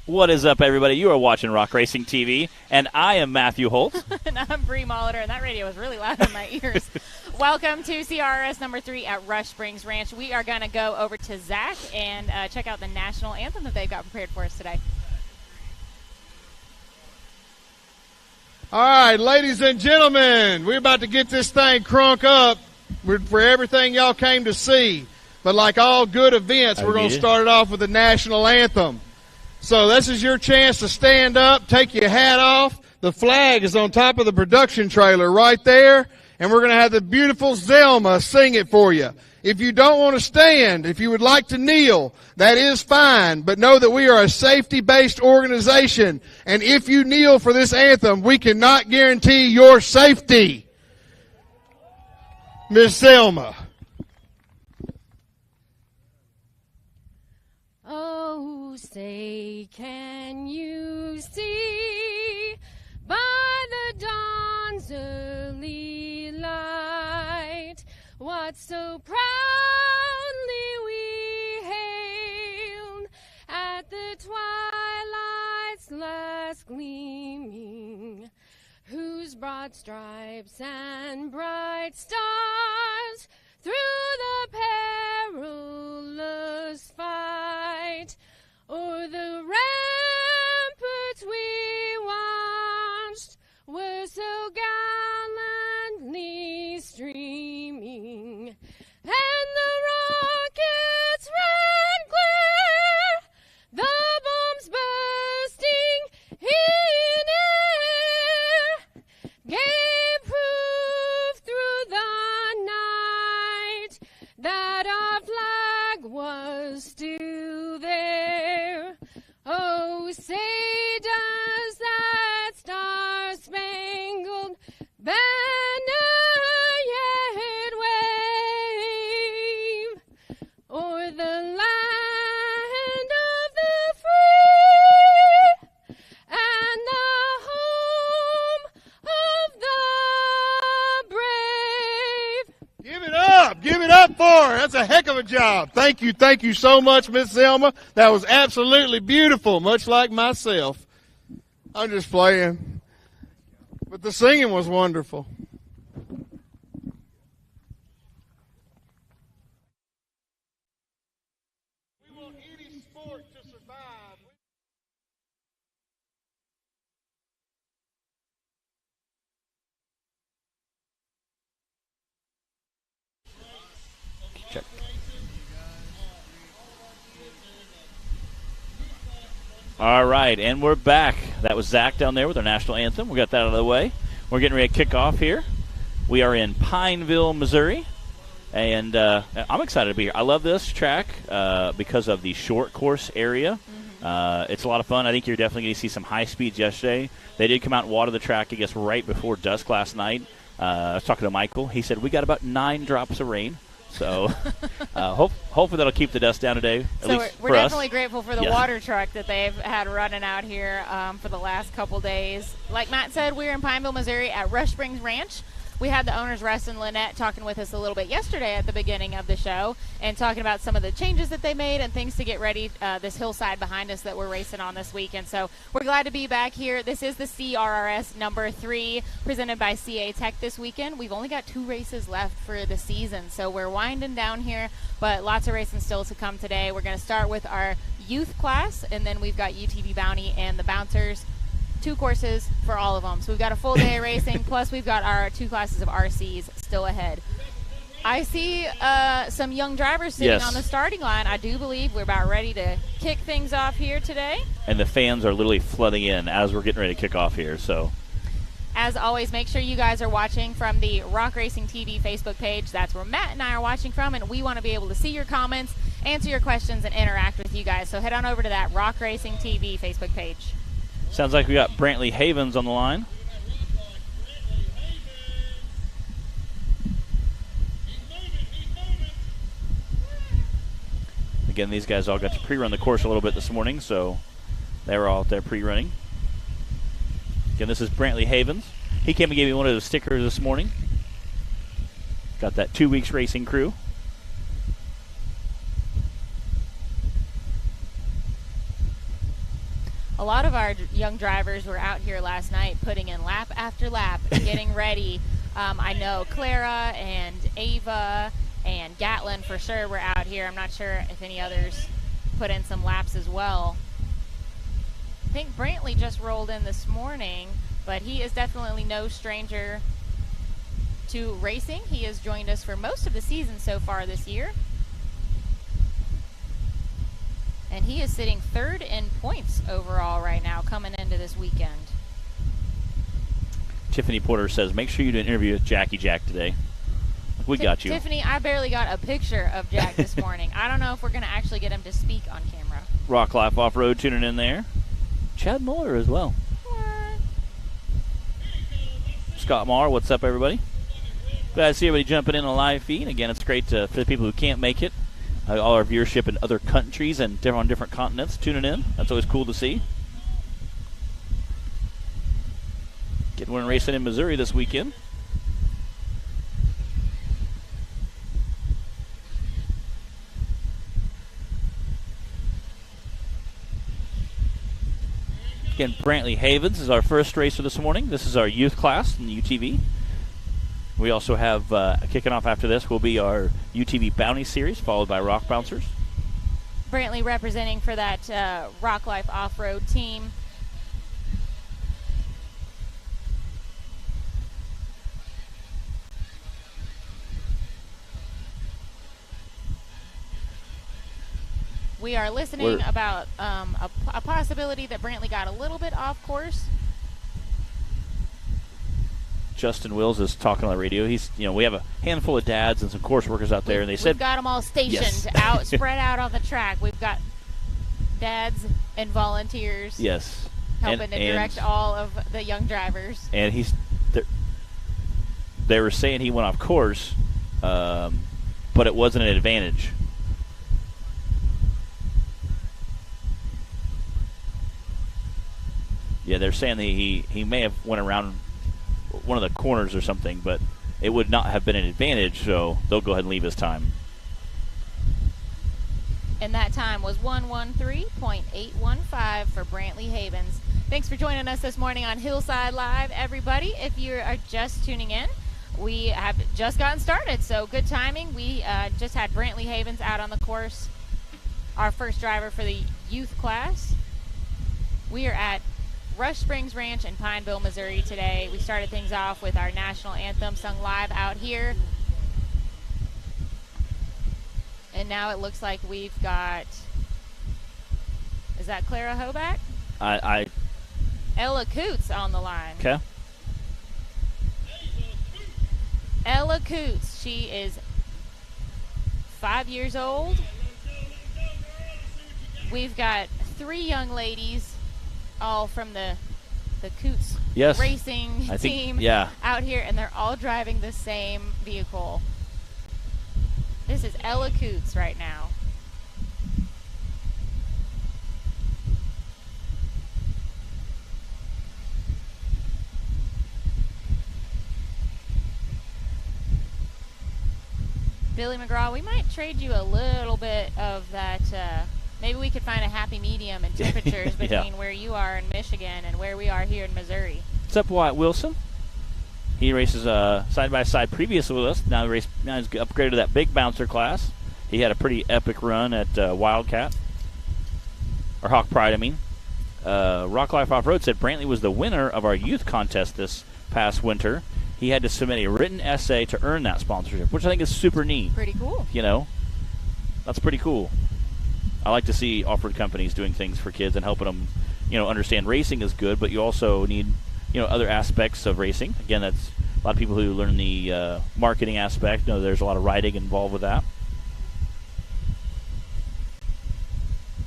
What is up, everybody? You are watching Rock Racing TV, and I am Matthew Holt. And I'm Bree Molitor, and that radio was really loud in my ears. Welcome to CRRS number 3 at Rush Springs Ranch. We are going to go over to Zach and check out the national anthem that they've got prepared for us today. All right, ladies and gentlemen, we're about to get this thing crunk up for everything y'all came to see. But like all good events, we're going to start it off with the national anthem. So this is your chance to stand up, take your hat off. The flag is on top of the production trailer right there, and we're going to have the beautiful Zelma sing it for you. If you don't want to stand, if you would like to kneel, that is fine, but know that we are a safety-based organization, and if you kneel for this anthem, we cannot guarantee your safety. Miss Zelma. Oh, say, can you see by the dawn's early light what so proudly we hailed at the twilight's last gleaming, whose broad stripes and bright stars through the perilous fight o'er the ramparts we watched were so gallantly streaming, and the rockets' red glare, the bombs bursting in air, gave proof through the night that our flag was still there. Oh, say does that star-spangled banner yet wave o'er the land of the free and the home of the brave? Give it up for her. That's a heck of a job. Thank you so much, Miss Zelma. That was absolutely beautiful, much like myself. I'm just playing. But the singing was wonderful. We want any sport to survive. Check. All right, and we're back. That was Zach down there with our national anthem. We got that out of the way. We're getting ready to kick off here. We are in Pineville, Missouri, and I'm excited to be here. I love this track because of the short course area. It's a lot of fun. I think you're definitely going to see some high speeds yesterday. They did come out and water the track, I guess, right before dusk last night. I was talking to Michael. He said we got about 9 drops of rain. So hopefully that'll keep the dust down today. We're definitely grateful for the water truck that they've had running out here for the last couple days. Like Matt said, we're in Pineville, Missouri at Rush Springs Ranch. We had the owners, Russ and Lynette, talking with us a little bit yesterday at the beginning of the show and talking about some of the changes that they made and things to get ready, this hillside behind us that we're racing on this weekend. So we're glad to be back here. This is the CRRS number 3 presented by CA Tech this weekend. We've only got 2 races left for the season, so we're winding down here, but lots of racing still to come today. We're going to start with our youth class, and then we've got UTV Bounty and the Bouncers. 2 courses for all of them. So we've got a full day of racing, plus we've got our 2 classes of RCs still ahead. I see some young drivers sitting on the starting line. I do believe we're about ready to kick things off here today. And the fans are literally flooding in as we're getting ready to kick off here. So, as always, make sure you guys are watching from the Rock Racing TV Facebook page. That's where Matt and I are watching from, and we want to be able to see your comments, answer your questions, and interact with you guys. So head on over to that Rock Racing TV Facebook page. Sounds like we got Brantley Havens on the line. Again, these guys all got to pre-run the course a little bit this morning, so they were all out there pre-running. Again, this is Brantley Havens. He came and gave me one of those stickers this morning. Got that 2 weeks racing crew. lot of our young drivers were out here last night putting in lap after lap, getting ready. I know Clara and Ava and Gatlin for sure were out here. I'm not sure if any others put in some laps as well. I think Brantley just rolled in this morning, but he is definitely no stranger to racing. He has joined us for most of the season so far this year. And he is sitting third in points overall right now coming into this weekend. Tiffany Porter says, make sure you do an interview with Jackie Jack today. We got you. Tiffany, I barely got a picture of Jack this morning. I don't know if we're going to actually get him to speak on camera. Rock Life Off-Road tuning in there. Chad Muller as well. What? Scott Maher, what's up, everybody? Glad to see everybody jumping in on live feed. Again, it's great for the people who can't make it. All our viewership in other countries and on different continents tuning in. That's always cool to see. Getting one racing in Missouri this weekend. Again, Brantley Havens is our first racer this morning. This is our youth class in the UTV. We also have, kicking off after this, will be our UTV Bounty Series, followed by Rock Bouncers. Brantley representing for that Rock Life Off-Road team. We are listening about a possibility that Brantley got a little bit off course. Justin Wills is talking on the radio. He's, we have a handful of dads and some course workers out there, and they said we've got them all stationed yes. spread out on the track. We've got dads and volunteers. Yes, helping to direct all of the young drivers. And they were saying he went off course, but it wasn't an advantage. Yeah, they're saying that he may have went around one of the corners or something, but it would not have been an advantage, so they'll go ahead and leave his time. And that time was 113.815 for Brantley Havens. Thanks for joining us this morning on Hillside Live, everybody. If you are just tuning in, we have just gotten started, so good timing. We just had Brantley Havens out on the course, our first driver for the youth class. We are at Rush Springs Ranch in Pineville, Missouri today. We started things off with our national anthem sung live out here. And now it looks like we've got, is that Clara Hoback? Ella Coots on the line. Okay. Ella Coots, she is 5 years old. We've got 3 young ladies, all from the Coots racing team out here, and they're all driving the same vehicle. This is Ella Coots right now. Billy McGraw, we might trade you a little bit of that. Maybe we could find a happy medium in temperatures between where you are in Michigan and where we are here in Missouri. What's up, Wyatt Wilson? He races side by side previously with us. Now he's upgraded to that big bouncer class. He had a pretty epic run at Wildcat, or Hawk Pride, I mean. Rock Life Off-Road said Brantley was the winner of our youth contest this past winter. He had to submit a written essay to earn that sponsorship, which I think is super neat. Pretty cool. That's pretty cool. I like to see off-road companies doing things for kids and helping them, understand racing is good, but you also need, other aspects of racing. Again, that's a lot of people who learn the marketing aspect. There's a lot of writing involved with that.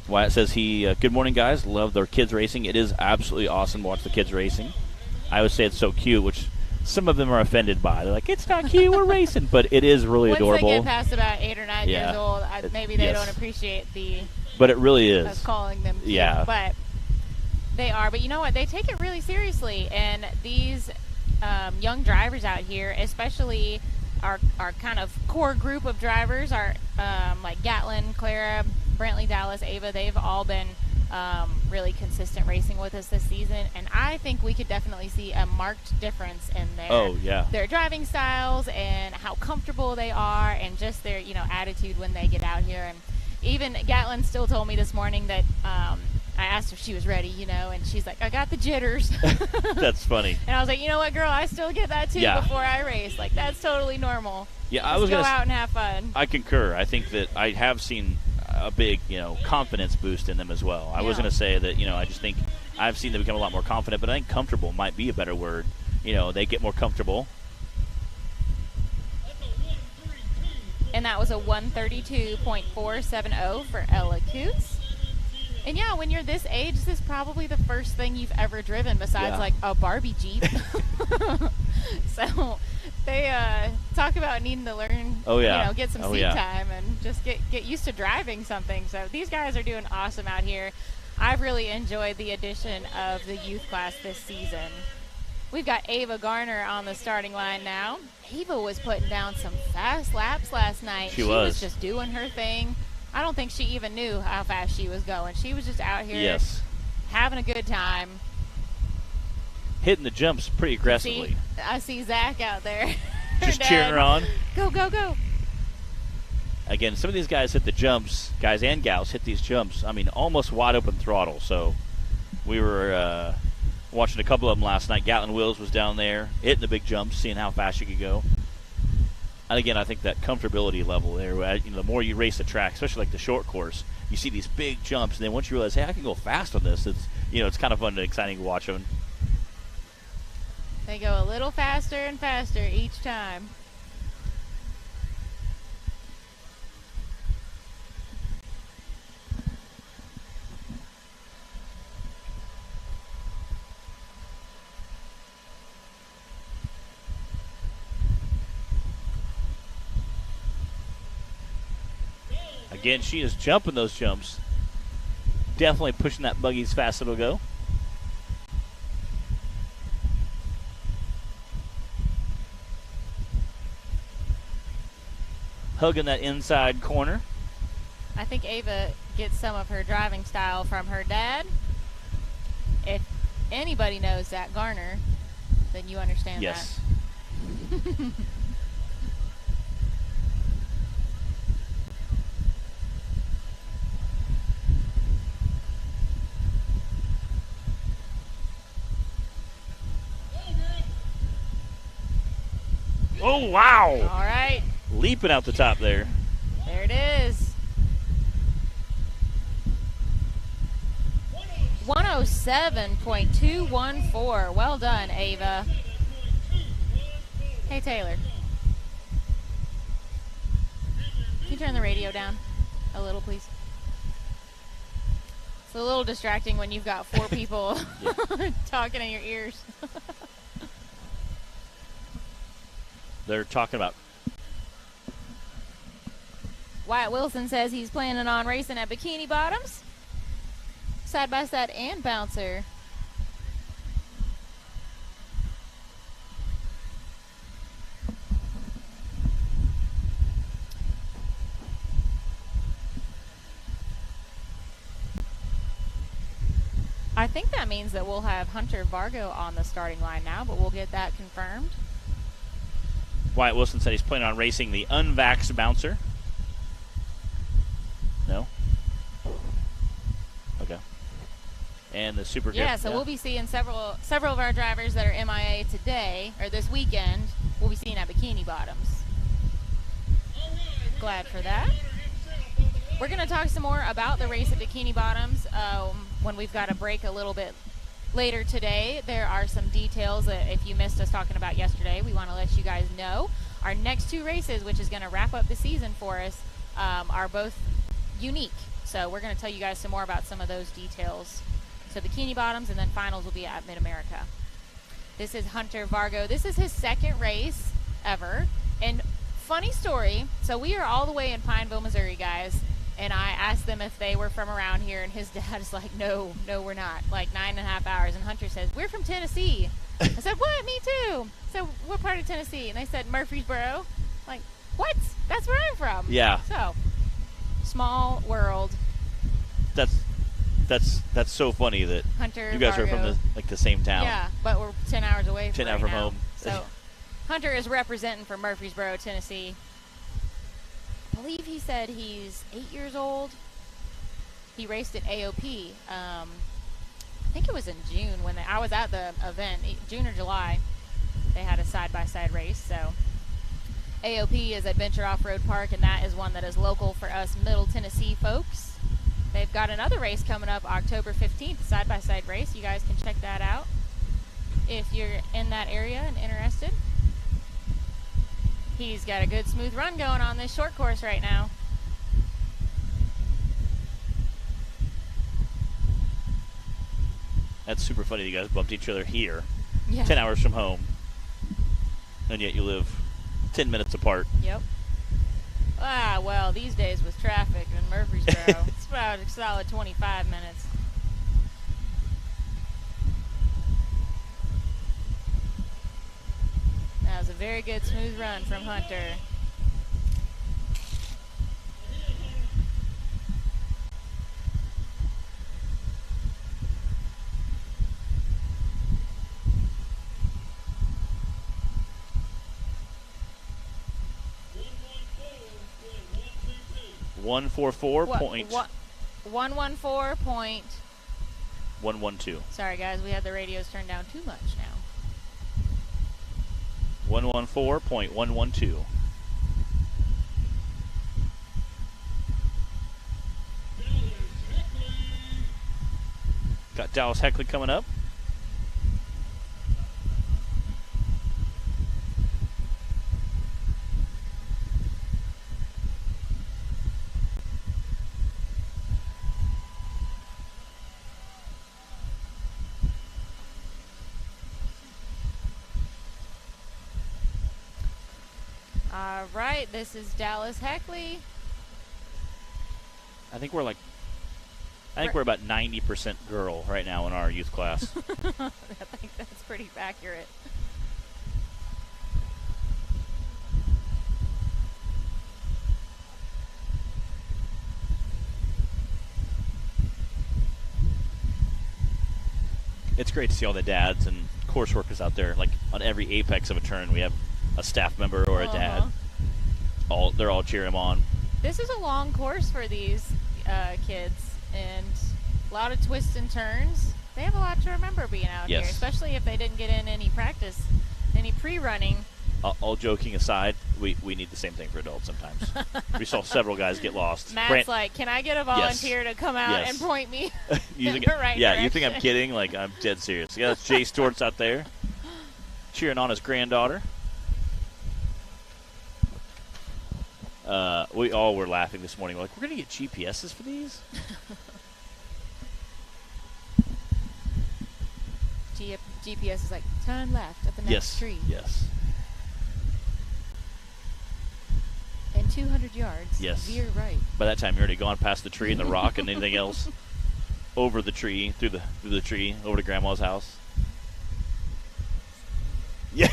Wyatt says good morning, guys. Love their kids racing. It is absolutely awesome to watch the kids racing. I would say it's so cute, which some of them are offended by. They're like, it's not cute, we're racing. But it is really adorable. Once they get past about 8 or 9 years old, maybe they don't appreciate But it really is. Us calling them cute. Yeah. But they are. But you know what? They take it really seriously. And these young drivers out here, especially our kind of core group of drivers, are like Gatlin, Clara, Brantley, Dallas, Ava, they've all been really consistent racing with us this season, and I think we could definitely see a marked difference in their driving styles and how comfortable they are, and just their attitude when they get out here. And even Gatlin still told me this morning that I asked if she was ready, and she's like, I got the jitters. That's funny. And I was like, you know what, girl, I still get that too before I race. Like, that's totally normal. Yeah, I was going to go out and have fun. I concur. I think that I have seen a big, confidence boost in them as well. I was going to say that, I just think I've seen them become a lot more confident, but I think comfortable might be a better word. They get more comfortable. And that was a 132.470 for Ella Coots. And yeah, when you're this age, this is probably the first thing you've ever driven besides like a Barbie Jeep. So they talk about needing to learn, get some seat time and just get used to driving something. So these guys are doing awesome out here. I've really enjoyed the addition of the youth class this season. We've got Ava Garner on the starting line now. Ava was putting down some fast laps last night. She was just doing her thing. I don't think she even knew how fast she was going. She was just out here having a good time. Hitting the jumps pretty aggressively. I see Zach out there. Just cheering her on. Go, go, go. Again, some of these guys hit the jumps, guys and gals hit these jumps, almost wide open throttle. So we were watching a couple of them last night. Gatlin Wills was down there hitting the big jumps, seeing how fast she could go. And again, I think that comfortability level there, the more you race the track, especially like the short course, you see these big jumps, and then once you realize, hey, I can go fast on this, it's kind of fun and exciting to watch them. They go a little faster and faster each time. Again, she is jumping those jumps. Definitely pushing that buggy as fast as it'll go. Hugging that inside corner. I think Ava gets some of her driving style from her dad. If anybody knows Zach Garner, then you understand that. Yes. Oh, wow. All right. Leaping out the top there. There it is. 107.214. Well done, Ava. Hey, Taylor. Can you turn the radio down a little, please? It's a little distracting when you've got 4 people talking in your ears. They're talking about. Wyatt Wilson says he's planning on racing at Bikini Bottoms. Side by side and bouncer. I think that means that we'll have Hunter Vargo on the starting line now, but we'll get that confirmed. Wyatt Wilson said he's planning on racing the unvaxxed bouncer. No? Okay. And the super Yeah, so we'll be seeing several of our drivers that are MIA today, or this weekend, we'll be seeing at Bikini Bottoms. Glad for that. We're going to talk some more about the race at Bikini Bottoms when we've got a break a little bit later today. There are some details that if you missed us talking about yesterday, we want to let you guys know. Our next 2 races, which is going to wrap up the season for us, are both unique. So we're going to tell you guys some more about some of those details. So Bikini Bottoms, and then finals will be at Mid-America. This is Hunter Vargo. This is his second race ever. And funny story, so we are all the way in Pineville, Missouri, guys. And I asked them if they were from around here, and his dad is like, no, we're not. Like 9.5 hours. And Hunter says, we're from Tennessee. I said, what? Me too. So what part of Tennessee? And they said Murfreesboro. Like, what? That's where I'm from. Yeah. So, small world. That's That's so funny that Hunter, you guys Fargo. are from the same town. Yeah, but we're 10 hours away from 10 hours from home. So Hunter is representing for Murfreesboro, Tennessee. I believe he said he's 8 years old. He raced at AOP. I think it was in June when I was at the event, June or July. They had a side-by-side race. So AOP is Adventure Off-Road Park, and that is one that is local for us Middle Tennessee folks. They've got another race coming up October 15th, a side-by-side race. You guys can check that out if you're in that area and interested. He's got a good smooth run going on this short course right now. That's super funny. You guys bumped each other here, Yeah. 10 hours from home, and yet you live 10 minutes apart. Yep. Ah, well, these days with traffic in Murfreesboro, it's about a solid 25 minutes. That was a very good smooth run from Hunter. One 114.112. 114. Sorry, guys, we had the radios turned down too much now. 114.112. Got Dallas Heckley coming up. All right, this is Dallas Heckley. I think we're about 90% girl right now in our youth class. I think that's pretty accurate. It's great to see all the dads and course workers out there. Like on every apex of a turn, we have a staff member or a dad. They're all cheering him on. This is a long course for these kids, and a lot of twists and turns. They have a lot to remember being out here, especially if they didn't get in any practice, any pre-running. All joking aside, we need the same thing for adults sometimes. We saw several guys get lost. Matt's like, can I get a volunteer to come out and point me in the right direction? You think I'm kidding? Like, I'm dead serious. Yeah, that's Jay Stewart's out there cheering on his granddaughter. We all were laughing this morning. We're like, we're going to get GPSs for these? GPS is like, turn left at the next tree. Yes. And 200 yards. Yes. Veer right. By that time, you're already gone past the tree and the rock and anything else. Over the tree, through the tree, over to Grandma's house. Yeah.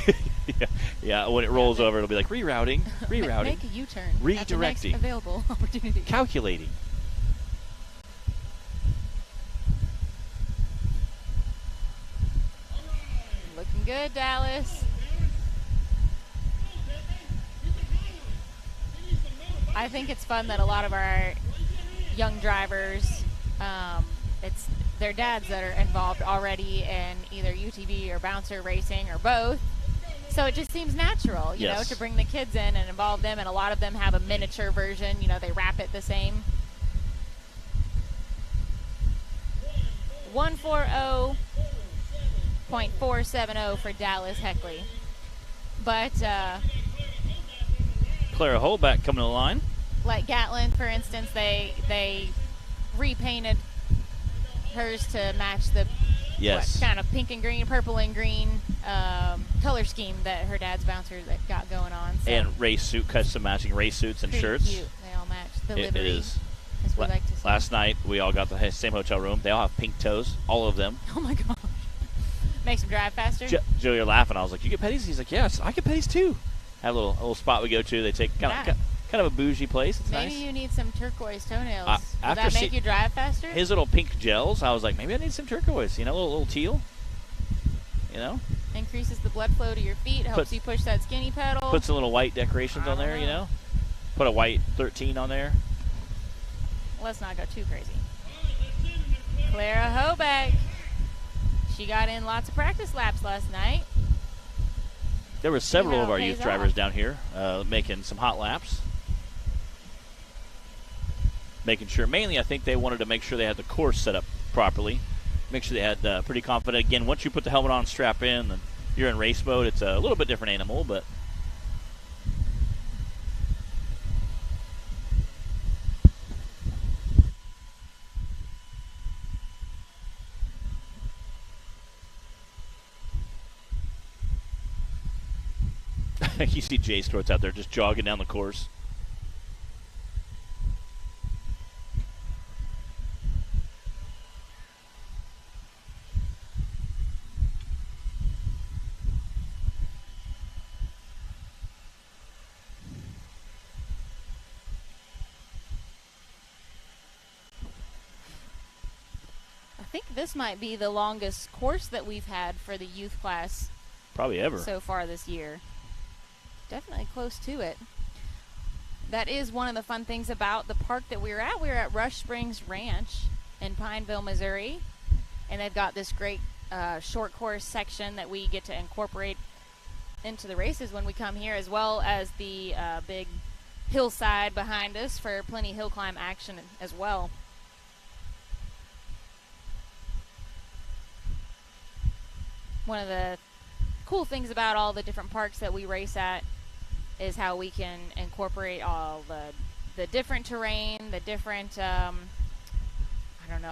When it rolls over, it'll be like rerouting. Make a U-turn. Redirecting. At the next available opportunity. Calculating. Looking good, Dallas. I think it's fun that a lot of our young drivers, it's their dads that are involved already in either UTV or bouncer racing or both. So it just seems natural, you know, to bring the kids in and involve them. And a lot of them have a miniature version. You know, they wrap it the same. 140.470 for Dallas Heckley. But Clara Holback coming to the line. Like Gatlin, for instance, they repainted hers to match the kind of pink and green, purple and green color scheme that her dad's bouncer that got going on. So and race suit, custom matching race suits and shirts. Cute. They all match the livery. It is. As we like to say. Last night we all got the same hotel room. They all have pink toes, all of them. Oh my gosh! Makes them drive faster. Joe, you're laughing. I was like, "You get petties?" He's like, "Yes, I get petties too." Have a little spot we go to. They take kind kind of a bougie place. It's Maybe nice. you need some turquoise toenails. Will after that make you drive faster? His little pink gels, I was like, maybe I need some turquoise. You know, a little teal. You know? Increases the blood flow to your feet, helps you push that skinny pedal. Put some little white decorations on there, you know? Put a white 13 on there. Let's not go too crazy. Clara Hoback. She got in lots of practice laps last night. There were several of our youth drivers down here making some hot laps. Making sure, mainly I think they wanted to make sure they had the course set up properly. Make sure they had pretty confident. Again, once you put the helmet on, strap in, then you're in race mode. It's a little bit different animal, but you see Jay Storts out there just jogging down the course. I think this might be the longest course that we've had for the youth class probably ever so far this year. Definitely close to it. That is one of the fun things about the park that we're at. We're at Rush Springs Ranch in Pineville, Missouri, and they've got this great short course section that we get to incorporate into the races when we come here, as well as the big hillside behind us for plenty hill climb action as well. One of the cool things about all the different parks that we race at is how we can incorporate all the different terrain, the different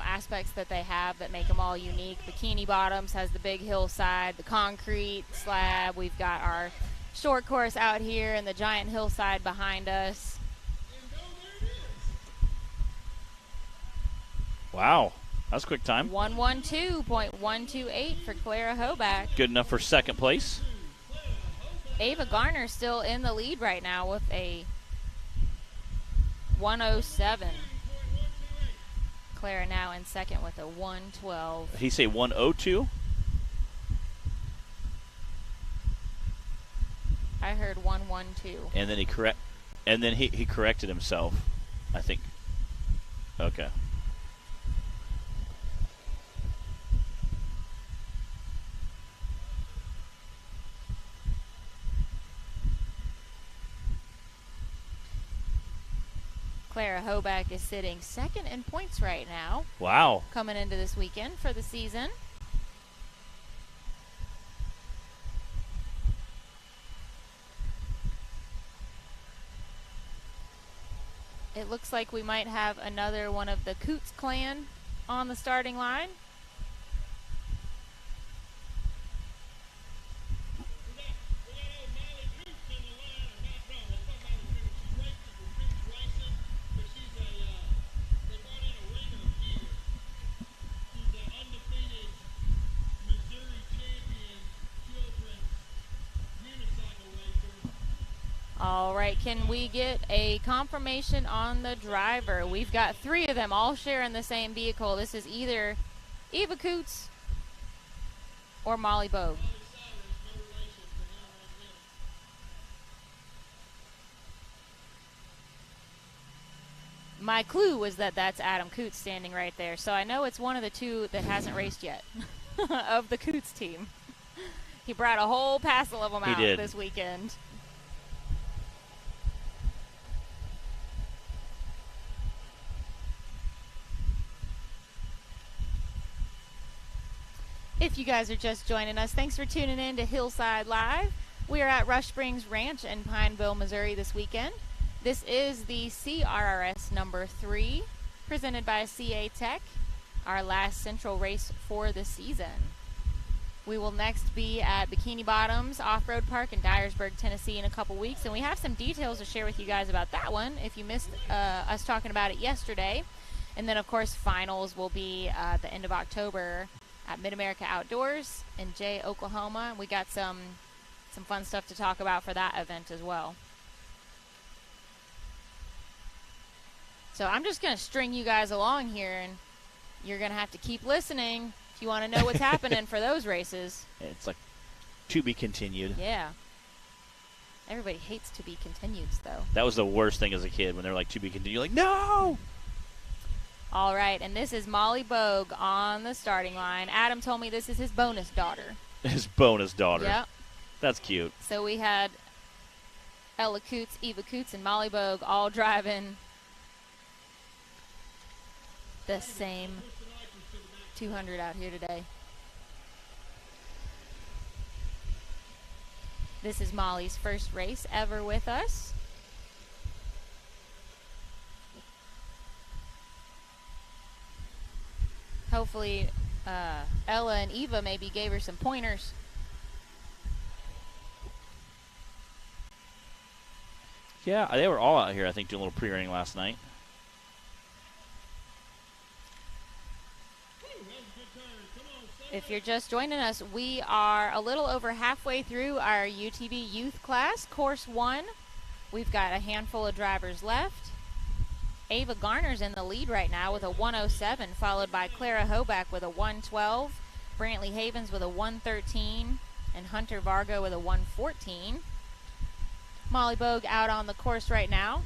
aspects that they have that make them all unique. Bikini Bottoms has the big hillside, the concrete slab. We've got our short course out here and the giant hillside behind us. Wow, that's a quick time. 1:12.128 for Clara Hoback. Good enough for second place. Ava Garner still in the lead right now with a 1:07. Clara now in second with a 1:12. Did he say 1:02? I heard 1:12. And then he corrected himself, I think. Okay. Clara Hoback is sitting second in points right now. Wow. Coming into this weekend for the season. It looks like we might have another one of the Coots clan on the starting line. All right, can we get a confirmation on the driver? We've got three of them all sharing the same vehicle. This is either Eva Coots or Molly Bogue. My clue was that that's Adam Coots standing right there, so I know it's one of the two that hasn't raced yet of the Coots team. He brought a whole passel of them out this weekend. If you guys are just joining us, thanks for tuning in to Hillside Live. We are at Rush Springs Ranch in Pineville, Missouri this weekend. This is the CRRS number 3, presented by CA Tech, our last central race for the season. We will next be at Bikini Bottoms Off-Road Park in Dyersburg, Tennessee in a couple weeks, and we have some details to share with you guys about that one if you missed us talking about it yesterday. And then, of course, finals will be at the end of October at Mid-America Outdoors in Jay, Oklahoma. We got some fun stuff to talk about for that event as well. So I'm just going to string you guys along here, and you're going to have to keep listening if you want to know what's happening for those races. It's like to be continued. Yeah. Everybody hates to be continueds, though. That was the worst thing as a kid when they're like to be continued. You're like, no! All right, and this is Molly Bogue on the starting line. Adam told me this is his bonus daughter. His bonus daughter. Yep. That's cute. So we had Ella Coots, Eva Coots, and Molly Bogue all driving the same 200 out here today. This is Molly's first race ever with us. Hopefully, Ella and Eva maybe gave her some pointers. Yeah, they were all out here, I think, doing a little pre-running last night. If you're just joining us, we are a little over halfway through our UTV youth class, course 1. We've got a handful of drivers left. Ava Garner's in the lead right now with a 107, followed by Clara Hoback with a 112, Brantley Havens with a 113, and Hunter Vargo with a 114. Molly Bogue out on the course right now.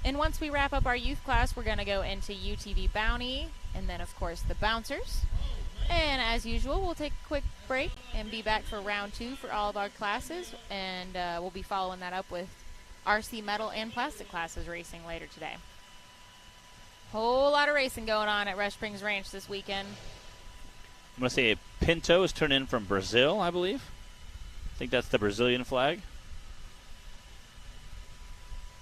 And once we wrap up our youth class, we're going to go into UTV Bounty, and then, of course, the Bouncers. And as usual, we'll take a quick break and be back for round 2 for all of our classes. And we'll be following that up with RC metal and plastic classes racing later today. Whole lot of racing going on at Rush Springs Ranch this weekend. I'm going to say a Pinto is turned in from Brazil, I believe. I think that's the Brazilian flag.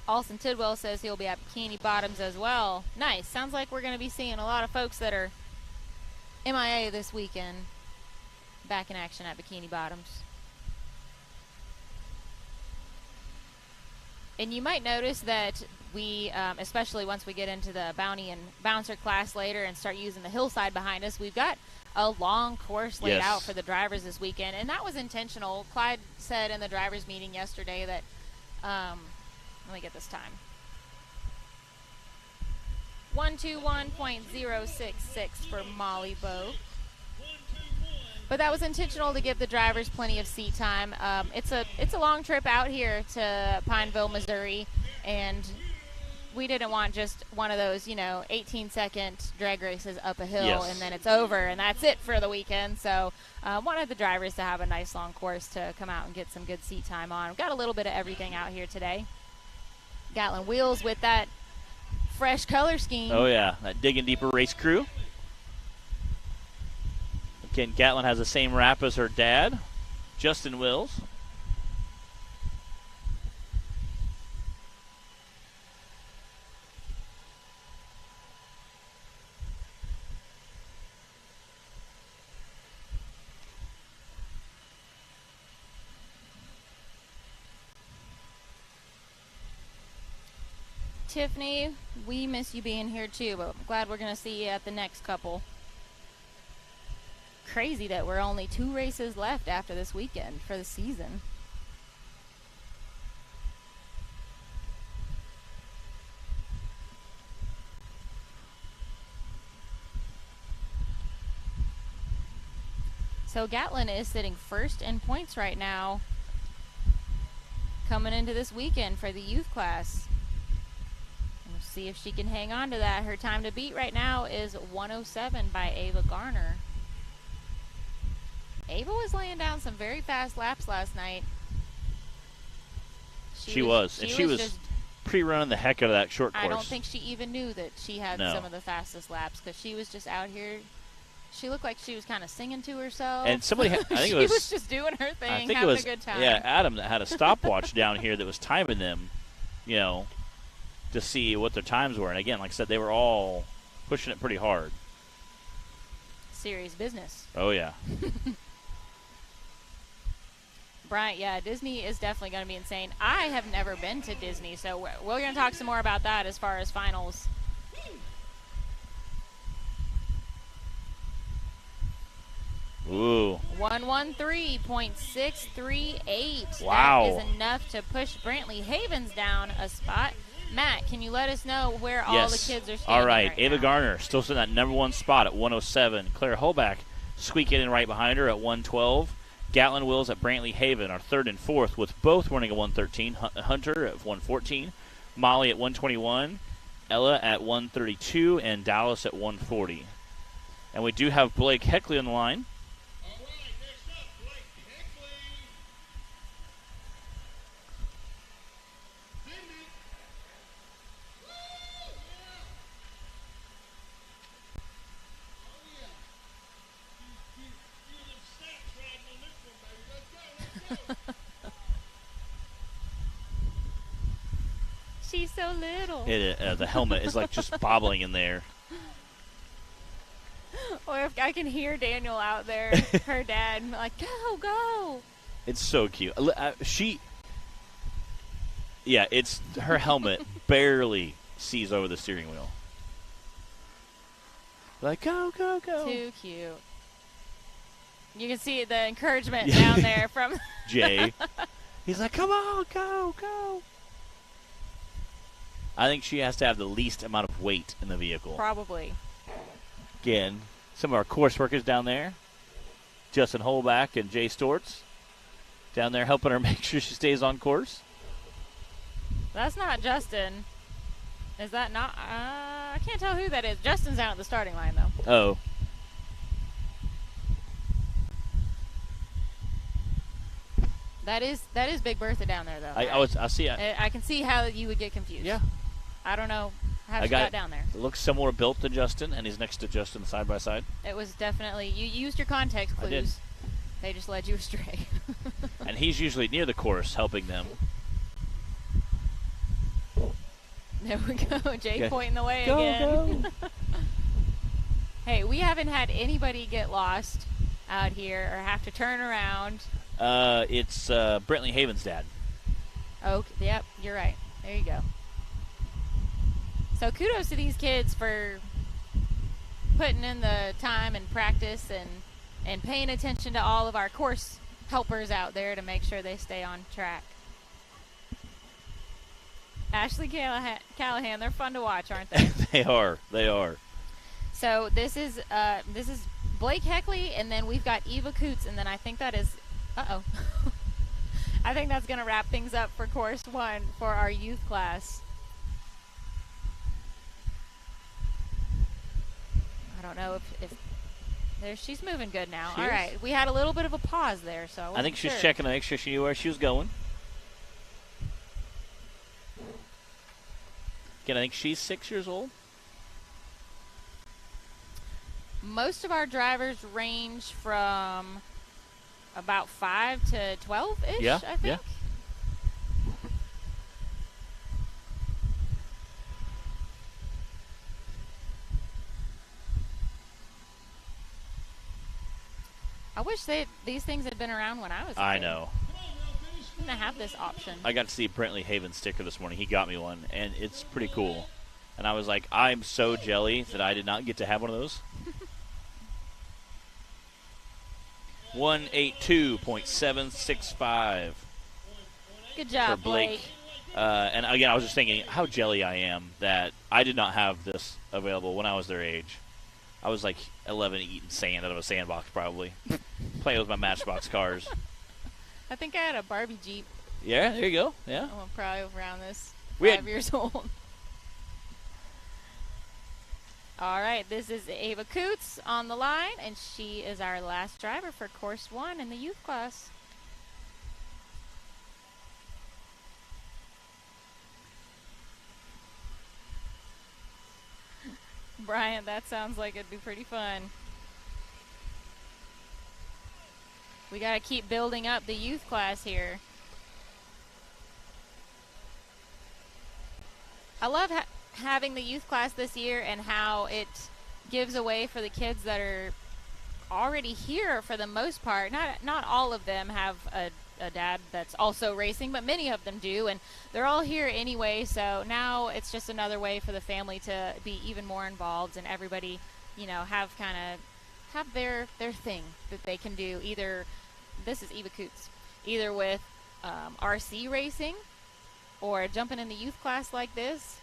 Alston Tidwell says he'll be at Bikini Bottoms as well. Nice. Sounds like we're going to be seeing a lot of folks that are MIA this weekend back in action at Bikini Bottoms. And you might notice that we, especially once we get into the Bounty and Bouncer class later and start using the hillside behind us, we've got a long course laid out for the drivers this weekend. And that was intentional. Clyde said in the drivers meeting yesterday that, let me get this time. 121.066 for Molly Bogue. But that was intentional to give the drivers plenty of seat time. It's a long trip out here to Pineville, Missouri, and we didn't want just one of those, 18-second drag races up a hill and then it's over and that's it for the weekend. So wanted the drivers to have a nice long course to come out and get some good seat time on. We've got a little bit of everything out here today. Gatlin Wheels with that fresh color scheme. Oh, yeah, that Digging Deeper race crew. Again, Gatlin has the same wrap as her dad, Justin Wills. Tiffany, we miss you being here too, but I'm glad we're going to see you at the next couple. Crazy that we're only 2 races left after this weekend for the season. So Gatlin is sitting first in points right now coming into this weekend for the youth class. We'll see if she can hang on to that. Her time to beat right now is 107 by Ava Garner. Ava was laying down some very fast laps last night. She was pre-running the heck out of that short course. I don't think she even knew that she had some of the fastest laps because she was just out here. She looked like she was kind of singing to herself. And somebody, I think she was just doing her thing, having a good time. Yeah, Adam that had a stopwatch down here that was timing them, to see what their times were. And again, like I said, they were all pushing it pretty hard. Serious business. Oh, yeah. Brian, yeah, Disney is definitely going to be insane. I have never been to Disney, so we're going to talk some more about that as far as finals. Ooh. 113.638. Wow. That is enough to push Brantley Havens down a spot. Matt, can you let us know where all the kids are standing? All right. Ava now? Garner still sitting at number 1 spot at 107. Claire Holback squeaking in right behind her at 112. Gatlin Wills at Brantley Haven are 3rd and 4th, with both running a 113. Hunter at 114. Molly at 121. Ella at 132. And Dallas at 140. And we do have Blake Heckley on the line. All right, next up, Blake Heckley. Cindy. Woo! Yeah. Oh, yeah. You stats riding on this one, baby. Let's go. She's so little. The helmet is like just bobbling in there. Or if I can hear Daniel out there, her dad, like, go, go. It's so cute. It's her helmet barely sees over the steering wheel. Like, go, go, go. Too cute. You can see the encouragement down there from Jay. He's like, come on, go, go. I think she has to have the least amount of weight in the vehicle. Probably. Again, some of our course workers down there. Justin Holback and Jay Stortz down there helping her make sure she stays on course. That's not Justin. Is that not? I can't tell who that is. Justin's out at the starting line, though. Oh. That is Big Bertha down there, though. I see it. I can see how you would get confused. Yeah. I don't know how she got down there. It looks similar built to Justin, and he's next to Justin side by side. It was definitely, you used your context clues. I did. They just led you astray. And he's usually near the course helping them. There we go. Jay Okay. pointing the way Go, again. go. Hey, we haven't had anybody get lost out here or have to turn around. It's Brantley Haven's dad. Oh, yep, you're right. There you go. So kudos to these kids for putting in the time and practice and paying attention to all of our course helpers out there to make sure they stay on track. Ashley Callahan, they're fun to watch, aren't they? They are. So this is Blake Heckley, and then we've got Eva Coots, and then I think that is, I think that's going to wrap things up for course 1 for our youth class. I don't know if there, she's moving good now. All right, we had a little bit of a pause there, so I think she's checking to make sure she knew where she was going. Again, I think she's 6 years old. Most of our drivers range from about 5 to 12-ish, I think. Yeah. I wish these things had been around when I was a I kid. know. Didn't have this option. I got to see Brantley Haven's sticker this morning. He got me one, and it's pretty cool. And I was like, I'm so jelly that I did not get to have one of those. 182.765. Good job, for Blake. And again, I was just thinking how jelly I am that I did not have this available when I was their age. I was like 11 eating sand out of a sandbox probably. Playing with my Matchbox cars. I think I had a Barbie Jeep. Yeah, there you go. Yeah. I'm probably around this We 5 had- years old. All right, this is Ava Coots on the line, and she is our last driver for Course 1 in the youth class. Brian, that sounds like it'd be pretty fun. We got to keep building up the youth class here. I love having the youth class this year and how it gives a way for the kids that are already here for the most part. Not all of them have a dad that's also racing, but many of them do, and they're all here anyway, so now it's just another way for the family to be even more involved and everybody, you know, have their thing that they can do. Either, this is Eva Coots, either with RC racing or jumping in the youth class like this,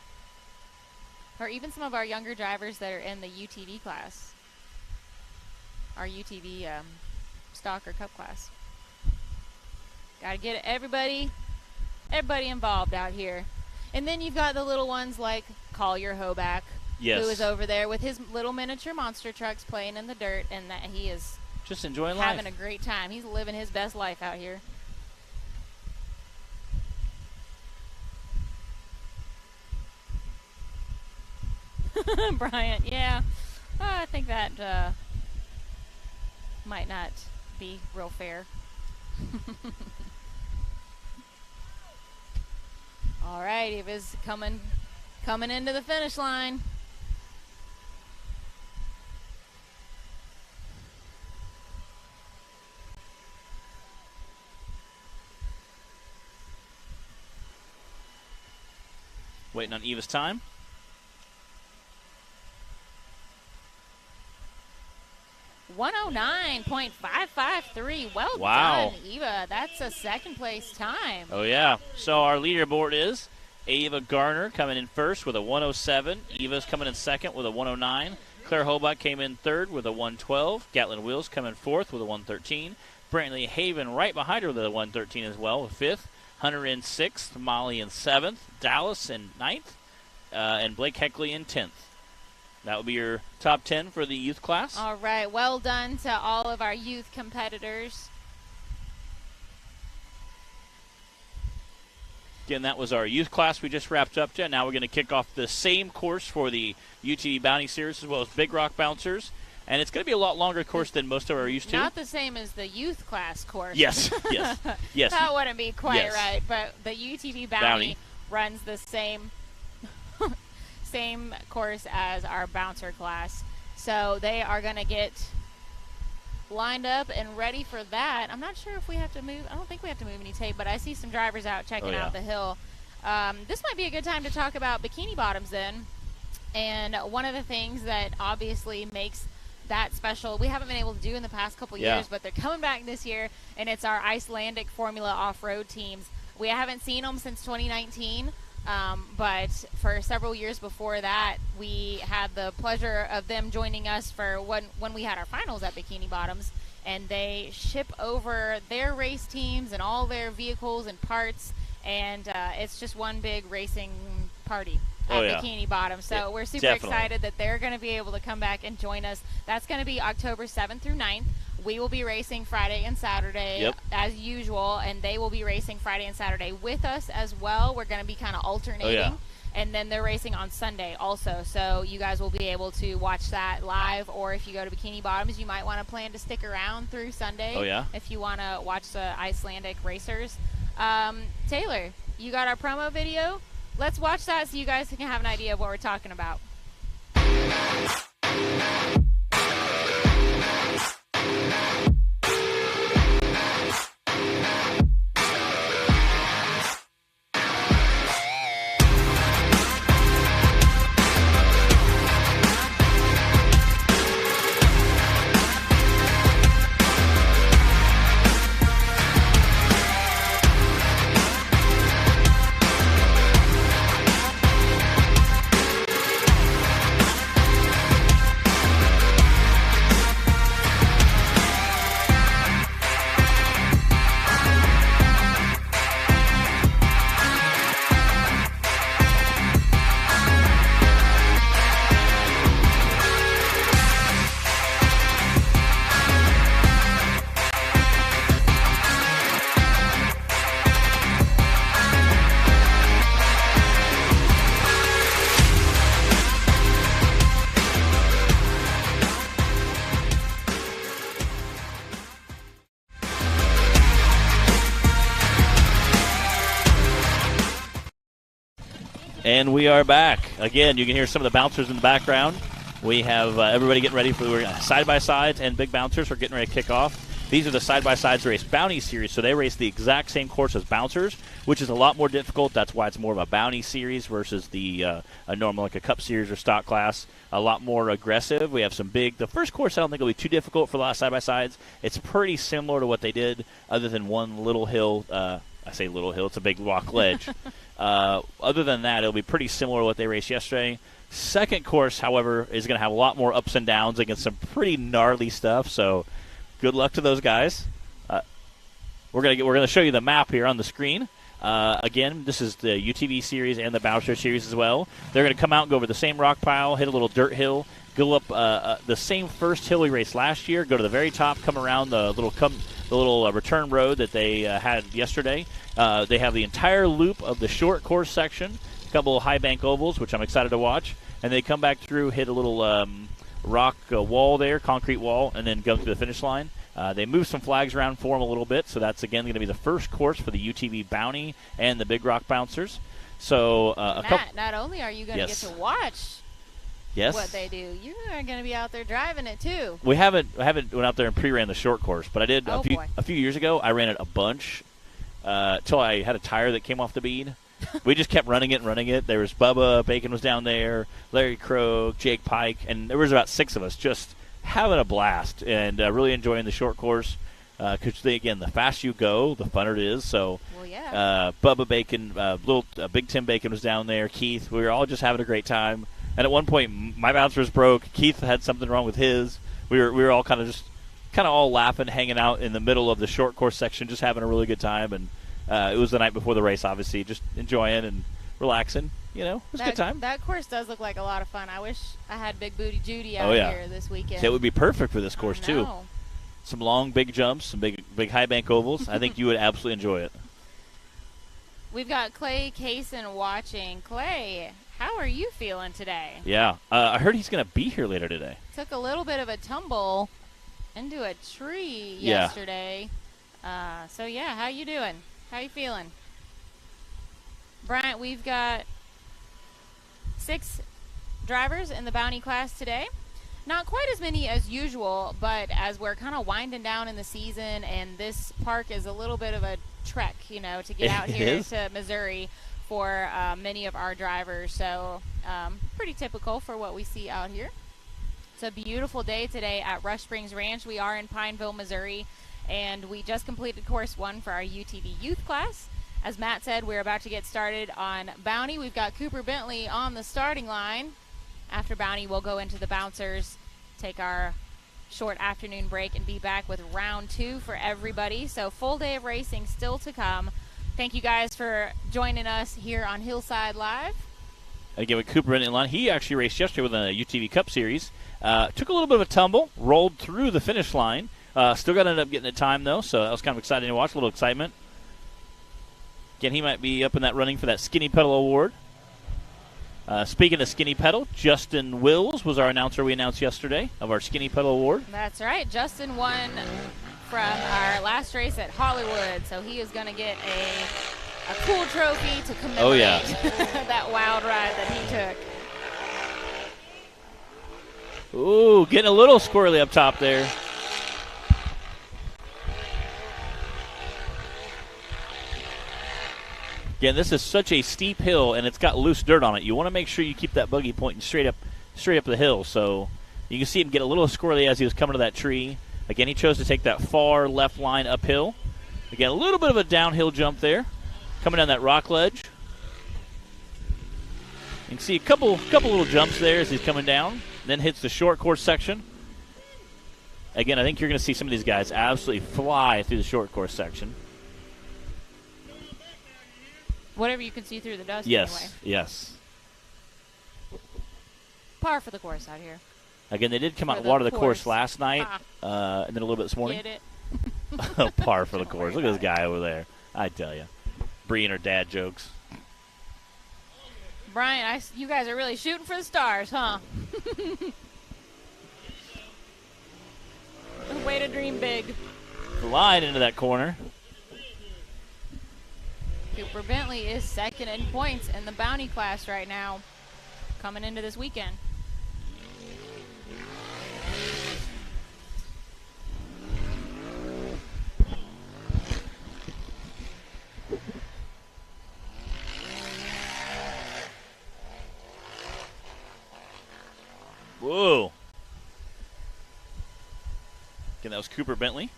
or even some of our younger drivers that are in the UTV class, our UTV stock or cup class. Got to get everybody involved out here. And then you've got the little ones like Collier Hoback, yes, who is over there with his little miniature monster trucks playing in the dirt, and that he is just enjoying having life. a great time. He's living his best life out here. Bryant, yeah. I think that might not be real fair. All right, Eva's coming into the finish line. Waiting on Eva's time. .109.553. Well wow. done, Eva. That's a second place time. Oh, yeah. So our leaderboard is Ava Garner coming in first with a 107. Eva's coming in second with a 109. Claire Hobart came in third with a 112. Gatlin Wills coming fourth with a 113. Brantley Haven right behind her with a 113 as well, with fifth. Hunter in sixth. Molly in seventh. Dallas in ninth. And Blake Heckley in 10th. That will be your top 10 for the youth class. All right. Well done to all of our youth competitors. Again, that was our youth class we just wrapped up to. Now we're going to kick off the same course for the UTV Bounty Series as well as Big Rock Bouncers. And it's going to be a lot longer course than most of our used to. Not the same as the youth class course. Yes, yes, yes. That wouldn't be quite yes. right. But the UTV Bounty runs the same course as our bouncer class. So they are going to get lined up and ready for that. I'm not sure if we have to move. I don't think we have to move any tape, but I see some drivers out checking out the hill. This might be a good time to talk about bikini bottoms then. And one of the things that obviously makes that special, we haven't been able to do in the past couple years, but they're coming back this year, and it's our Icelandic Formula off-road teams. We haven't seen them since 2019. But for several years before that, we had the pleasure of them joining us for when we had our finals at Bikini Bottoms, and they ship over their race teams and all their vehicles and parts, and it's just one big racing party at Bikini Bottoms. So we're super excited that they're going to be able to come back and join us. That's going to be October 7th through 9th. We will be racing Friday and Saturday as usual, and they will be racing Friday and Saturday with us as well. We're going to be kind of alternating, and then they're racing on Sunday also. So you guys will be able to watch that live, or if you go to Bikini Bottoms, you might want to plan to stick around through Sunday if you want to watch the Icelandic racers. Taylor, you got our promo video? Let's watch that so you guys can have an idea of what we're talking about. And we are back. Again, you can hear some of the bouncers in the background. We have everybody getting ready for side-by-sides and big bouncers are getting ready to kick off. These are the side-by-sides race bounty series, so they race the exact same course as bouncers, which is a lot more difficult. That's why it's more of a bounty series versus the a normal, like a cup series or stock class. A lot more aggressive. We have some big. The first course I don't think will be too difficult for a lot of side-by-sides. It's pretty similar to what they did, other than one little hill. I say little hill. It's a big rock ledge. Other than that, it'll be pretty similar to what they raced yesterday. Second course, however, is going to have a lot more ups and downs against some pretty gnarly stuff. So, good luck to those guys. We're gonna show you the map here on the screen. Again, this is the UTV series and the Bouncer series as well. They're going to come out and go over the same rock pile, hit a little dirt hill, go up the same first hill we raced last year, go to the very top, come around the little return road that they had yesterday. They have the entire loop of the short course section, a couple of high bank ovals, which I'm excited to watch, and they come back through, hit a little rock wall there, concrete wall, and then go through the finish line. They moved some flags around for them a little bit, so that's, again, going to be the first course for the UTV Bounty and the Big Rock Bouncers. So, Matt, not only are you going to get to watch what they do, you are going to be out there driving it, too. I haven't went out there and pre-ran the short course, but I did a few years ago. I ran it a bunch till I had a tire that came off the bead. We just kept running it. There was Bubba, Bacon was down there, Larry Croak, Jake Pike, and there was about 6 of us just having a blast and really enjoying the short course. Because, again, the faster you go, the funner it is. So, Bubba Bacon, Big Tim Bacon was down there, Keith. We were all just having a great time. And at one point, my bouncer was broke. Keith had something wrong with his. We were all kind of all laughing, hanging out in the middle of the short course section, just having a really good time. And it was the night before the race, obviously, just enjoying and relaxing. You know, it was a good time. That course does look like a lot of fun. I wish I had Big Booty Judy out here this weekend. It would be perfect for this course, too. Some long, big jumps, some big high bank ovals. I think you would absolutely enjoy it. We've got Clay Kaysen watching. Clay, how are you feeling today? Yeah. I heard he's going to be here later today. Took a little bit of a tumble into a tree yesterday. So, how you doing? How you feeling? Bryant, we've got 6 drivers in the Bounty class today. Not quite as many as usual, but as we're kind of winding down in the season, and this park is a little bit of a trek, to get out here to Missouri for many of our drivers. So pretty typical for what we see out here. It's a beautiful day today at Rush Springs Ranch. We are in Pineville, Missouri, and we just completed course 1 for our UTV youth class. As Matt said, we're about to get started on Bounty. We've got Cooper Bentley on the starting line. After Bounty, we'll go into the Bouncers, take our short afternoon break, and be back with round 2 for everybody. So full day of racing still to come. Thank you guys for joining us here on Hillside Live. Again, with Cooper Bentley in line, he actually raced yesterday with a UTV Cup Series. Took a little bit of a tumble, rolled through the finish line. Still got to end up getting a time, though, so that was kind of exciting to watch, a little excitement. Again, he might be up in that running for that Skinny Pedal Award. Speaking of Skinny Pedal, Justin Wills was our announcer we announced yesterday of our Skinny Pedal Award. That's right. Justin won from our last race at Hollywood, so he is going to get a cool trophy to commemorate that wild ride that he took. Ooh, getting a little squirrely up top there. Again, this is such a steep hill, and it's got loose dirt on it. You want to make sure you keep that buggy pointing straight up the hill. So you can see him get a little squirrely as he was coming to that tree. Again, he chose to take that far left line uphill. Again, a little bit of a downhill jump there, coming down that rock ledge. You can see a couple little jumps there as he's coming down, then hits the short course section. Again, I think you're going to see some of these guys absolutely fly through the short course section. Whatever you can see through the dust anyway. Yes. Par for the course out here. Again, they did come out and water the course last night, and then a little bit this morning. Get it? Par for the course. Look at this guy over there. I tell you. Bree and her dad jokes. Brian, you guys are really shooting for the stars, huh? Way to dream big. Glide into that corner. Cooper Bentley is second in points in the Bounty class right now, coming into this weekend. Whoa. Again, that was Cooper Bentley.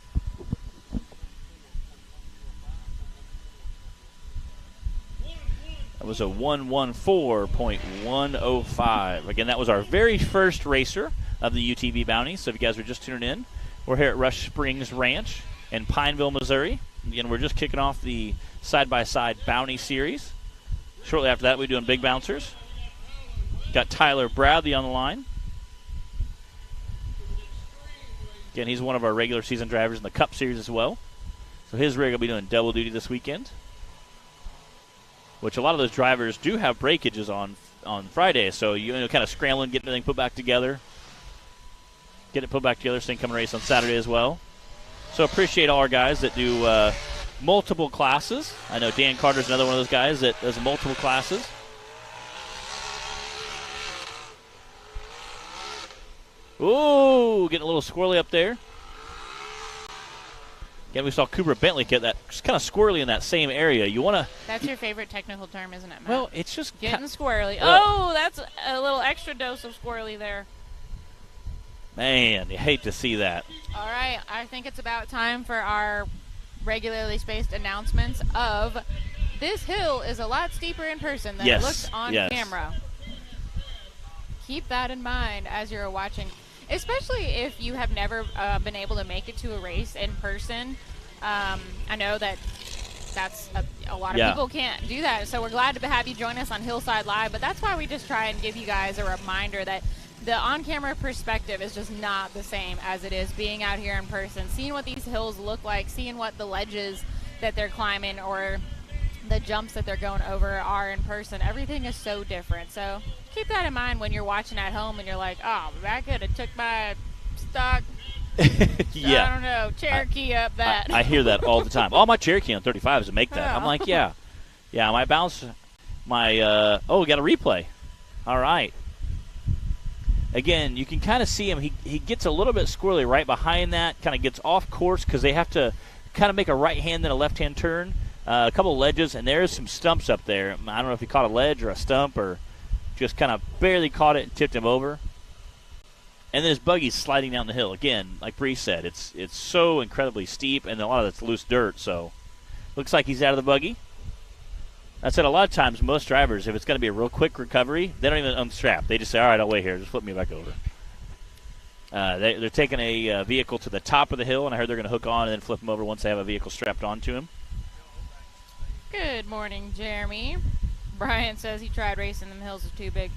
was a 114.105. Again, that was our very first racer of the UTV Bounty. So if you guys are just tuning in, we're here at Rush Springs Ranch in Pineville, Missouri. Again, we're just kicking off the side-by-side Bounty series. Shortly after that, we're doing big bouncers. Got Tyler Bradley on the line. Again, he's one of our regular season drivers in the Cup Series as well. So his rig will be doing double duty this weekend, which a lot of those drivers do have breakages on Friday. So you know, kind of scrambling, getting everything put back together. Get it put back together so they can come and race on Saturday as well. So appreciate all our guys that do multiple classes. I know Dan Carter's another one of those guys that does multiple classes. Ooh, getting a little squirrely up there. Again, we saw Cooper Bentley get that kind of squirrely in that same area. You want to. That's your favorite technical term, isn't it, Matt? Well, it's just getting squirrely. Oh, that's a little extra dose of squirrely there. Man, you hate to see that. All right, I think it's about time for our regularly spaced announcements of this hill is a lot steeper in person than it looks on camera. Keep that in mind as you're watching, especially if you have never been able to make it to a race in person. I know that's a lot of people can't do that, so we're glad to have you join us on Hillside Live, but that's why we just try and give you guys a reminder that the on-camera perspective is just not the same as it is being out here in person, seeing what these hills look like, seeing what the ledges that they're climbing or the jumps that they're going over are in person. Everything is so different. So keep that in mind when you're watching at home and you're like, oh, that could have took my stock, I don't know, Cherokee up that. I hear that all the time. All my Cherokee on 35 doesn't make that. I'm like, yeah, my bounce, we got a replay. All right. Again, you can kind of see him. He gets a little bit squirrely right behind that, kind of gets off course because they have to kind of make a right hand and a left hand turn. A couple of ledges, and there's some stumps up there. I don't know if he caught a ledge or a stump or just kind of barely caught it and tipped him over. And then his buggy's sliding down the hill. Again, like Bree said, it's so incredibly steep, and a lot of it's loose dirt. So looks like he's out of the buggy. I said a lot of times most drivers, if it's going to be a real quick recovery, they don't even unstrap. They just say, all right, I'll wait here. Just flip me back over. They're taking a vehicle to the top of the hill, and I heard they're going to hook on and then flip him over once they have a vehicle strapped onto him. Good morning, Jeremy. Brian says he tried racing them hills, is too big.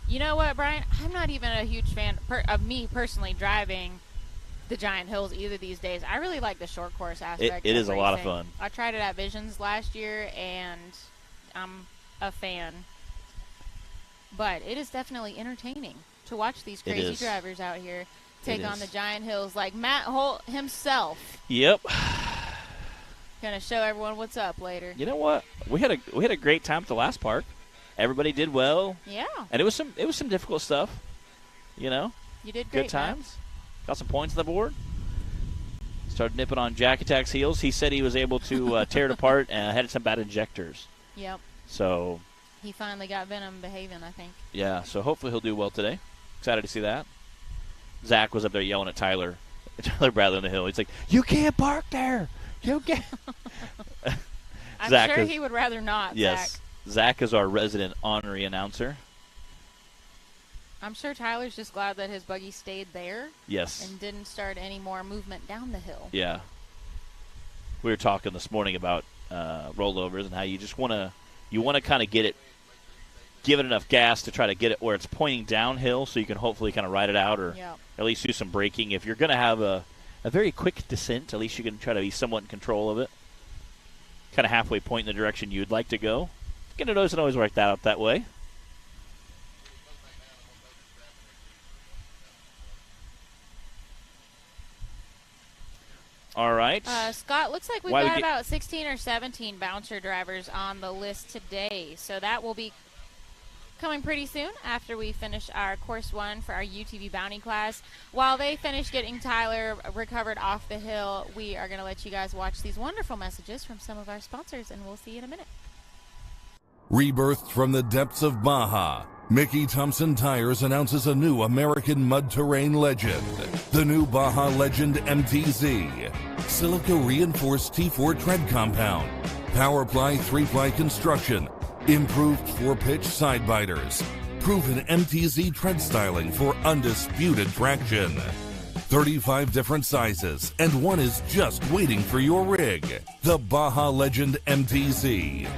You know what, Brian? I'm not even a huge fan of me personally driving the giant hills either these days. I really like the short course aspect. It is racing. A lot of fun. I tried it at Visions last year, and I'm a fan. But it is definitely entertaining to watch these crazy drivers out here take on the giant hills like Matt Holt himself. Yep. Gonna show everyone what's up later. You know what? We had a great time at the last park. Everybody did well. Yeah. And it was some difficult stuff. You know? You did great. Good times. Got some points on the board. Started nipping on Jack Attack's heels. He said he was able to tear it apart and had some bad injectors. Yep. So he finally got Venom behaving, I think. Yeah, so hopefully he'll do well today. Excited to see that. Zach was up there yelling at Tyler Bradley on the hill. He's like, you can't park there. You can't. I'm sure he would rather not, yes, Zach is our resident honorary announcer. I'm sure Tyler's just glad that his buggy stayed there. Yes. And didn't start any more movement down the hill. Yeah. We were talking this morning about rollovers and how you just want to kind of give it enough gas to try to get it where it's pointing downhill so you can hopefully kind of ride it out or at least do some braking. If you're going to have a very quick descent, at least you can try to be somewhat in control of it. Kind of halfway point in the direction you'd like to go. It doesn't always work out that way. All right. Scott, looks like we've got about 16 or 17 bouncer drivers on the list today. So that will be coming pretty soon after we finish our course one for our UTV Bounty class. While they finish getting Tyler recovered off the hill, we are going to let you guys watch these wonderful messages from some of our sponsors, and we'll see you in a minute. Rebirthed from the depths of Baja, Mickey Thompson Tires announces a new American mud terrain legend. The new Baja Legend MTZ. Silica reinforced T4 tread compound. Power ply 3-ply construction. improved 4-pitch side biters, proven MTZ tread styling for undisputed traction. 35 different sizes, and one is just waiting for your rig. The Baja Legend MTZ.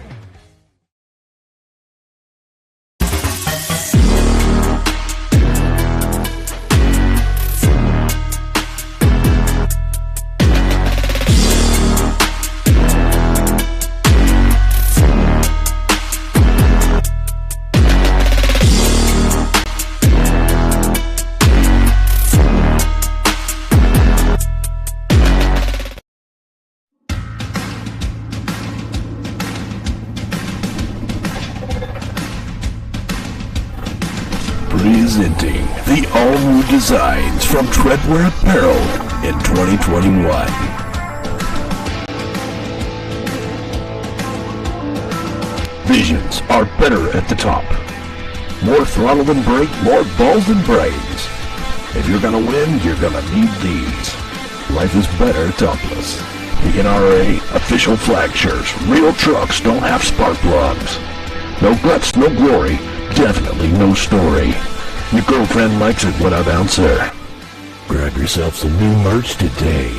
Presenting the all-new designs from Treadwear Apparel in 2021. Visions are better at the top. More throttle than brake, more balls than brains. If you're gonna win, you're gonna need these. Life is better topless. The NRA official flag shirts. Real trucks don't have spark plugs. No guts, no glory. Definitely no story. Your girlfriend likes it when I bounce her. Grab yourself some new merch today.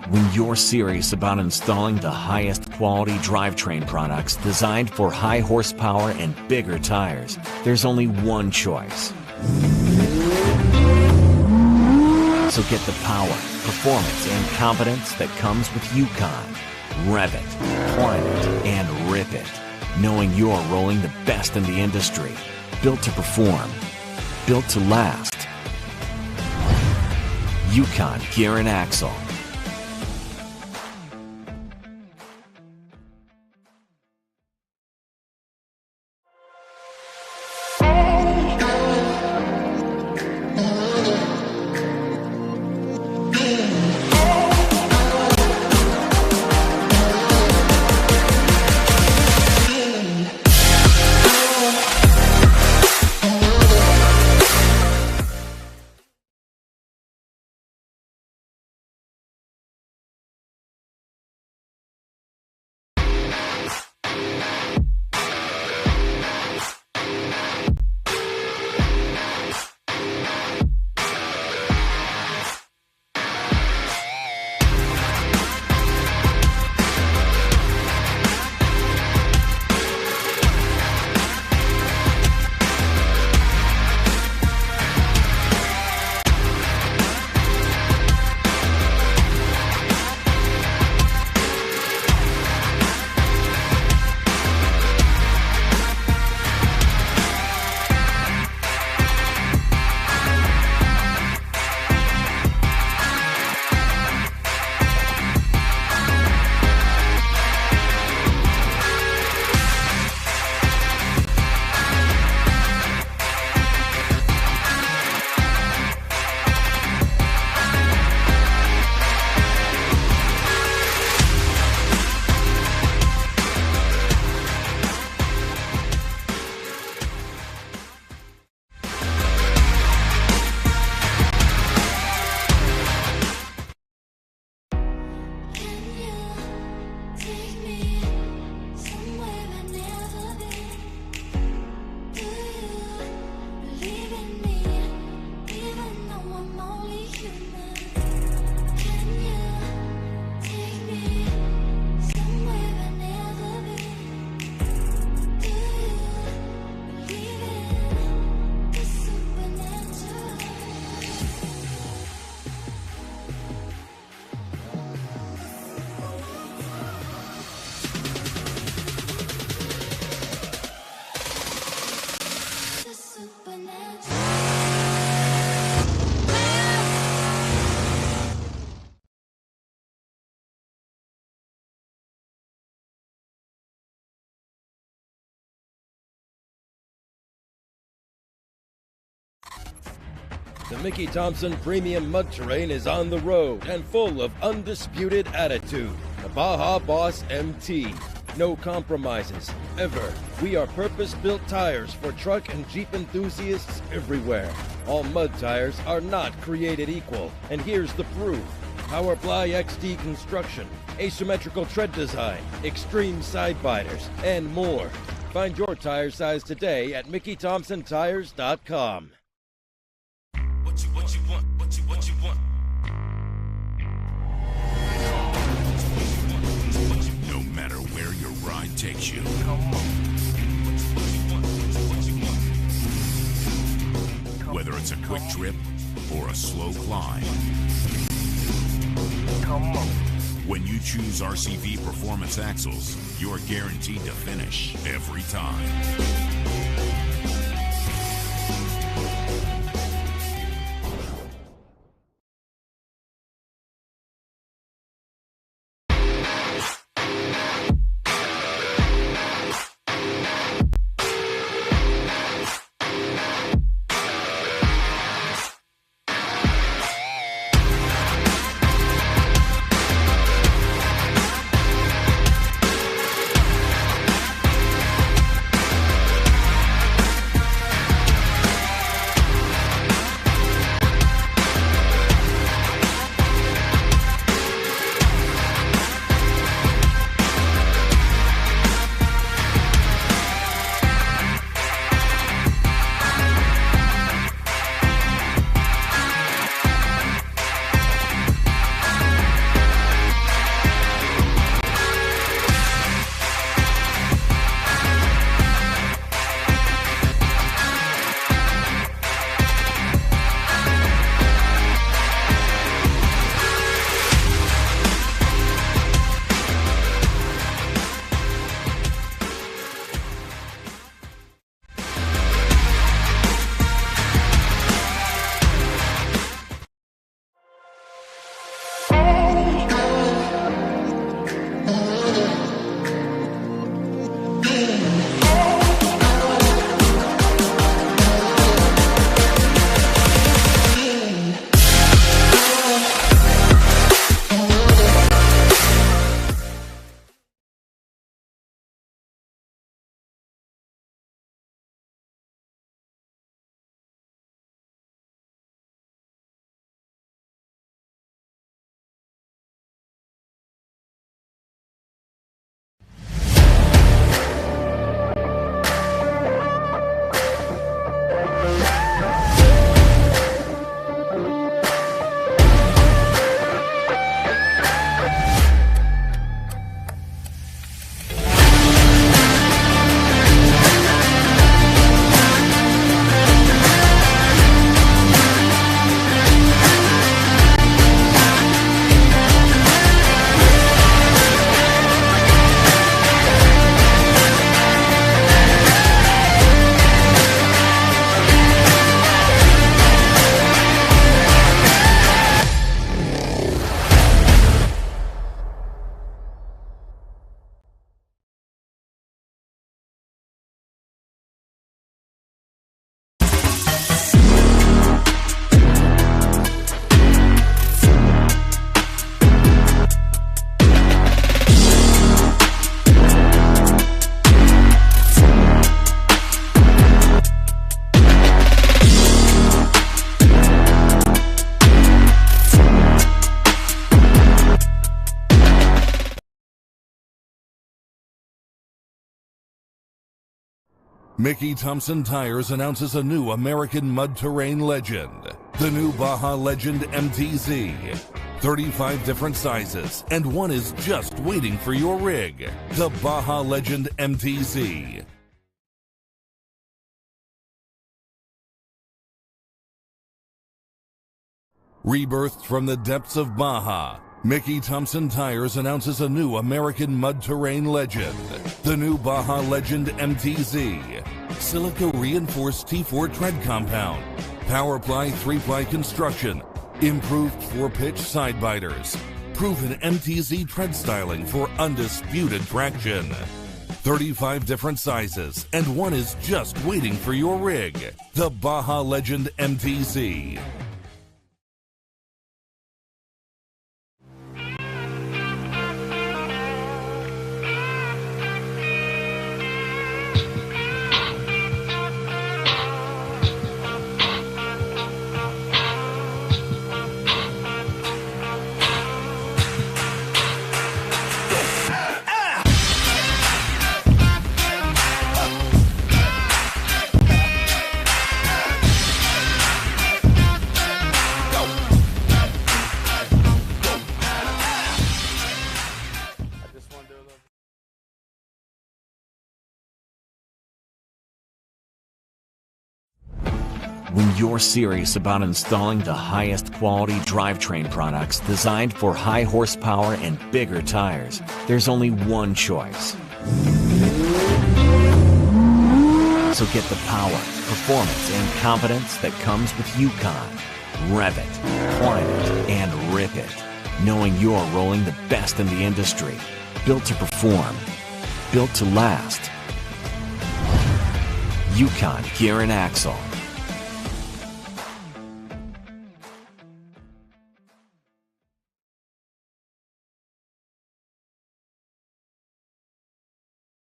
When you're serious about installing the highest quality drivetrain products designed for high horsepower and bigger tires, there's only one choice. So get the power, performance, and confidence that comes with Yukon. Rev it, climb it, and rip it, knowing you're rolling the best in the industry. Built to perform, built to last. Yukon Gear and Axle. The Mickey Thompson Premium Mud Terrain is on the road and full of undisputed attitude. The Baja Boss MT. No compromises, ever. We are purpose-built tires for truck and Jeep enthusiasts everywhere. All mud tires are not created equal, and here's the proof. Powerply XD construction, asymmetrical tread design, extreme side biters, and more. Find your tire size today at MickeyThompsonTires.com. What you want? What you want? No matter where your ride takes you. Whether it's a quick trip or a slow climb. When you choose RCV Performance Axles, you're guaranteed to finish every time. Mickey Thompson Tires announces a new American mud terrain legend, the new Baja Legend MTZ. 35 different sizes, and one is just waiting for your rig, the Baja Legend MTZ. Rebirthed from the depths of Baja, Mickey Thompson Tires announces a new American mud terrain legend, the new Baja Legend MTZ. Silica reinforced T4 tread compound, Powerply 3-ply construction, improved 4-pitch side biters, proven MTZ tread styling for undisputed traction. 35 different sizes, and one is just waiting for your rig, the Baja Legend MTZ. When you're serious about installing the highest quality drivetrain products designed for high horsepower and bigger tires, there's only one choice. So get the power, performance, and confidence that comes with Yukon. Rev it, climb it, and rip it, knowing you're rolling the best in the industry. Built to perform, built to last. Yukon Gear and Axle.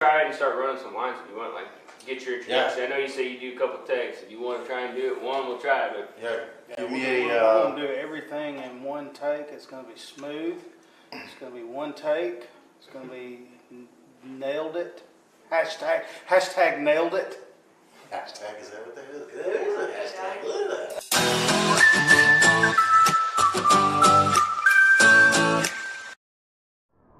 Try and start running some lines if you want, like get your introduction. Yeah. I know you say you do a couple takes. If you want to try and do it one, we'll try. But give me we're going to do everything in one take. It's going to be smooth. It's going to be one take. It's going to be nailed it. Hashtag nailed it. Hashtag, is that what that is? There is a hashtag. Look at that.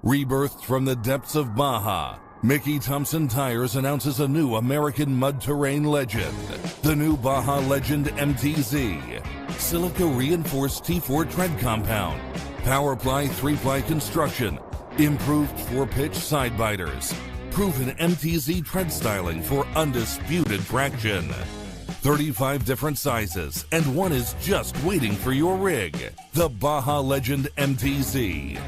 Rebirthed from the depths of Baja, Mickey Thompson Tires announces a new American mud terrain legend. The new Baja Legend MTZ. Silica reinforced T4 tread compound. Powerply 3-ply construction. Improved 4-pitch side biters. Proven MTZ tread styling for undisputed traction. 35 different sizes, and one is just waiting for your rig. The Baja Legend MTZ.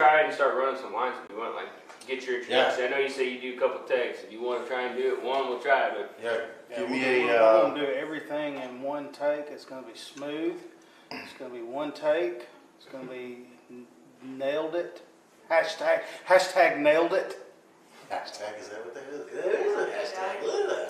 Try and start running some lines if you want, like get your introduction. I know you say you do a couple takes. If you want to try and do it one, we'll try. But give me we're going to do everything in one take. It's going to be smooth. It's going to be one take. It's going to be nailed it. Hashtag nailed it. Hashtag, is that what that is? There is a hashtag. Look at that.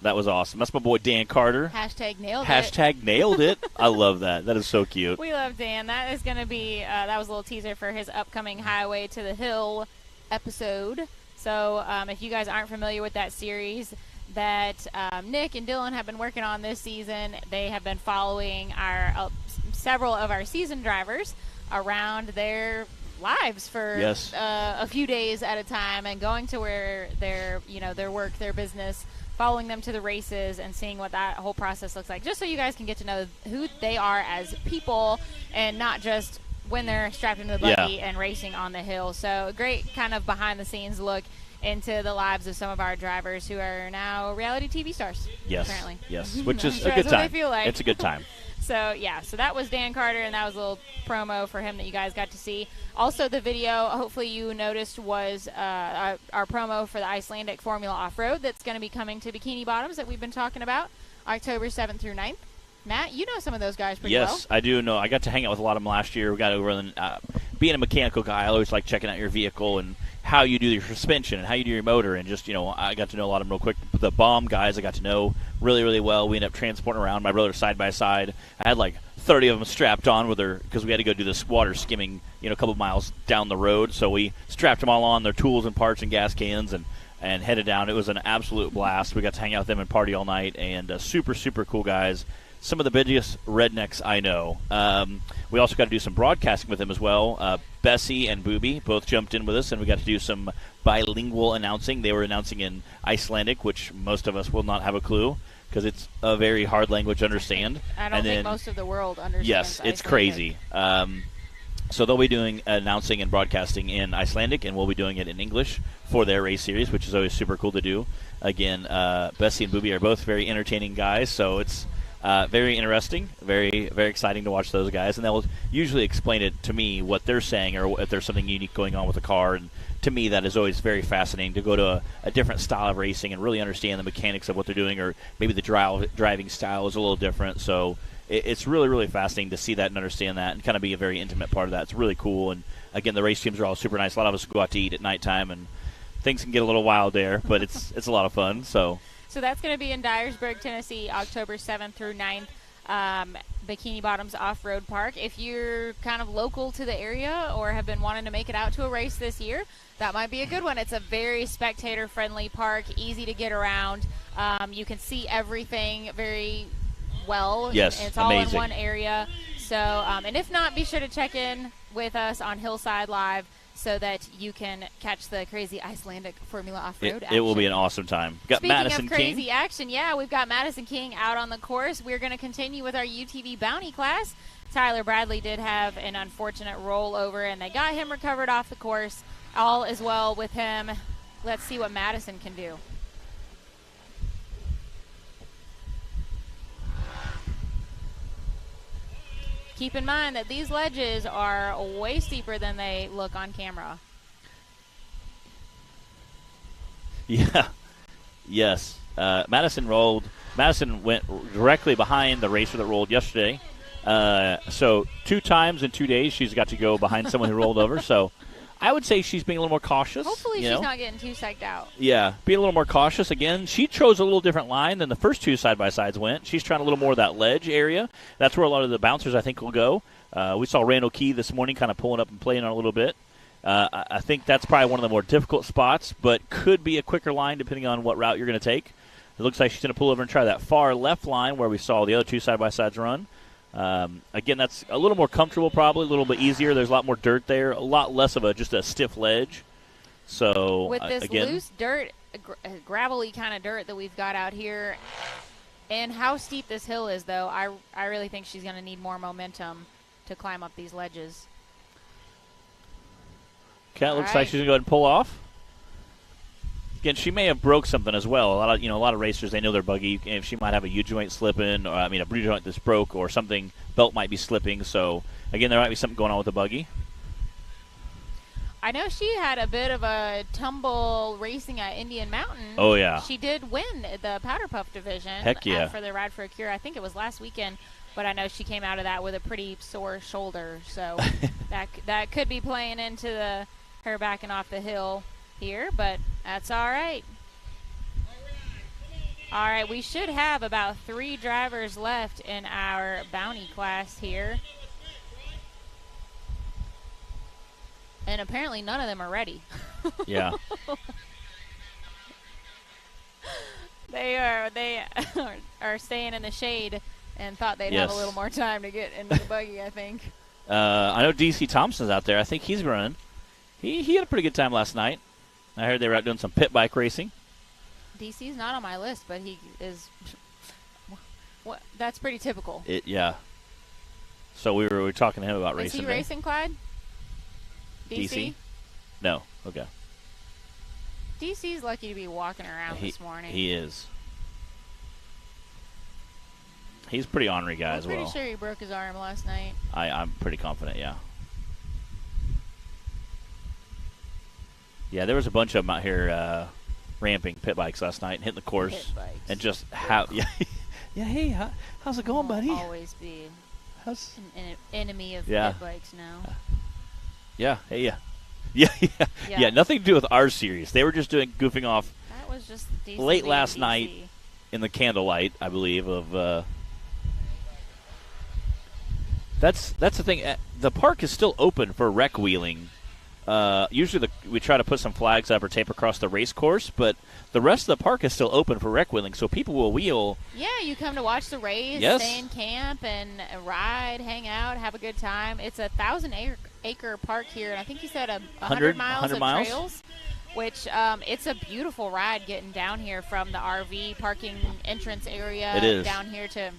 That was awesome. That's my boy Dan Carter. Hashtag nailed it. Hashtag nailed it. I love that. That is so cute. We love Dan. That is going to be, that was a little teaser for his upcoming Highway to the Hill episode. So if you guys aren't familiar with that series that Nick and Dylan have been working on this season, they have been following our several of our seasoned drivers around their lives for a few days at a time and going to where their work, their business, following them to the races and seeing what that whole process looks like, just so you guys can get to know who they are as people and not just when they're strapped into the buggy and racing on the hill. So a great kind of behind-the-scenes look into the lives of some of our drivers who are now reality TV stars. Yes, apparently. Yes, which is sure a good time. They feel like. It's a good time. So that was Dan Carter, and that was a little promo for him that you guys got to see. Also, the video, hopefully you noticed, was our promo for the Icelandic Formula Off-Road that's going to be coming to Bikini Bottoms that we've been talking about, October 7th through 9th. Matt, you know some of those guys pretty well. Yes, I do know. I got to hang out with a lot of them last year. We got over and being a mechanical guy, I always like checking out your vehicle and how you do your suspension and how you do your motor, and just, I got to know a lot of them real quick. The bomb guys I got to know really, really well. We ended up transporting around my brother side by side. I had like 30 of them strapped on with her because we had to go do this water skimming, a couple miles down the road. So we strapped them all on, their tools and parts and gas cans, and headed down. It was an absolute blast. We got to hang out with them and party all night, and super, super cool guys. Some of the biggest rednecks I know. We also got to do some broadcasting with them as well. Bessie and Booby both jumped in with us, and we got to do some bilingual announcing. They were announcing in Icelandic, which most of us will not have a clue because it's a very hard language to understand. I don't think most of the world understands Yes, it's crazy. So they'll be doing announcing and broadcasting in Icelandic, and we'll be doing it in English for their race series, which is always super cool to do. Again, Bessie and Booby are both very entertaining guys, so it's very interesting, very, very exciting to watch those guys, and they'll usually explain it to me what they're saying or if there's something unique going on with the car. And to me, that is always very fascinating to go to a different style of racing and really understand the mechanics of what they're doing, or maybe the driving style is a little different. So it's really, really fascinating to see that and understand that and kind of be a very intimate part of that. It's really cool. And, again, the race teams are all super nice. A lot of us go out to eat at nighttime, and things can get a little wild there, but it's a lot of fun. So that's going to be in Dyersburg, Tennessee, October 7th through 9th. Bikini Bottoms Off-Road Park. If you're kind of local to the area or have been wanting to make it out to a race this year, that might be a good one. It's a very spectator-friendly park, easy to get around. You can see everything very well. Yes, it's all amazing. in one area. So, and if not, be sure to check in with us on Hillside Live so that you can catch the crazy Icelandic Formula Off-Road action. It will be an awesome time. Got Speaking Madison of crazy King. action, yeah, we've got Madison King out on the course. We're going to continue with our UTV Bounty class. Tyler Bradley did have an unfortunate rollover, and they got him recovered off the course. All is well with him. Let's see what Madison can do. Keep in mind that these ledges are way steeper than they look on camera. Yeah. Yes. Madison went directly behind the racer that rolled yesterday. So 2 times in 2 days she's got to go behind someone who rolled over. So I would say she's being a little more cautious. Hopefully she's not getting too psyched out. Yeah, being a little more cautious. Again, she chose a little different line than the first 2 side-by-sides went. She's trying a little more of that ledge area. That's where a lot of the bouncers, I think, will go. We saw Randall Key this morning kind of pulling up and playing on a little bit. I think that's probably one of the more difficult spots, but could be a quicker line depending on what route you're going to take. It looks like she's going to pull over and try that far left line where we saw the other 2 side-by-sides run. Again, that's a little more comfortable probably, a little bit easier. There's a lot more dirt there, a lot less of just a stiff ledge. So, with this again, loose dirt, gravelly kind of dirt that we've got out here, and how steep this hill is, though, I really think she's going to need more momentum to climb up these ledges. Okay, it looks like she's going to go ahead and pull off. Again, she may have broke something as well. A lot of racers, they know their buggy. If she might have a U-joint slipping, or a U-joint that's broke, or something, belt might be slipping. So, again, there might be something going on with the buggy. I know she had a bit of a tumble racing at Indian Mountain. Oh, yeah. She did win the Powder Puff division. Heck yeah. For the Ride for a Cure. I think it was last weekend, but I know she came out of that with a pretty sore shoulder. So that could be playing into her backing off the hill here, but that's all right. All right, we should have about 3 drivers left in our bounty class here. And apparently none of them are ready. Yeah. They are staying in the shade and thought they'd have a little more time to get into the buggy, I think. I know DC Thompson's out there. I think he's running. He had a pretty good time last night. I heard they were out doing some pit bike racing. DC's not on my list, but he is. That's pretty typical. Yeah. So we were talking to him about racing. Is he racing, Clyde? DC? No. Okay. DC's lucky to be walking around this morning. He is. He's a pretty ornery guy as well. I'm pretty sure he broke his arm last night. I'm pretty confident, yeah. Yeah, there was a bunch of them out here ramping pit bikes last night and hitting the course. Pit bikes. And just hey, how's it going, buddy? Always be an enemy of Yeah. pit bikes now. Yeah, hey, yeah. Yeah, nothing to do with our series. They were just goofing off That was just DC late last DC. night in the candlelight, I believe, of that's the thing. The park is still open for rec wheeling. Usually we try to put some flags up or tape across the race course, but the rest of the park is still open for rec wheeling, so people will wheel. Yeah, you come to watch the race, stay in camp, and ride, hang out, have a good time. It's a 1,000-acre park here, and I think you said 100 miles of trails, which it's a beautiful ride getting down here from the RV parking entrance area down here to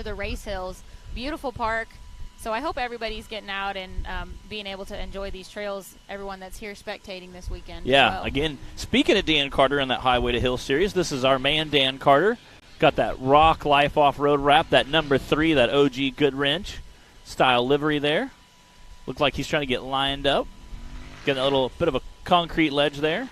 the race hills. Beautiful park. So I hope everybody's getting out and being able to enjoy these trails, everyone that's here spectating this weekend. Yeah, again, speaking of Dan Carter in that Highway to Hill series, this is our man Dan Carter. Got that Rock Life off-road wrap, that number 3, that OG Good Wrench style livery there. Looks like he's trying to get lined up. Getting a little bit of a concrete ledge there.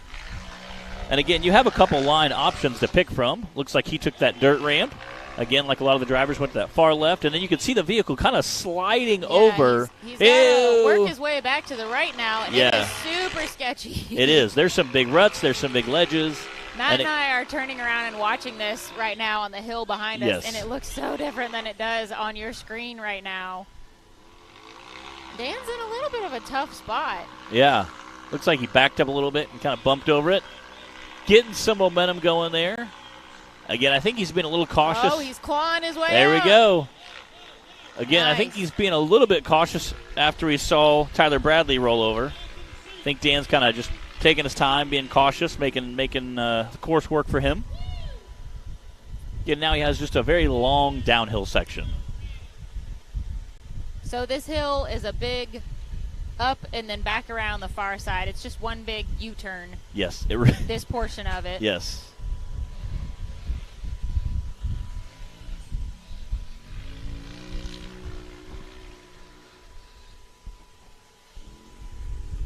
And again, you have a couple line options to pick from. Looks like he took that dirt ramp. Again, like a lot of the drivers went to that far left, and then you can see the vehicle kind of sliding over. He's got to work his way back to the right now, and it is super sketchy. It is. There's some big ruts. There's some big ledges. Matt and I are turning around and watching this right now on the hill behind us, and it looks so different than it does on your screen right now. Dan's in a little bit of a tough spot. Yeah. Looks like he backed up a little bit and kind of bumped over it. Getting some momentum going there. Again, I think he's been a little cautious. Oh, he's clawing his way There up. we go. Again, Nice. I think he's being a little bit cautious after he saw Tyler Bradley roll over. I think Dan's kind of just taking his time, being cautious, making the course work for him. Again, now he has just a very long downhill section. So this hill is a big up and then back around the far side. It's just one big U-turn. Yes. This portion of it. Yes.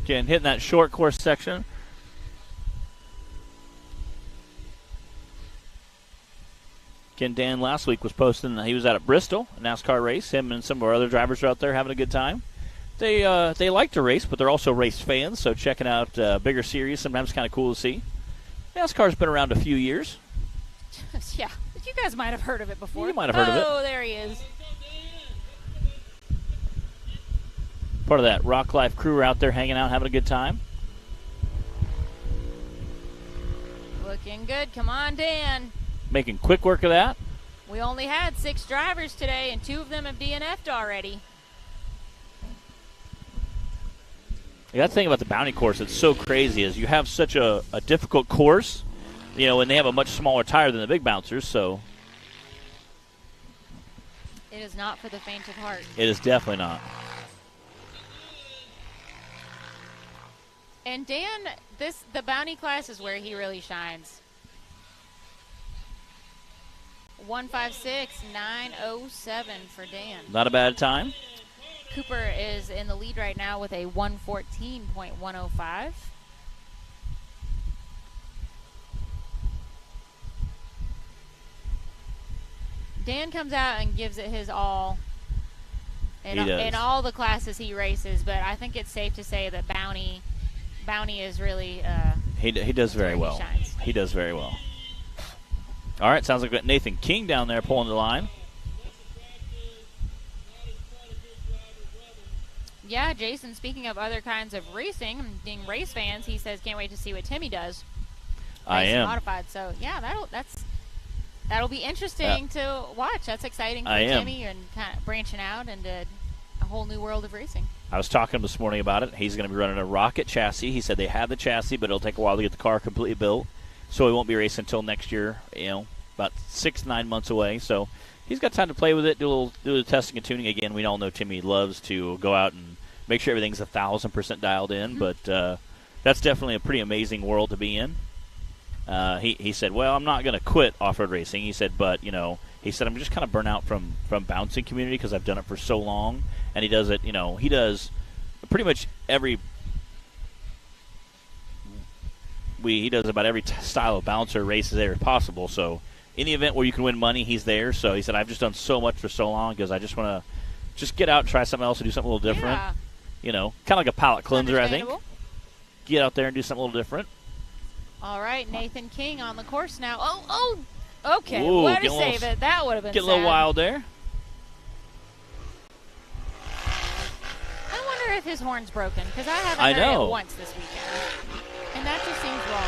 Again, hitting that short course section. Again, Dan last week was posting that he was out at Bristol, a NASCAR race. Him and some of our other drivers are out there having a good time. They like to race, but they're also race fans, so checking out bigger series sometimes kind of cool to see. NASCAR's been around a few years. Yeah, you guys might have heard of it before. You might have heard of it. Oh, there he is. Part of that Rock Life crew are out there hanging out, having a good time. Looking good. Come on, Dan. Making quick work of that. We only had 6 drivers today, and 2 of them have DNF'd already. That's the thing about the Bounty course that's so crazy is you have such a difficult course, and they have a much smaller tire than the big bouncers, so. It is not for the faint of heart. It is definitely not. And Dan, the Bounty class is where he really shines. 1:56.907 for Dan. Not a bad time. Cooper is in the lead right now with a 1:14.105. Dan comes out and gives it his all in all the classes he races, but I think it's safe to say that Bounty is really he does very well. He does very well. All right, sounds like we've got Nathan King down there pulling the line. Yeah, Jason, speaking of other kinds of racing, being race fans, he says can't wait to see what Timmy does. I am. Modified, so yeah, that'll be interesting to watch. That's exciting for Timmy and kind of branching out into a whole new world of racing. I was talking to him this morning about it. He's going to be running a Rocket chassis. He said they have the chassis, but it'll take a while to get the car completely built. So he won't be racing until next year, about 6-9 months away. So he's got time to play with it, do the testing and tuning. Again, we all know Timmy loves to go out and make sure everything's 1,000% dialed in. Mm-hmm. But that's definitely a pretty amazing world to be in. He said, well, I'm not going to quit off-road racing. He said, but, he said, I'm just kind of burnt out from bouncing community because I've done it for so long. And he does it, he does pretty much he does about every style of bouncer races there as possible. So any event where you can win money, he's there. So he said, I've just done so much for so long because I just want to just get out and try something else and do something a little different. Yeah. Kind of like a palate cleanser, I think. Get out there and do something a little different. All right, Nathan King on the course now. Oh, okay. Ooh, What a save it. That would have been Get a little wild there. I wonder if his horn's broken because I haven't heard it once this weekend. And that just seems wrong.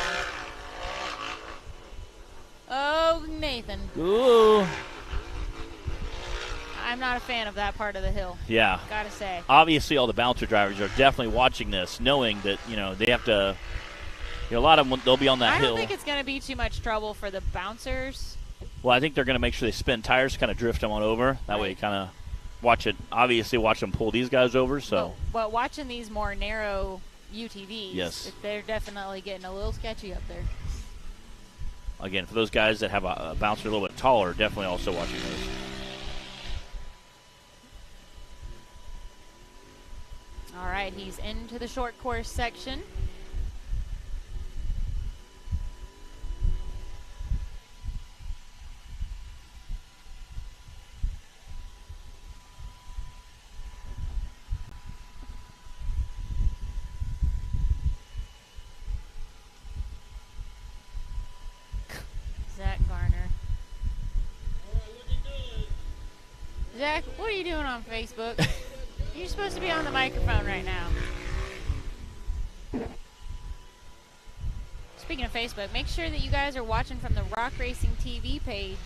Oh, Nathan. Ooh. I'm not a fan of that part of the hill. Yeah. Gotta say. Obviously, all the bouncer drivers are definitely watching this, knowing that, they have to, a lot of them, they'll be on that hill. I don't think it's going to be too much trouble for the bouncers. Well, I think they're going to make sure they spin tires, kind of drift them on over. That way you kind of watch them pull these guys over. So. But watching these more narrow UTVs, yes, they're definitely getting a little sketchy up there. Again, for those guys that have a bouncer a little bit taller, definitely also watching those. All right, he's into the short course section. Zach, what are you doing on Facebook? You're supposed to be on the microphone right now. Speaking of Facebook, make sure that you guys are watching from the Rock Racing TV page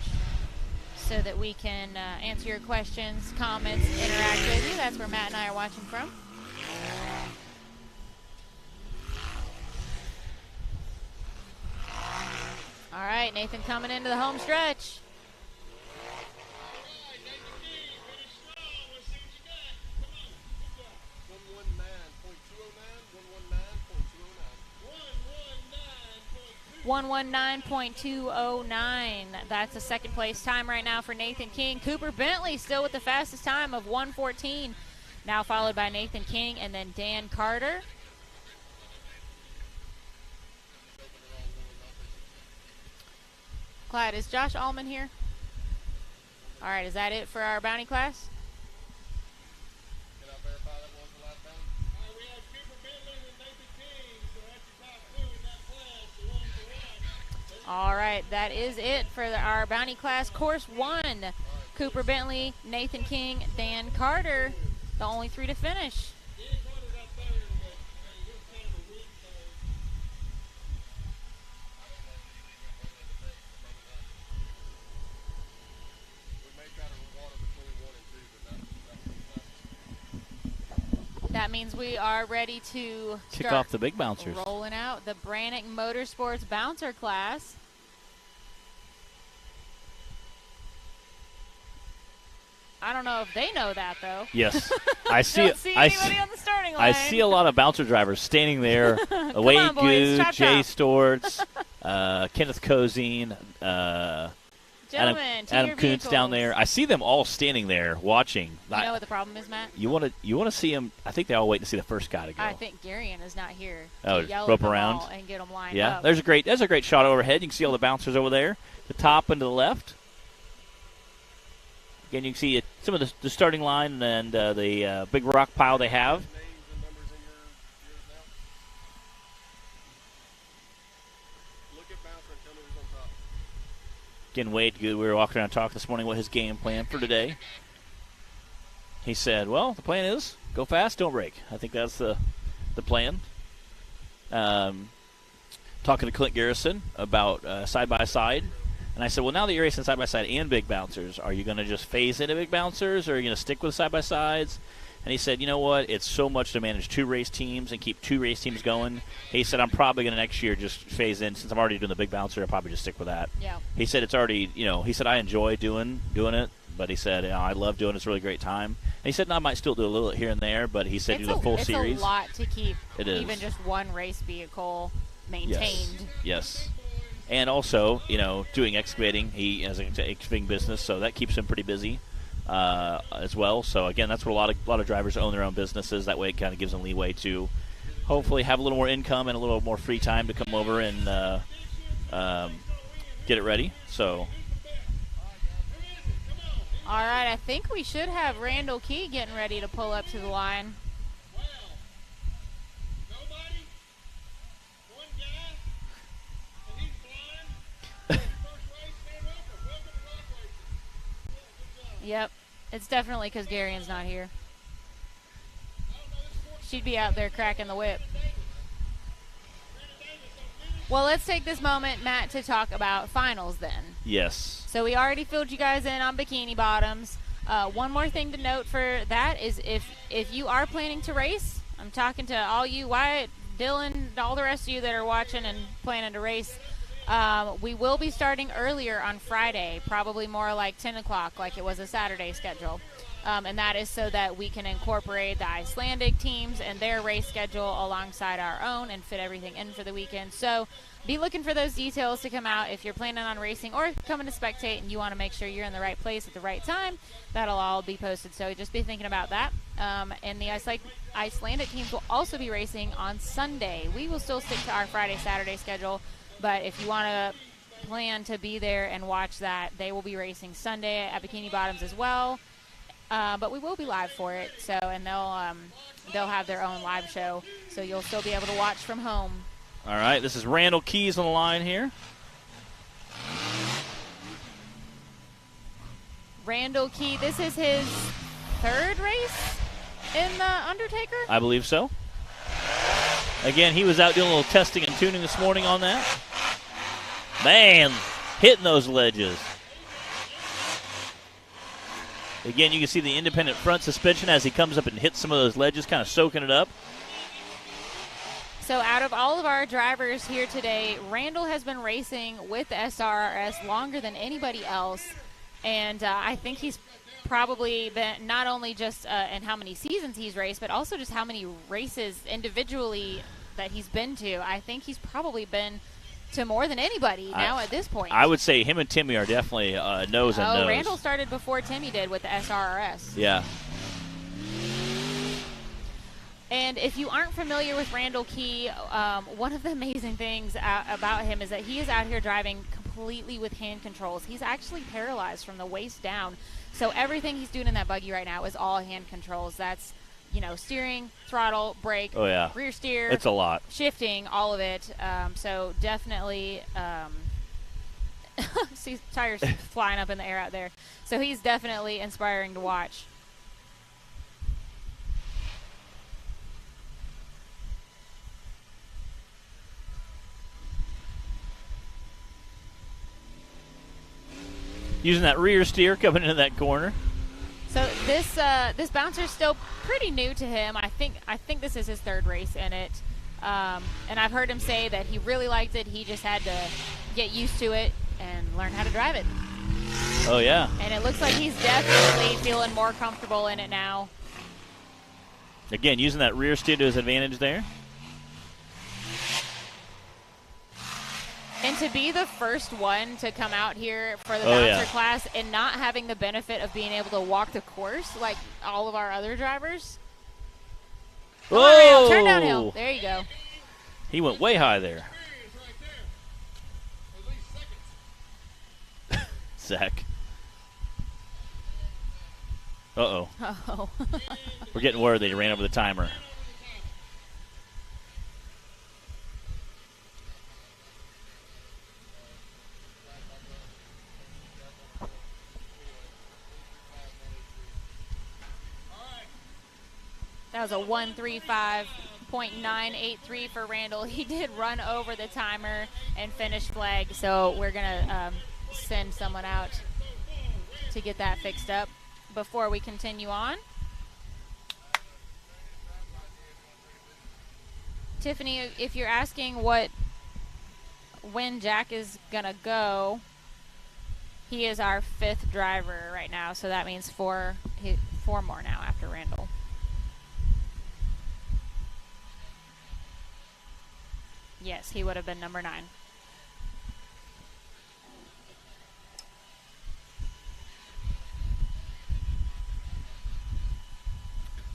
so that we can answer your questions, comments, interact with you. That's where Matt and I are watching from. All right, Nathan coming into the home stretch. .209. That's the second place time right now for Nathan King. Cooper Bentley still with the fastest time of 1:14. Now followed by Nathan King and then Dan Carter. Clyde, is Josh Allman here? All right, is that it for our bounty class? All right, that is it for our bounty class. Course 1, Cooper Bentley, Nathan King, Dan Carter, the only 3 to finish. That means we are ready to kick off the big bouncers. Rolling out the Brannick Motorsports bouncer class. I don't know if they know that though. Yes, I see. Anybody on the starting line. I see a lot of bouncer drivers standing there. Wade Goo, Jay Storts, Kenneth Cozine, Adam Kuntz down there. I see them all standing there watching. You know what the problem is, Matt? You want to see them? I think they all wait to see the first guy to go. I think Garion is not here. Oh, to yell rope at them around all and get them lined yeah, up. there's a great shot overhead. You can see all the bouncers over there, the top and to the left. Again, you can see some of the starting line and the big rock pile they have. Again, Wade, we were walking around talking this morning what his game plan for today. He said, well, the plan is go fast, don't break. I think that's the plan. Talking to Clint Garrison about side-by-side. And I said, well, now that you're racing side-by-side and big bouncers, are you going to just phase into big bouncers or are you going to stick with side-by-sides? And he said, you know what, it's so much to manage 2 race teams and keep 2 race teams going. He said, I'm probably going to next year just phase in. Since I'm already doing the big bouncer, I'll probably just stick with that. Yeah. He said it's already, he said, I enjoy doing it, but he said, I love doing it. It's a really great time. And he said, I might still do a little here and there, but he said do the full series. It's a lot to keep even just one race vehicle maintained. Yes. And also, doing excavating. He has an excavating business, so that keeps him pretty busy as well. So, again, that's what a lot of drivers own their own businesses. That way it kind of gives them leeway to hopefully have a little more income and a little more free time to come over and get it ready. So, all right, I think we should have Randall Key getting ready to pull up to the line. Yep, it's definitely because Garion's not here. She'd be out there cracking the whip. Well, let's take this moment, Matt, to talk about finals then. Yes. So we already filled you guys in on bikini bottoms. One more thing to note for that is if you are planning to race, I'm talking to all you, Wyatt, Dylan, all the rest of you that are watching and planning to race, we will be starting earlier on Friday, probably more like 10 o'clock like it was a Saturday schedule. And that is so that we can incorporate the Icelandic teams and their race schedule alongside our own and fit everything in for the weekend. So be looking for those details to come out if you're planning on racing or coming to spectate and you want to make sure you're in the right place at the right time. That'll all be posted. So just be thinking about that. And the Icelandic teams will also be racing on Sunday. We will still stick to our Friday, Saturday schedule. But if you want to plan to be there and watch that, they will be racing Sunday at Bikini Bottoms as well. But we will be live for it, and they'll have their own live show, so you'll still be able to watch from home. All right, this is Randall Keys on the line here. Randall Key, this is his third race in the Undertaker? I believe so. Again, he was out doing a little testing and tuning this morning on that. Man, hitting those ledges. Again, you can see the independent front suspension as he comes up and hits some of those ledges, kind of soaking it up. So out of all of our drivers here today, Randall has been racing with the SRRS longer than anybody else. And I think he's probably been not only just in how many seasons he's raced, but also just how many races individually that he's been to. I think he's probably been to more than anybody now at this point. I would say him and Timmy are definitely nose and nose. Randall started before Timmy did with the SRRS. Yeah. And if you aren't familiar with Randall Key, one of the amazing things about him is that he is out here driving completely with hand controls. He's actually paralyzed from the waist down. So everything he's doing in that buggy right now is all hand controls. That's, steering, throttle, brake, rear steer. It's a lot. Shifting, all of it. So definitely, see tires flying up in the air out there. So he's definitely inspiring to watch. Using that rear steer coming into that corner. So this bouncer's still pretty new to him. I think this is his third race in it. And I've heard him say that he really liked it. He just had to get used to it and learn how to drive it. Oh, yeah. And it looks like he's definitely feeling more comfortable in it now. Again, using that rear steer to his advantage there. And to be the first one to come out here for the bouncer class and not having the benefit of being able to walk the course like all of our other drivers. Come on, Randall, turn downhill. There you go. He went way high there. Zach. Uh-oh. Uh-oh. We're getting word that he ran over the timer. That was a 1:35.983 for Randall. He did run over the timer and finish flag, so we're going to send someone out to get that fixed up before we continue on. Tiffany, if you're asking when Jack is going to go, he is our 5th driver right now, so that means four more now after Randall. Yes, he would have been number 9.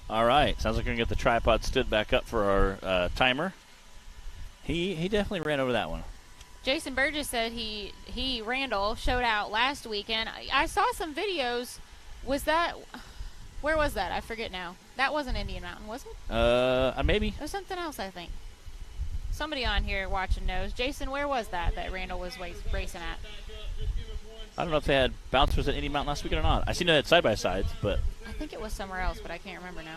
All right. Sounds like we're going to get the tripod stood back up for our timer. He definitely ran over that one. Jason Burgess said Randall, showed out last weekend. I saw some videos. Where was that? I forget now. That wasn't Indian Mountain, was it? Maybe. It was something else, I think. Somebody on here watching knows. Jason, where was that Randall was racing at? I don't know if they had bouncers at Indian Mountain last weekend or not. I seen it at side-by-sides, but I think it was somewhere else, but I can't remember now.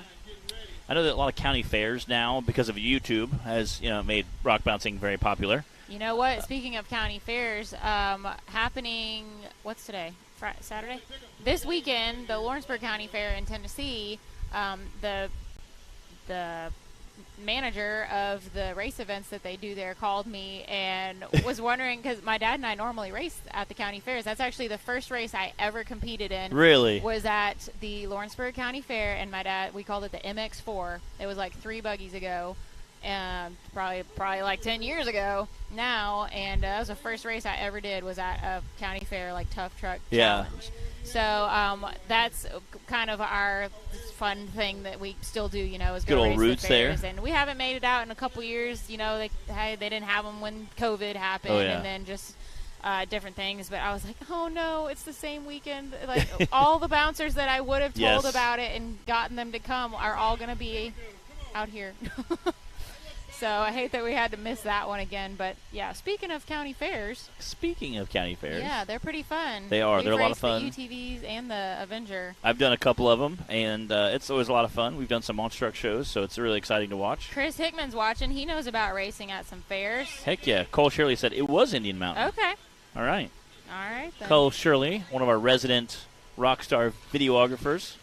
I know that a lot of county fairs now, because of YouTube, has made rock bouncing very popular. You know what? Speaking of county fairs, happening, what's today? Saturday? This weekend, the Lawrenceburg County Fair in Tennessee, the manager of the race events that they do there called me and was wondering, because my dad and I normally race at the county fairs. That's actually the first race I ever competed in. Really? Was at the Lawrenceburg County Fair, and my dad, we called it the MX4. It was like 3 buggies ago, and probably like 10 years ago now, and that was the first race I ever did, was at a county fair, like tough truck challenge. So that's kind of our fun thing that we still do, is good go old race roots the fairs. there. And we haven't made it out in a couple years. They didn't have them when COVID happened, and then just different things. But I was like, oh no, it's the same weekend. Like all the bouncers that I would have told about it and gotten them to come are all going to be out here. So I hate that we had to miss that one again. But, yeah, speaking of county fairs. Yeah, they're pretty fun. They are. They're a lot of fun. The UTVs and the Avenger. I've done a couple of them, and it's always a lot of fun. We've done some monster truck shows, so it's really exciting to watch. Chris Hickman's watching. He knows about racing at some fairs. Heck yeah. Cole Shirley said it was Indian Mountain. Okay. All right. All right, then. Cole Shirley, one of our resident Rockstar videographers.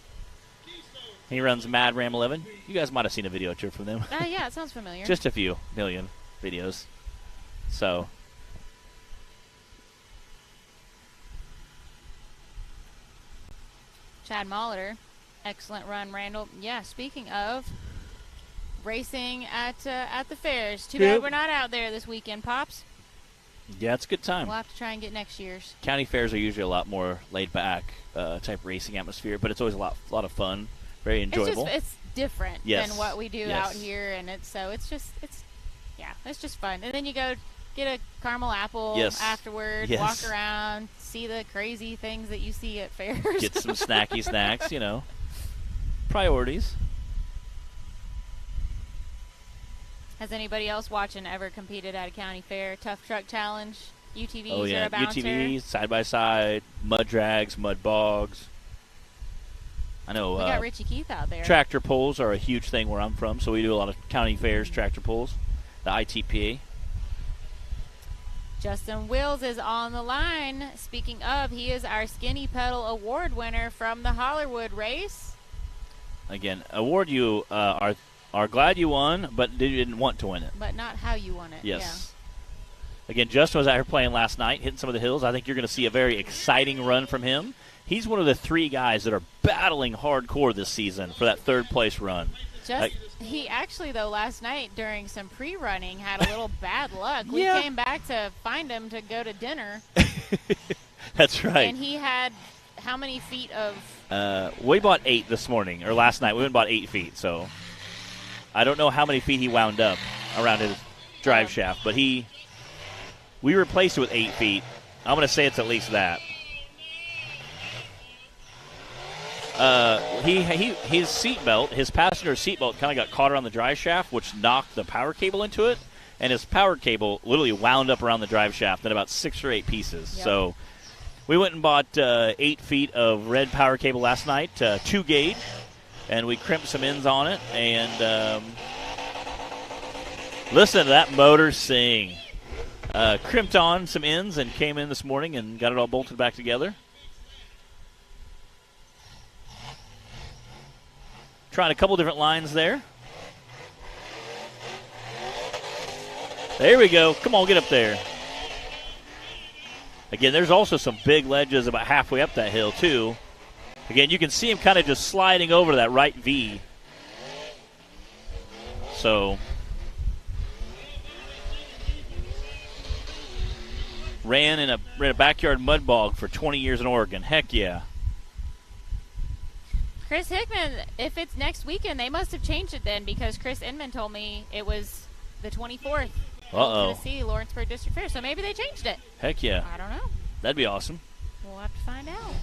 He runs Mad Ram 11. You guys might have seen a video or two from them. Yeah, it sounds familiar. Just a few million videos. So. Chad Molitor, excellent run, Randall. Yeah, speaking of racing at the fairs. Too bad we're not out there this weekend, Pops. Yeah, it's a good time. We'll have to try and get next year's. County fairs are usually a lot more laid back type racing atmosphere, but it's always a lot of fun. Very enjoyable. It's different than what we do out here, and it's just fun. And then you go get a caramel apple afterward, walk around, see the crazy things that you see at fairs. Get some snacky snacks, Priorities. Has anybody else watching ever competed at a county fair? Tough Truck Challenge, UTVs Oh yeah, or a bouncer? UTVs, side by side, mud drags, mud bogs. I know. We got Richie Keith out there. Tractor pulls are a huge thing where I'm from, so we do a lot of county fairs, tractor pulls, the ITPA. Justin Wills is on the line. Speaking of, he is our Skinny Pedal Award winner from the Hollywood race. Again, award you are glad you won, but you didn't want to win it. But not how you won it. Yes. Yeah. Again, Justin was out here playing last night, hitting some of the hills. I think you're going to see a very exciting run from him. He's one of the 3 guys that are battling hardcore this season for that 3rd place run. He actually, though, last night during some pre-running had a little bad luck. We came back to find him to go to dinner. That's right. And he had how many feet of... we bought 8 this morning, or last night. We went and bought 8 feet, so I don't know how many feet he wound up around his drive shaft, but we replaced it with 8 feet. I'm going to say it's at least that. His seatbelt, his passenger seatbelt kind of got caught around the drive shaft, which knocked the power cable into it, and his power cable literally wound up around the drive shaft in about 6 or 8 pieces. Yep. So we went and bought 8 feet of red power cable last night, 2 gauge, and we crimped some ends on it, and listen to that motor sing. Crimped on some ends and came in this morning and got it all bolted back together. Trying a couple different lines there. There we go. Come on, get up there. Again, there's also some big ledges about halfway up that hill, too. Again, you can see him kind of just sliding over that right V. So, ran in a backyard mud bog for 20 years in Oregon. Heck yeah. Chris Hickman, if it's next weekend, they must have changed it then, because Chris Inman told me it was the 24th. Tennessee, Lawrenceburg District Fair. So maybe they changed it. Heck yeah. I don't know. That'd be awesome. We'll have to find out.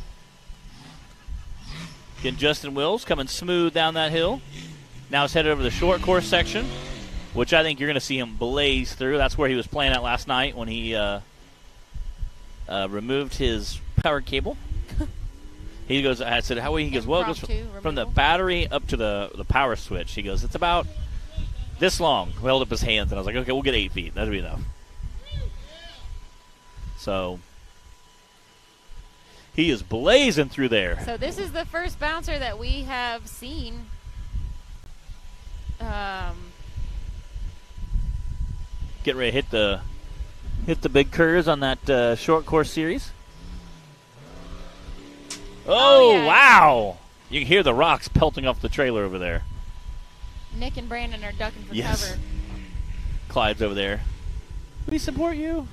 Again, Justin Wills coming smooth down that hill. Now he's headed over the short course section, which I think you're going to see him blaze through. That's where he was playing at last night when he removed his power cable. He goes, I said, how he goes, well, it goes from the battery up to the power switch. He goes, it's about this long. We held up his hands, and I was like, okay, we'll get 8 feet. That'll be enough. So he is blazing through there. So this is the first bouncer that we have seen. Getting ready to hit the big curves on that short course series. Oh, yeah. Wow. You can hear the rocks pelting off the trailer over there. Nick and Brandon are ducking for cover. Clyde's over there. We support you.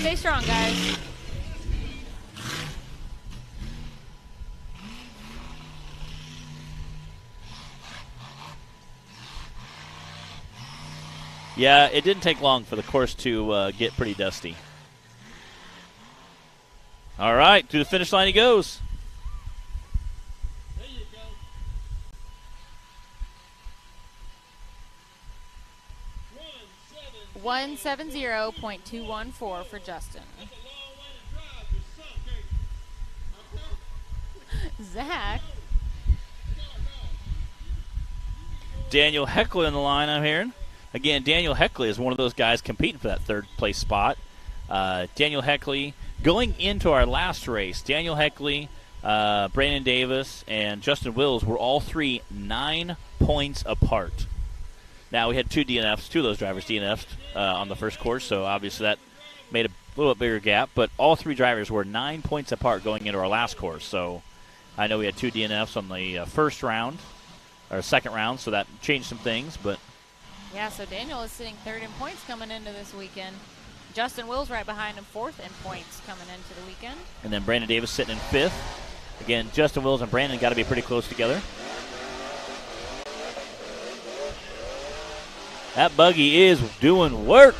Stay strong, guys. Yeah, it didn't take long for the course to get pretty dusty. All right, to the finish line he goes. There you go. 170.214 for Justin. Zach. Daniel Heckley in the line, I'm hearing. Again, Daniel Heckley is one of those guys competing for that third-place spot. Daniel Heckley, going into our last race, Daniel Heckley, Brandon Davis, and Justin Wills were all three 9 points apart. Now, we had two of those drivers DNF'd on the first course, so obviously that made a little bit bigger gap. But all three drivers were 9 points apart going into our last course. So I know we had two DNFs on the first round, or second round, so that changed some things. But yeah, so Daniel is sitting third in points coming into this weekend. Justin Wills right behind him, fourth in points coming into the weekend. And then Brandon Davis sitting in fifth. Again, Justin Wills and Brandon got to be pretty close together. That buggy is doing work.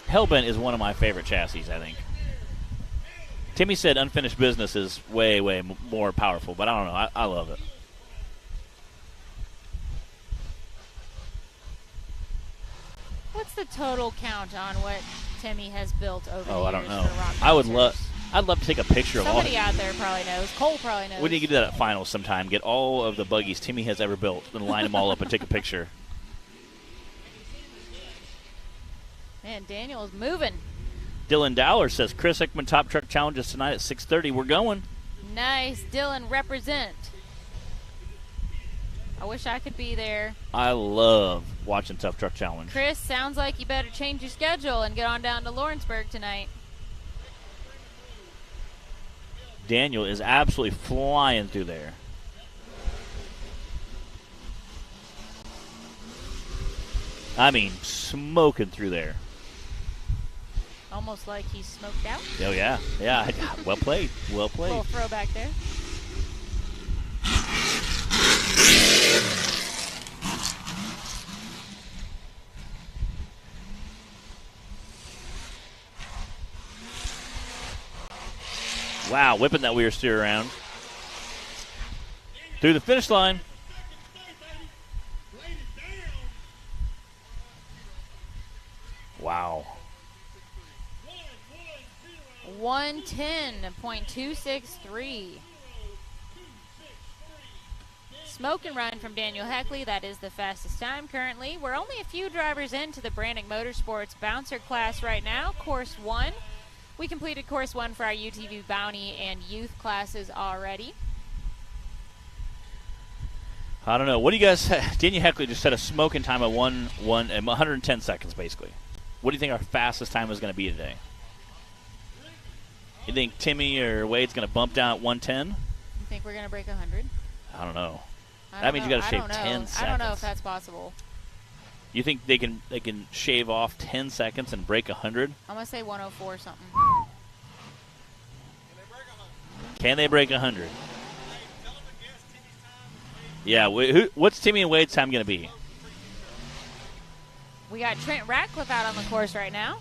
Hellbent is one of my favorite chassis, I think. Timmy said unfinished business is way, way more powerful, but I don't know. I love it. What's the total count on what Timmy has built over the years? I don't know. For Rock I'd love to take a picture of all. Somebody out there probably knows. Cole probably knows. We need to do that at finals sometime. Get all of the buggies Timmy has ever built, then line them all up and take a picture. Man, Daniel is moving. Dylan Dowler says Chris Hickman Top Truck Challenges tonight at 6:30. We're going. Nice, Dylan, represent. I wish I could be there. I love watching Tough Truck Challenge. Chris, sounds like you better change your schedule and get on down to Lawrenceburg tonight. Daniel is absolutely flying through there. I mean, smoking through there. Almost like he's smoked out. Oh, yeah. Yeah, well played. Well played. Little throwback there. Wow, whipping that weird steer around. Through the finish line. Wow. 110.263. Smoke and run from Daniel Heckley. That is the fastest time currently. We're only a few drivers into the Brannick Motorsports Bouncer class right now, Course 1. We completed Course 1 for our UTV Bounty and Youth classes already. I don't know. What do you guys say? Daniel Heckley just set a smoking time of 110 seconds, basically. What do you think our fastest time is going to be today? You think Timmy or Wade's going to bump down at 110? You think we're going to break 100? I don't know. That means you got to shave 10 seconds. I don't know if that's possible. You think they can shave off 10 seconds and break 100? I'm going to say 104 something. Can they break 100? Yeah, what's Timmy and Wade's time going to be? We got Trent Ratcliffe out on the course right now.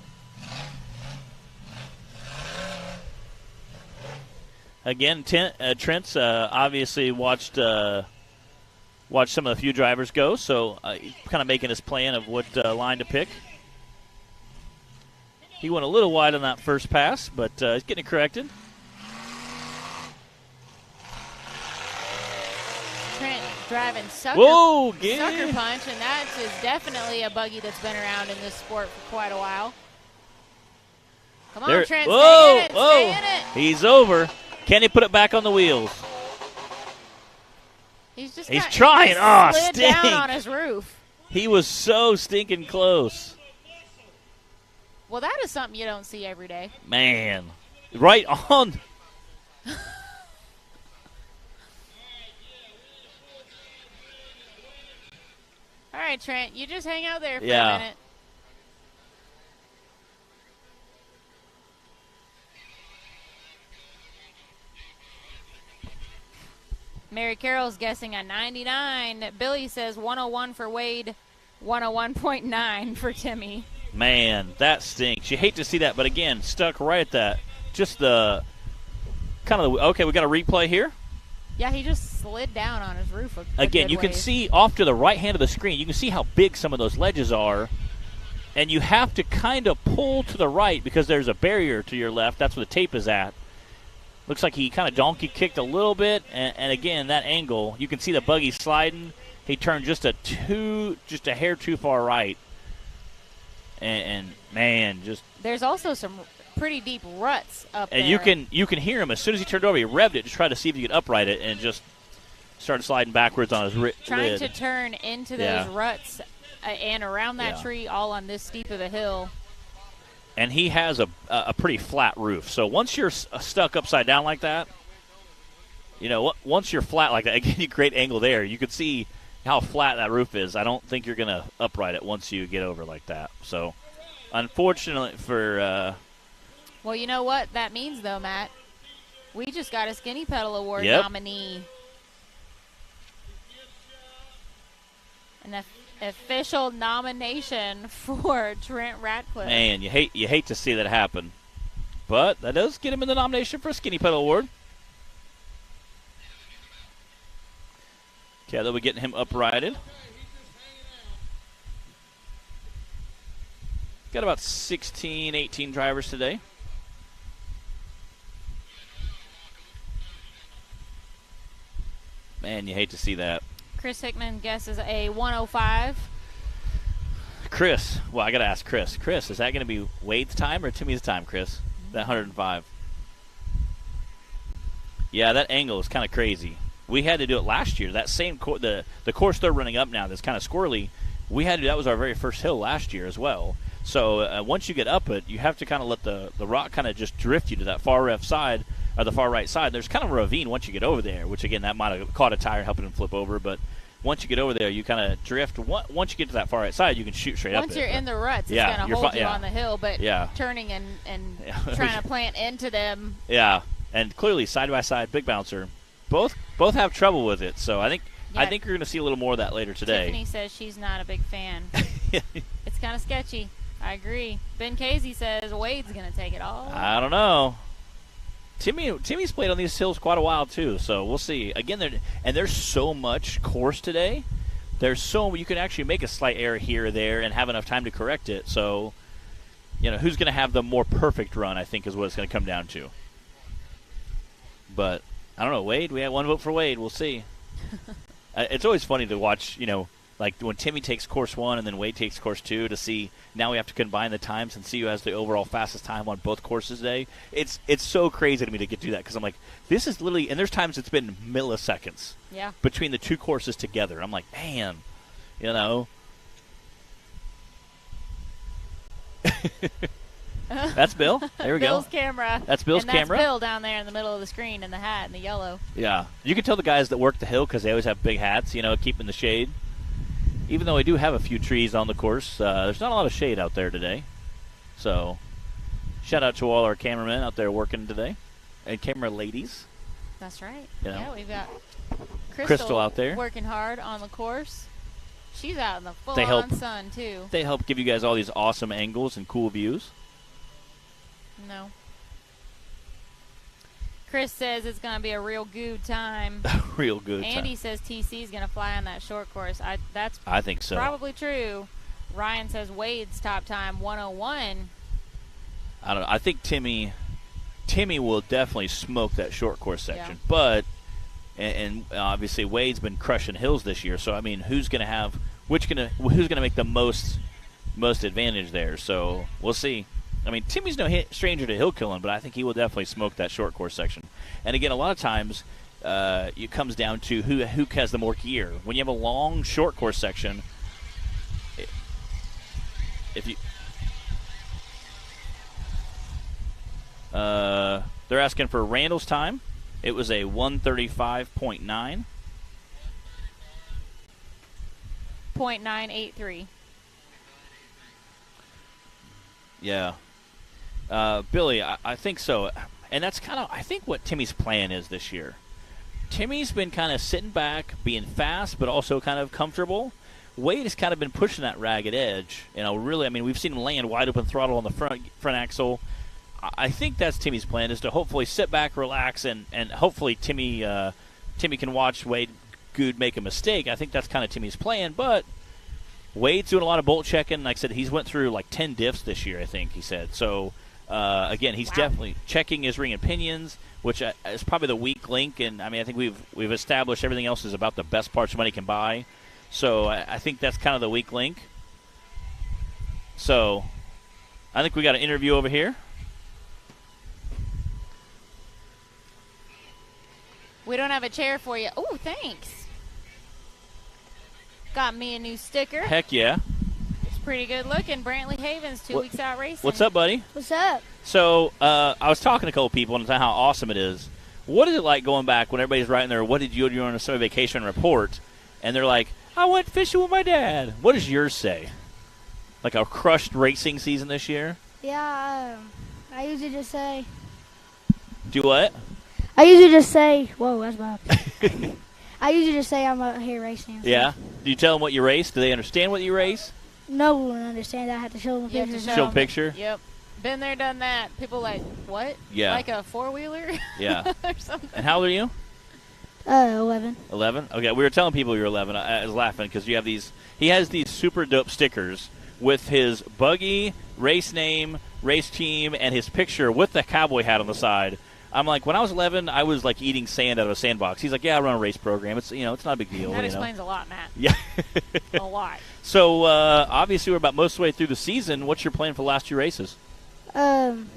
Again, Trent's obviously watched some of the few drivers go, so kind of making his plan of what line to pick. He went a little wide on that first pass, but he's getting it corrected. Trent driving sucker punch, and that is definitely a buggy that's been around in this sport for quite a while. Come on, Trent, stay in it. He's over. Can he put it back on the wheels? He's trying. Oh, slid down on his roof. He was so stinking close. Well, that is something you don't see every day. Man, right on. All right, Trent, you just hang out there for a minute. Mary Carroll's guessing a 99. Billy says 101 for Wade, 101.9 for Timmy. Man, that stinks. You hate to see that, but again, stuck right at that. Just the kind of okay, we got a replay here. Yeah, he just slid down on his roof. Again, you can see off to the right hand of the screen, you can see how big some of those ledges are. And you have to kind of pull to the right because there's a barrier to your left. That's where the tape is at. Looks like he kind of donkey kicked a little bit. And again, that angle, you can see the buggy sliding. He turned just a hair too far right. And man, just. There's also some pretty deep ruts up there. And you can hear him as soon as he turned over. He revved it to try to see if he could upright it, and just started sliding backwards on his lid. Trying to turn into those ruts and around that tree, all on this steep of a hill. And he has a pretty flat roof. So once you're stuck upside down like that, once you're flat like that, again, you great angle there. You can see how flat that roof is. I don't think you're going to upright it once you get over like that. So unfortunately for well, you know what that means, though, Matt? We just got a Skinny Pedal Award nominee. An official nomination for Trent Ratcliffe. Man, you hate to see that happen. But that does get him in the nomination for a Skinny Pedal Award. Okay, they'll be getting him uprighted. Got about 16, 18 drivers today. Man, you hate to see that. Chris Hickman guesses a 105. Chris, well, I got to ask Chris. Chris, is that going to be Wade's time or Timmy's time, Chris? That 105. Yeah, that angle is kind of crazy. We had to do it last year. That same the course they're running up now that's kind of squirrely, that was our very first hill last year as well. So once you get up it, you have to kind of let the rock kind of just drift you to that far left side or the far right side. There's kind of a ravine once you get over there, which, again, that might have caught a tire helping him flip over. But once you get over there, you kind of drift. Once you get to that far right side, you can shoot straight up Once you're in the ruts, it's going to hold you on the hill. But turning and trying to plant into them. Yeah, and clearly side-by-side, big bouncer. Both have trouble with it. So I think you're going to see a little more of that later today. Tiffany says she's not a big fan. It's kind of sketchy. I agree. Ben Casey says Wade's going to take it all. I don't know. Timmy's played on these hills quite a while too, so we'll see. Again, there's so much course today. You can actually make a slight error here or there and have enough time to correct it. So, who's going to have the more perfect run, I think, is what it's going to come down to. But I don't know, Wade. We had one vote for Wade. We'll see. It's always funny to watch, like when Timmy takes course 1 and then Wade takes course 2 to see. Now we have to combine the times and see who has the overall fastest time on both courses today. It's so crazy to me to get to that because I'm like, this is literally, and there's times it's been milliseconds between the two courses together. I'm like, man, That's Bill. There we go. Bill's camera. That's Bill's camera. That's Bill down there in the middle of the screen in the hat and the yellow. Yeah. You can tell the guys that work the hill because they always have big hats, keeping the shade. Even though we do have a few trees on the course, there's not a lot of shade out there today. So, shout out to all our cameramen out there working today. And camera ladies. That's right. Yeah, we've got Crystal out there. Working hard on the course. She's out in the full-on sun, too. They help give you guys all these awesome angles and cool views. No. Chris says it's going to be a real good time. Real good Andy time. says TC is going to fly on that short course. I think so. Probably true. Ryan says Wade's top time, 101. I don't know. I think Timmy will definitely smoke that short course section. Yeah. But, and obviously Wade's been crushing hills this year. So, I mean, who's going to make the most advantage there? So, we'll see. I mean, Timmy's no stranger to hill killing, but I think he will definitely smoke that short course section. And again, a lot of times it comes down to who has the more gear. When you have a long short course section, they're asking for Randall's time. It was a 1:35.9. 0.983. Yeah. Billy, I think so. And that's kind of, I think, what Timmy's plan is this year. Timmy's been kind of sitting back, being fast, but also kind of comfortable. Wade has kind of been pushing that ragged edge. Really, I mean, we've seen him land wide open throttle on the front axle. I think that's Timmy's plan, is to hopefully sit back, relax, and hopefully Timmy Timmy can watch Wade Good make a mistake. I think that's kind of Timmy's plan, but Wade's doing a lot of bolt checking. Like I said, he's went through like 10 diffs this year, I think he said. So, again, he's definitely checking his ring and pinions, which is probably the weak link. And, I mean, I think we've established everything else is about the best parts money can buy. So I think that's kind of the weak link. So I think we got an interview over here. We don't have a chair for you. Oh, thanks. Got me a new sticker. Heck yeah. It's pretty good looking. Brantley Havens, 2 weeks out racing. What's up, buddy? What's up? So I was talking to a couple people and how awesome it is. What is it like going back when everybody's writing their what did you do on a summer vacation report, and they're like, I went fishing with my dad. What does yours say? Like a crushed racing season this year? Yeah, I usually just say. Do what? I usually just say, whoa, that's bad. I usually just say I'm out here racing. Yeah? Do you tell them what you race? Do they understand what you race? No one understands. I have to show them a You have picture. to Show a picture? Yep. Been there, done that. People like, what? Yeah. Like a four-wheeler? Yeah. Or something. And how old are you? 11. 11? Okay, we were telling people you're 11. I was laughing because you have these. He has these super dope stickers with his buggy, race name, race team, and his picture with the cowboy hat on the side. I'm like, when I was 11, I was like eating sand out of a sandbox. He's like, yeah, I run a race program. It's it's not a big deal. That explains a lot, Matt. Yeah. A lot. So obviously we're about most of the way through the season. What's your plan for the last 2 races? Send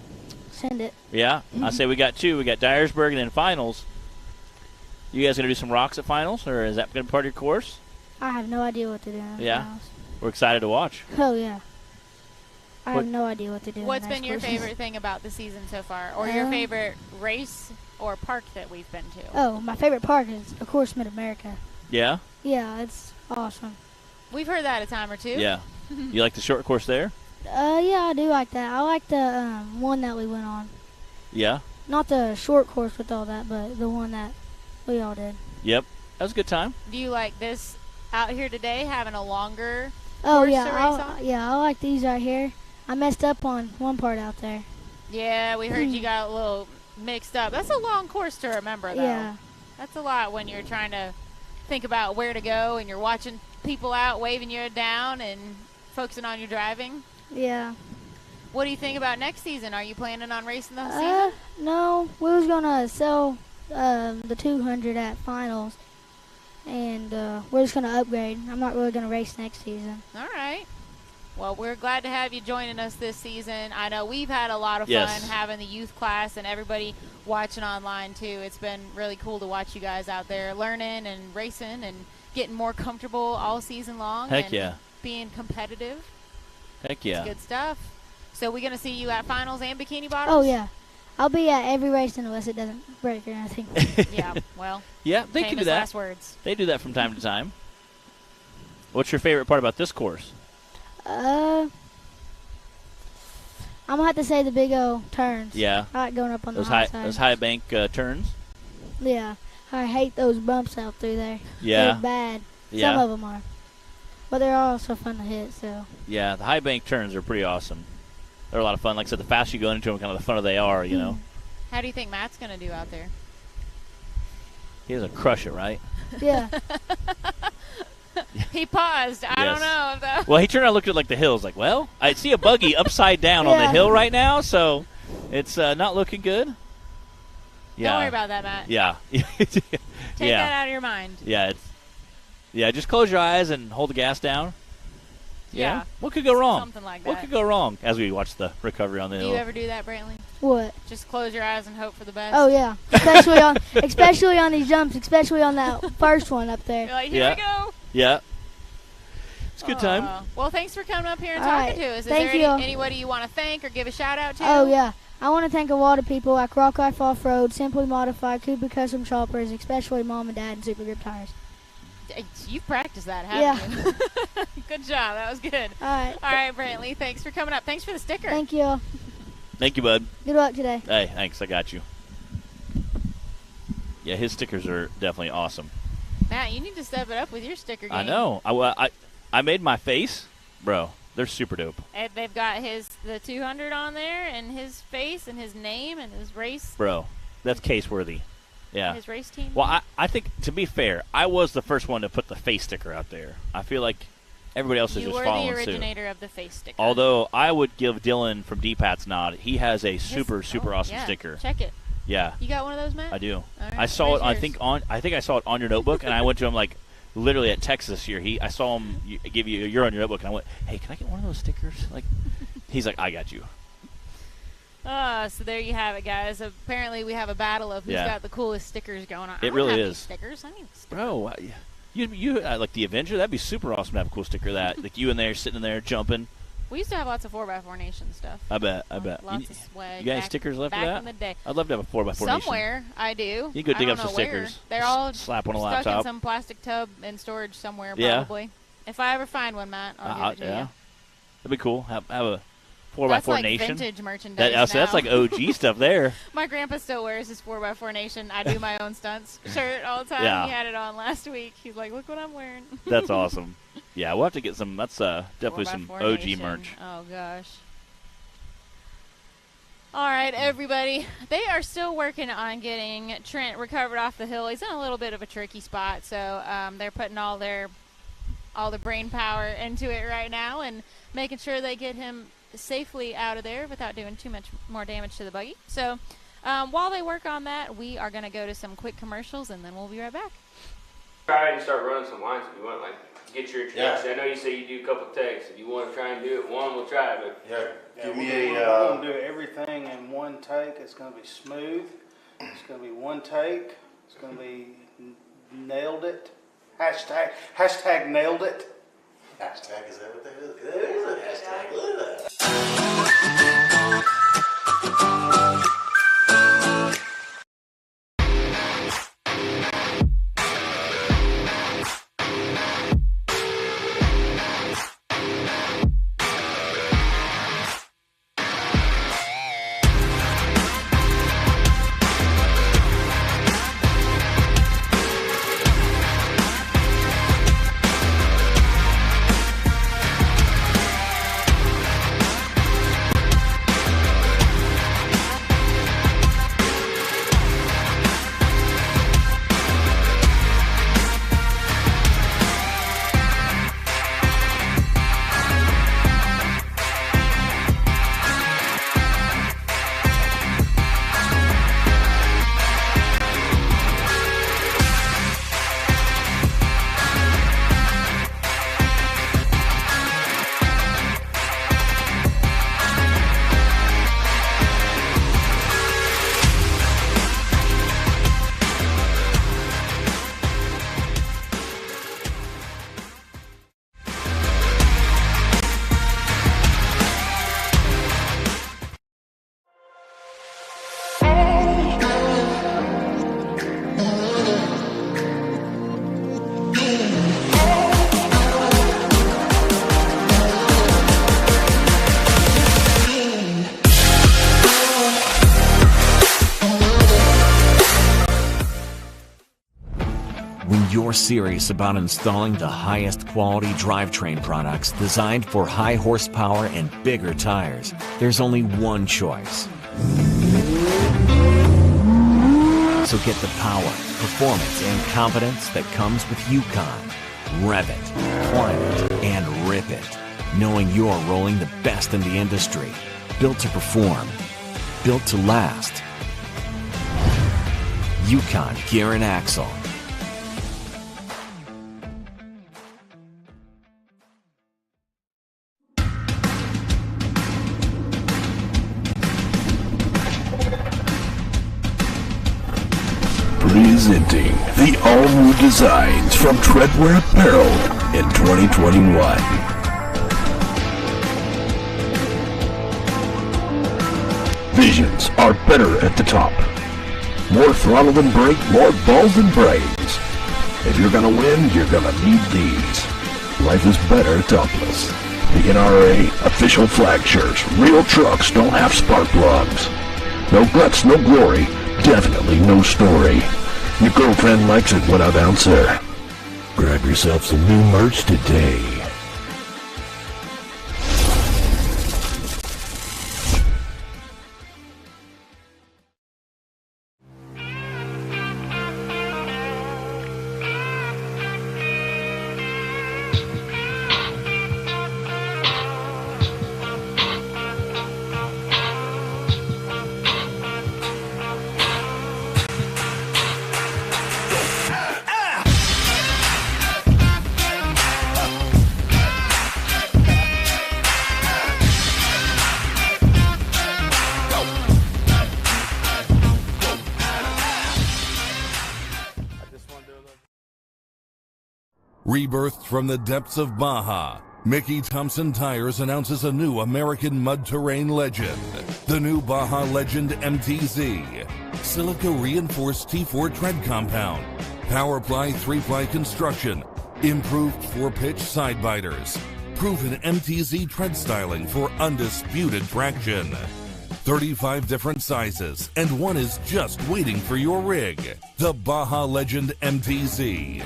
it. Yeah, I say we got 2. We got Dyersburg and then finals. You guys gonna do some rocks at finals, or is that gonna be part of your course? I have no idea what to do. Yeah, we're excited to watch. Oh yeah. I have no idea what to do. What's been your favorite thing about the season so far, or your favorite race or park that we've been to? Oh, my favorite park is, of course, Mid-America. Yeah. Yeah, it's awesome. We've heard that a time or two. Yeah. You like the short course there? Yeah, I do like that. I like the one that we went on. Yeah. Not the short course with all that, but the one that we all did. Yep. That was a good time. Do you like this out here today, having a longer Oh, course yeah. to race on? I like these right here. I messed up on one part out there. Yeah, we heard you got a little mixed up. That's a long course to remember, though. Yeah. That's a lot when you're trying to think about where to go and you're watching people out waving you down and focusing on your driving. Yeah. What do you think about next season? Are you planning on racing the whole season? No. We was going to sell the 200 at finals, and we're just going to upgrade. I'm not really going to race next season. All right. Well, we're glad to have you joining us this season. I know we've had a lot of fun having the youth class and everybody watching online, too. It's been really cool to watch you guys out there learning and racing and getting more comfortable all season long. Heck and yeah. being competitive. Heck yeah. It's good stuff. So we're going to see you at finals and bikini bottoms? Oh, yeah. I'll be at every race unless it doesn't break or anything. Yeah, well. Yeah, they can do that. Last words. They do that from time to time. What's your favorite part about this course? I'm going to have to say the big old turns. Yeah. I like going up on those the high side. Those high bank turns? Yeah. I hate those bumps out through there. Yeah. They're bad. Yeah. Some of them are. But they're also fun to hit, so. Yeah, the high bank turns are pretty awesome. They're a lot of fun. Like I said, the faster you go into them, kind of the funner they are, you know. How do you think Matt's going to do out there? He doesn't crush it, right? Yeah. He paused. I don't know if that. Well, he turned around and looked at like the hills. Like, well, I see a buggy upside down on the hill right now, so it's not looking good. Yeah. Don't worry about that, Matt. Yeah. Take that out of your mind. Yeah, just close your eyes and hold the gas down. Yeah. What could go wrong? Something like that. What could go wrong as we watch the recovery on the hill? Do you ever do that, Brantley? What? Just close your eyes and hope for the best? Oh, yeah. Especially on these jumps, especially on that first one up there. You're like, here we go. Yeah. It's a good time. Well, thanks for coming up here and All talking right. to us. Is Thank there you. anybody you want to thank or give a shout out to? Oh, yeah. I want to thank a lot of people like Rock Life Off-Road, Simply Modified, Cooper Custom Choppers, especially Mom and Dad and Super Grip Tires. You've practiced that, haven't you? Good job. That was good. All right, Brantley. Thanks for coming up. Thanks for the sticker. Thank you. Thank you, bud. Good luck today. Hey, thanks. I got you. Yeah, his stickers are definitely awesome. Matt, you need to step it up with your sticker game. I know. I made my face. Bro, they're super dope. And they've got the 200 on there and his face and his name and his race. Bro, that's case worthy. Yeah. His race team. Well, I think, to be fair, I was the first one to put the face sticker out there. I feel like everybody else is just following suit. You were the originator of the face sticker. Although I would give Dylan from D-Pat's nod. He has a super awesome sticker. Check it. Yeah. You got one of those, Matt? I do. All right. I saw Where's it. yours? I think I saw it on your notebook, and I went to him like literally at Texas this year. I saw him give you you're on your notebook, and I went, "Hey, can I get one of those stickers?" Like, he's like, "I got you." So there you have it, guys. Apparently, we have a battle of who's got the coolest stickers going on. It really is. Stickers. I need stickers. Bro, you like the Avenger? That'd be super awesome to have a cool sticker. That like you in there sitting in there jumping. We used to have lots of 4x4 Nation stuff. I bet. Lots of swag. You got any stickers left back of that? in the day. I'd love to have a 4x4 Nation. Somewhere, I do. You could dig up some where. stickers. They're all slap on a stuck laptop. in some plastic tub in storage somewhere, probably. If I ever find one, Matt, I'll give it to you. That'd be cool. Have a 4x4 that's like Nation. Vintage merchandise. That's like OG stuff there. My grandpa still wears his 4x4 Nation. I do my own stunts shirt all the time. Yeah. He had it on last week. He's like, look what I'm wearing. That's awesome. Yeah, we'll have to get some. That's definitely some OG Nation. merch. Oh, gosh. All right, everybody. They are still working on getting Trent recovered off the hill. He's in a little bit of a tricky spot, so they're putting all the brain power into it right now and making sure they get him safely out of there without doing too much more damage to the buggy. So while they work on that, we are going to go to some quick commercials, and then we'll be right back. Try and start running some lines if you want, like get your introduction. I know you say you do a couple takes. If you want to try and do it one, we'll try. But give me we're going to do everything in one take. It's going to be smooth. It's going to be one take. It's going to be nailed it. Hashtag nailed it. Hashtag, is that what that is? There is a hashtag. Look at that. When you're serious about installing the highest quality drivetrain products designed for high horsepower and bigger tires, there's only one choice. So get the power, performance, and confidence that comes with Yukon. Rev it, climb it, and rip it, knowing you're rolling the best in the industry. Built to perform, built to last. Yukon Gear and Axle. Presenting the all-new designs from Treadwear Apparel in 2021. Visions are better at the top. More throttle than brake, more balls than brains. If you're gonna win, you're gonna need these. Life is better topless. The NRA official flag shirts. Real trucks don't have spark plugs. No guts, no glory. Definitely no story. Your girlfriend likes it when I bounce her. Grab yourself some new merch today. Rebirthed from the depths of Baja, Mickey Thompson Tires announces a new American mud terrain legend. The new Baja Legend MTZ. Silica reinforced T4 tread compound. Powerply 3-ply construction. Improved 4-pitch side biters. Proven MTZ tread styling for undisputed traction. 35 different sizes, and one is just waiting for your rig. The Baja Legend MTZ.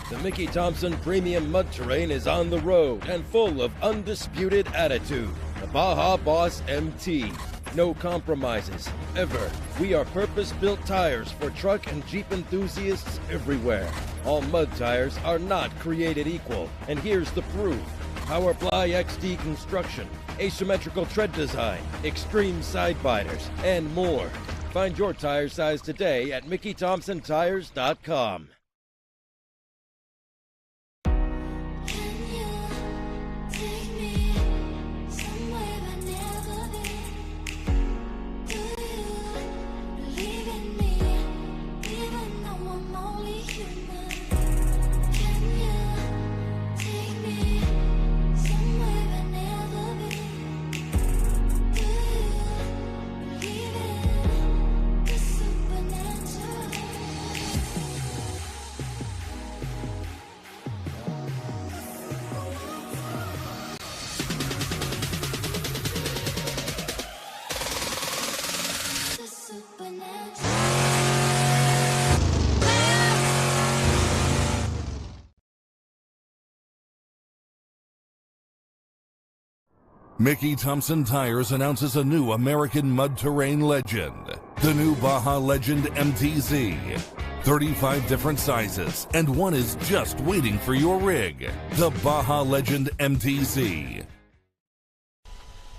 The Mickey Thompson Premium Mud Terrain is on the road and full of undisputed attitude. The Baja Boss MT. No compromises, ever. We are purpose-built tires for truck and Jeep enthusiasts everywhere. All mud tires are not created equal, and here's the proof. Powerply XD construction, asymmetrical tread design, extreme side biters, and more. Find your tire size today at MickeyThompsonTires.com. Mickey Thompson Tires announces a new American mud terrain legend. The new Baja Legend MTZ. 35 different sizes, and one is just waiting for your rig. The Baja Legend MTZ.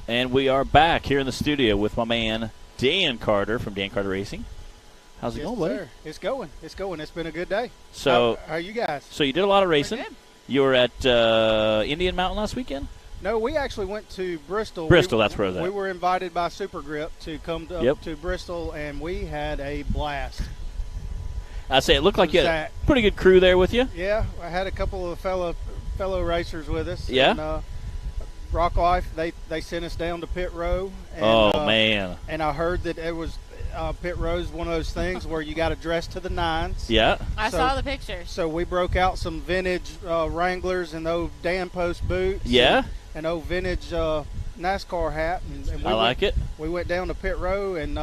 And we are back here in the studio with my man Dan Carter from Dan Carter Racing. How's it going, buddy? Sir. It's going. It's going. It's been a good day. So, how are you guys? So you did a lot of racing. You were at Indian Mountain last weekend? No, we actually went to Bristol. Bristol, that's where I was at. We were invited by Super Grip to come up to Bristol, and we had a blast. I say it looked like you had a pretty good crew there with you. Yeah, I had a couple of fellow racers with us. Yeah. And, Rock Life, they sent us down to pit row. And, man! And I heard that it was pit row is one of those things where you got to dress to the nines. Yeah. I saw the pictures. So we broke out some vintage Wranglers and old Dan Post boots. Yeah. And old vintage NASCAR hat. And I like it. We went down to pit row, and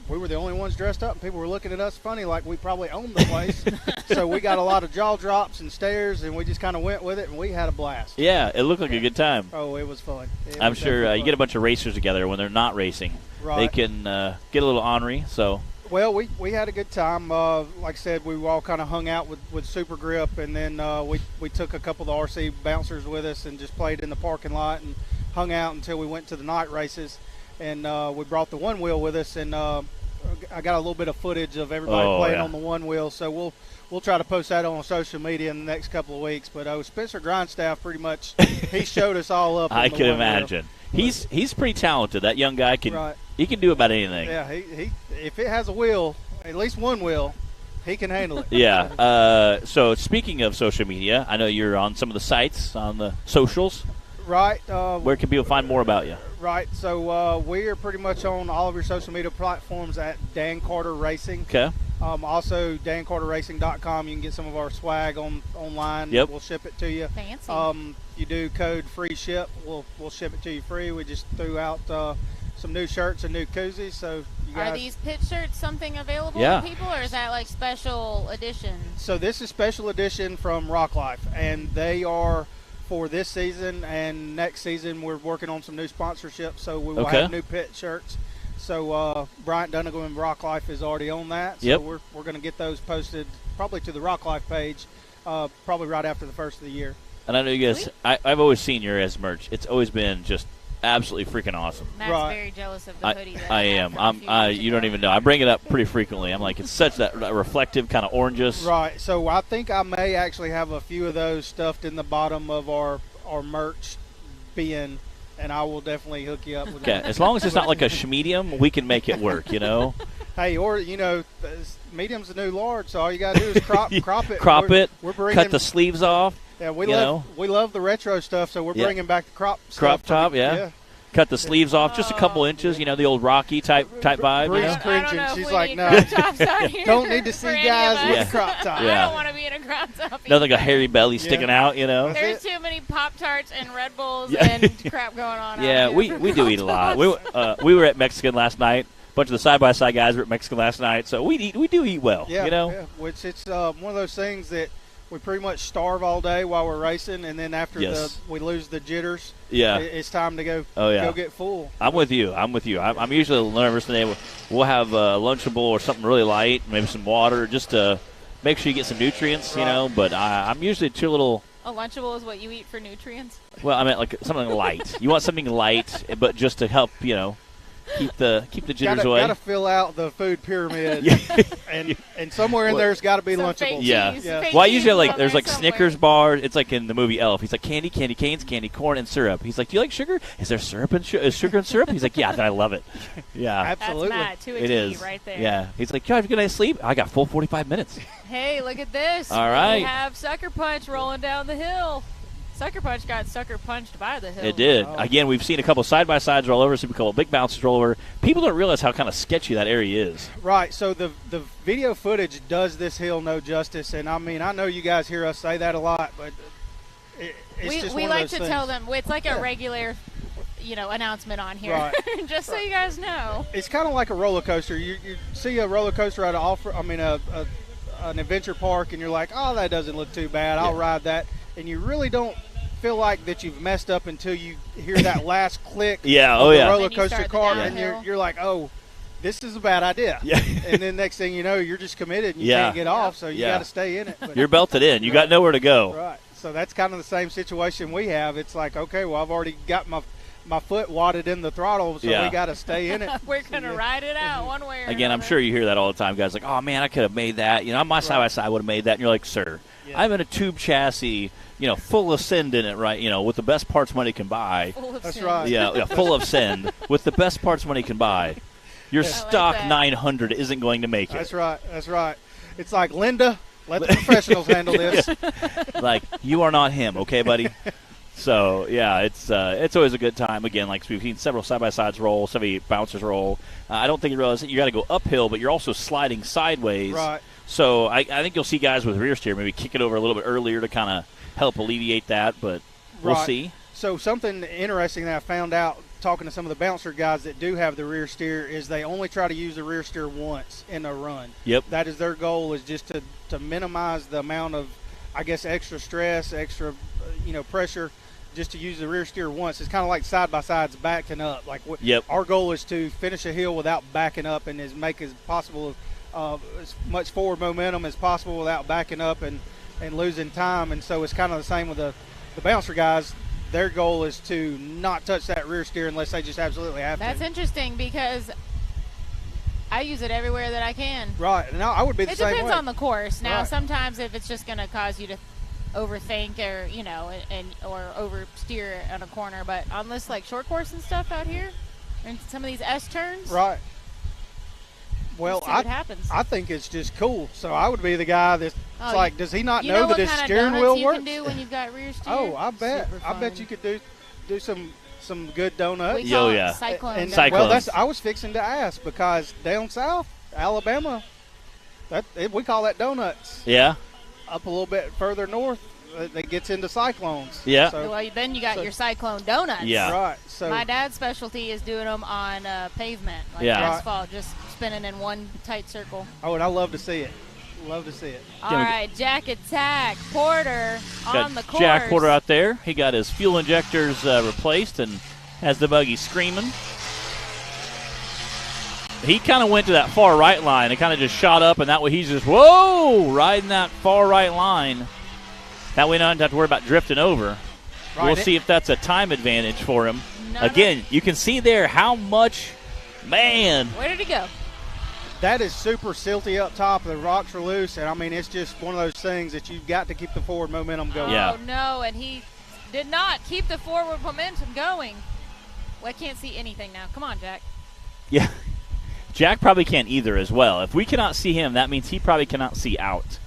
we were the only ones dressed up, and people were looking at us funny like we probably owned the place. So we got a lot of jaw drops and stares, and we just kind of went with it, and we had a blast. Yeah, it looked like a good time. Oh, it was fun. I'm sure you get a bunch of racers together when they're not racing. Right. They can get a little ornery, so. Well, we had a good time. Like I said, we all kind of hung out with Super Grip, and then we took a couple of the RC bouncers with us and just played in the parking lot and hung out until we went to the night races. And we brought the one wheel with us, and I got a little bit of footage of everybody playing on the one wheel. So we'll try to post that on social media in the next couple of weeks. But Spencer Grindstaff pretty much he showed us all up. I can imagine. He's pretty talented. That young guy can he can do about anything. Yeah, he if it has a wheel, at least one wheel, he can handle it. Yeah. So speaking of social media, I know you're on some of the sites on the socials. Right. Where can people find more about you? Right. So we are pretty much on all of your social media platforms at Dan Carter Racing. Okay. Also, dancarterracing.com. You can get some of our swag online. Yep. We'll ship it to you. Fancy. You do code free ship. We'll ship it to you free. We just threw out some new shirts and new koozies. So you guys, are these pit shirts something available to people, or is that like special edition? So this is special edition from Rock Life, and they are for this season, and next season we're working on some new sponsorships, so we will have new pit shirts. So Bryant Dunnigan and Rock Life is already on that. So we're going to get those posted probably to the Rock Life page, probably right after the first of the year. And I know you guys, I've always seen your S merch. It's always been just absolutely freaking awesome. Matt's very jealous of the hoodie. I am. You don't even know. I bring it up pretty frequently. I'm like, it's such that reflective kind of oranges. Right. So I think I may actually have a few of those stuffed in the bottom of our merch bin, and I will definitely hook you up with that. As long as it's not like a medium, we can make it work, you know? Hey, or, medium's the new large, so all you got to do is crop it. Crop it, cut the sleeves off. Yeah, we love the retro stuff, so we're bringing back the crop stuff. Crop top, yeah. Cut the sleeves off just a couple inches, the old Rocky type vibe. Bree's cringing. She's like, no. Don't need to see guys with a crop top. I don't want to be in a crop top either. Nothing like a hairy belly sticking out, There's too many Pop-Tarts and Red Bulls and crap going on out here. we do eat a lot. We were at Mexican last night. A bunch of the side-by-side guys were at Mexican last night, so we do eat well, Yeah, which it's one of those things that we pretty much starve all day while we're racing, and then after we lose the jitters, it's time to go get full. I'm with you. I'm usually a little nervous today. We'll have a Lunchable or something really light, maybe some water, just to make sure you get some nutrients, but I'm usually too little. A Lunchable is what you eat for nutrients? Well, I meant like something light. You want something light, but just to help, keep the jitters away. Got to fill out the food pyramid, and somewhere in there's got to be Lunchables. Yeah. Well, I usually there's Snickers bars. It's like in the movie Elf. He's like candy canes, candy corn, and syrup. He's like, do you like sugar? Is there syrup and sugar and syrup? He's like, yeah, I love it. Yeah, absolutely. That's Matt, it is right there. Yeah. He's like, yo, have a good night's sleep. I got full 45 minutes. Hey, look at this. All right. We have Sucker Punch rolling down the hill. Sucker Punch got sucker punched by the hill. It did. Oh. Again, we've seen a couple side-by-sides roll over, seen a couple big bounces roll over. People don't realize how kind of sketchy that area is. Right. So the video footage does this hill no justice. And, I mean, I know you guys hear us say that a lot, but it's just we one of like those to things. tell them. It's like a regular, announcement on here. Right. Just so you guys know. It's kind of like a roller coaster. You see a roller coaster at an adventure park, and you're like, oh, that doesn't look too bad. I'll ride that. And you really don't feel like that you've messed up until you hear that last click of the roller coaster cart, and you're like, oh, this is a bad idea. Yeah. And then next thing you know, you're just committed and you can't get off, so you got to stay in it. But, you're belted in. You got nowhere to go. Right. So that's kind of the same situation we have. It's like, okay, well, I've already got my foot wadded in the throttle, so we got to stay in it. We're going to ride it out one way or Again, another. I'm sure you hear that all the time. Guys like, oh, man, I could have made that. My side-by-side would have made that. And you're like, sir, I'm in a tube chassis, full of send in it, right? With the best parts money can buy. That's right. Yeah, full of send with the best parts money can buy. Your stock 900 isn't going to make it. That's right. That's right. It's like, Linda, let the professionals handle this. Like, you are not him, okay, buddy? So, yeah, it's always a good time. Again, like we've seen several side-by-sides roll, several bouncers roll. I don't think you realize that you got to go uphill, but you're also sliding sideways. Right. So I think you'll see guys with rear steer maybe kick it over a little bit earlier to kind of help alleviate that, but we'll see. So something interesting that I found out talking to some of the bouncer guys that do have the rear steer is they only try to use the rear steer once in a run. Yep. That is their goal, is just to minimize the amount of, I guess, extra stress, extra pressure, just to use the rear steer once. It's kind of like side-by-sides backing up. Like our goal is to finish a hill without backing up and make as possible as much forward momentum as possible without backing up and losing time. And so it's kind of the same with the bouncer guys. Their goal is to not touch that rear steer unless they just absolutely have to. That's interesting because I use it everywhere that I can. Right. And I would be the same way. It depends on the course. Now, sometimes if it's just going to cause you to overthink or, or oversteer on a corner, but on this like short course and stuff out here, and some of these S turns. Right. Well, I think it's just cool. So I would be the guy that's like, does he not know that his steering wheel works? You can do when you've got rear steer? Oh, I bet. I bet you could do some good donuts. We call it cyclones. Well, I was fixing to ask because down south, Alabama, we call that donuts. Yeah. Up a little bit further north, it gets into cyclones. Yeah. So, then you got your cyclone donuts. Yeah. Right. So my dad's specialty is doing them on pavement, like asphalt, just spinning in one tight circle. Oh, and I love to see it. Love to see it. All right, Jack Attack. Porter on the course. Jack Porter out there. He got his fuel injectors replaced and has the buggy screaming. He kind of went to that far right line. It kind of just shot up, and that way he's just, whoa, riding that far right line. That way, not have to worry about drifting over. Right. We'll see if that's a time advantage for him. Again, you can see there how much, man. Where did he go? That is super silty up top. The rocks are loose, and, I mean, it's just one of those things that you've got to keep the forward momentum going. Oh, no, and he did not keep the forward momentum going. Well, I can't see anything now. Come on, Jack. Yeah. Jack probably can't either as well. If we cannot see him, that means he probably cannot see out.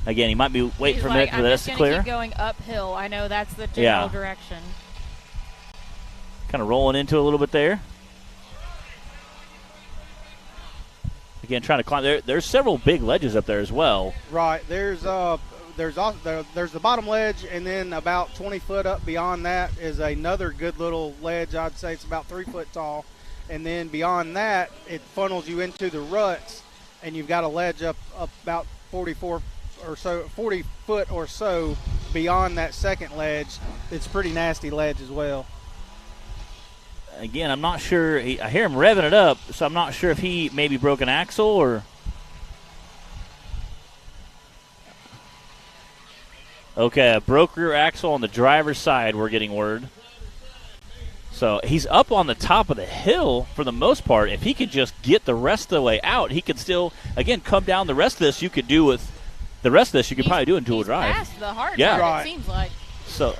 Again, he might be waiting for a minute for this to clear. Keep going uphill. I know that's the general direction. Kind of rolling into a little bit there. Again, trying to climb. There's several big ledges up there as well. Right. There's the bottom ledge, and then about 20 foot up beyond that is another good little ledge. I'd say it's about 3 foot tall. And then beyond that, it funnels you into the ruts, and you've got a ledge up about 40 foot or so beyond that second ledge. It's a pretty nasty ledge as well. Again, I'm not sure. I hear him revving it up, so I'm not sure if he maybe broke an axle or. Okay, a broke rear axle on the driver's side, we're getting word. So he's up on the top of the hill for the most part. If he could just get the rest of the way out, he could still, again, come down. The rest of this you could do with the rest of this you could probably do in dual drive. Past the hard part, it seems like. So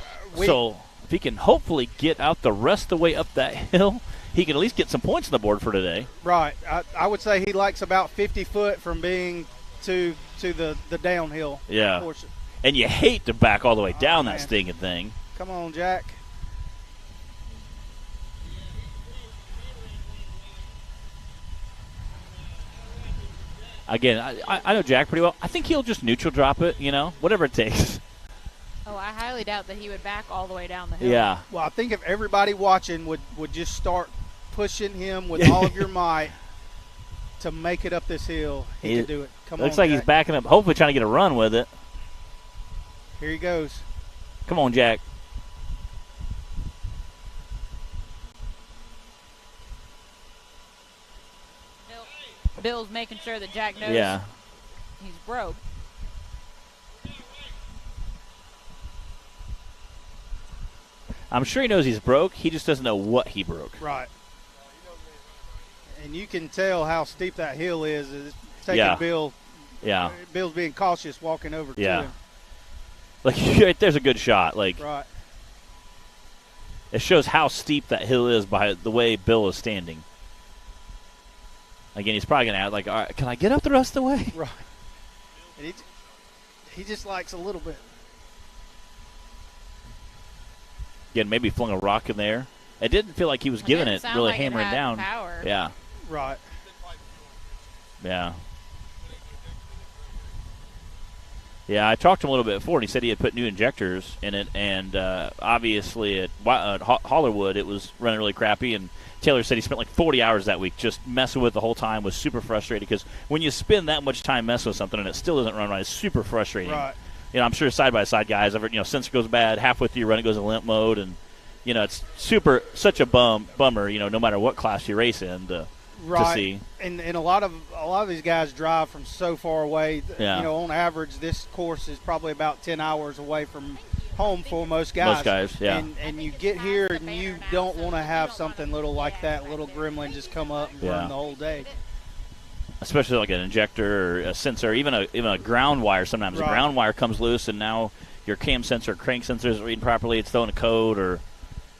if he can hopefully get out the rest of the way up that hill, he can at least get some points on the board for today. Right. I would say he likes about 50 foot from being to the downhill portion. And you hate to back all the way down that stinking thing. Come on, Jack. Again, I know Jack pretty well. I think he'll just neutral drop it, whatever it takes. Oh, I highly doubt that he would back all the way down the hill. Yeah. Well, I think if everybody watching would just start pushing him with all of your might to make it up this hill, he can do it. Come on, looks like Jack. He's backing up, hopefully trying to get a run with it. Here he goes. Come on, Jack. Bill's making sure that Jack knows he's broke. I'm sure he knows he's broke. He just doesn't know what he broke. Right. And you can tell how steep that hill is. It's taking Bill. Yeah. Bill's being cautious walking over to him. Like, right there's a good shot. Like, right. It shows how steep that hill is by the way Bill is standing. Again, he's probably going to add, like, all right, can I get up the rest of the way? Right. And he just likes a little bit. Again, maybe flung a rock in there. It didn't feel like he was giving it, really like hammering down. Power. Yeah. Right. Yeah. Yeah, I talked to him a little bit before, and he said he had put new injectors in it, and obviously at Hollerwood it was running really crappy, and Taylor said he spent like 40 hours that week just messing with it the whole time, was super frustrated, because when you spend that much time messing with something and it still doesn't run right, it's super frustrating. Right. I'm sure side-by-side guys, sensor goes bad, halfway through your run it goes in limp mode, and, it's such a bummer, no matter what class you race in to see. And a lot of these guys drive from so far away. Yeah. On average, this course is probably about 10 hours away from home for most guys. Most guys, yeah. And you get here and you don't want to have something little like that, little gremlin just come up and run the whole day. Especially like an injector or a sensor, even a ground wire. Sometimes a ground wire comes loose, and now your cam sensor, crank sensor isn't reading properly. It's throwing a code, or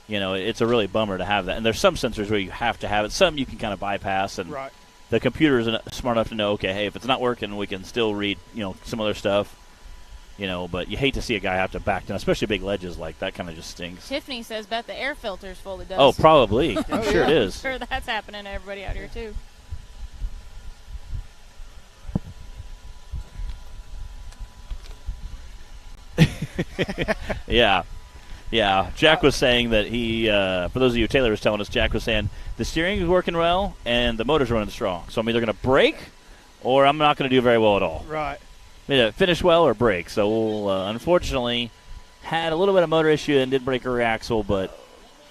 it's a really bummer to have that. And there's some sensors where you have to have it. Some you can kind of bypass, and the computer isn't smart enough to know. Okay, hey, if it's not working, we can still read some other stuff. But you hate to see a guy have to back down, especially big ledges like that. Kind of just stinks. Tiffany says, bet the air filter's full of dust. Oh, probably. I'm sure it is. I'm sure that's happening to everybody out here too. Yeah. Jack was saying that he, for those of you Taylor was telling us, Jack was saying the steering is working well and the motor's running strong. So I'm either going to brake or I'm not going to do very well at all. Right. Finish well or break. So we'll unfortunately had a little bit of motor issue and did break a rear axle, but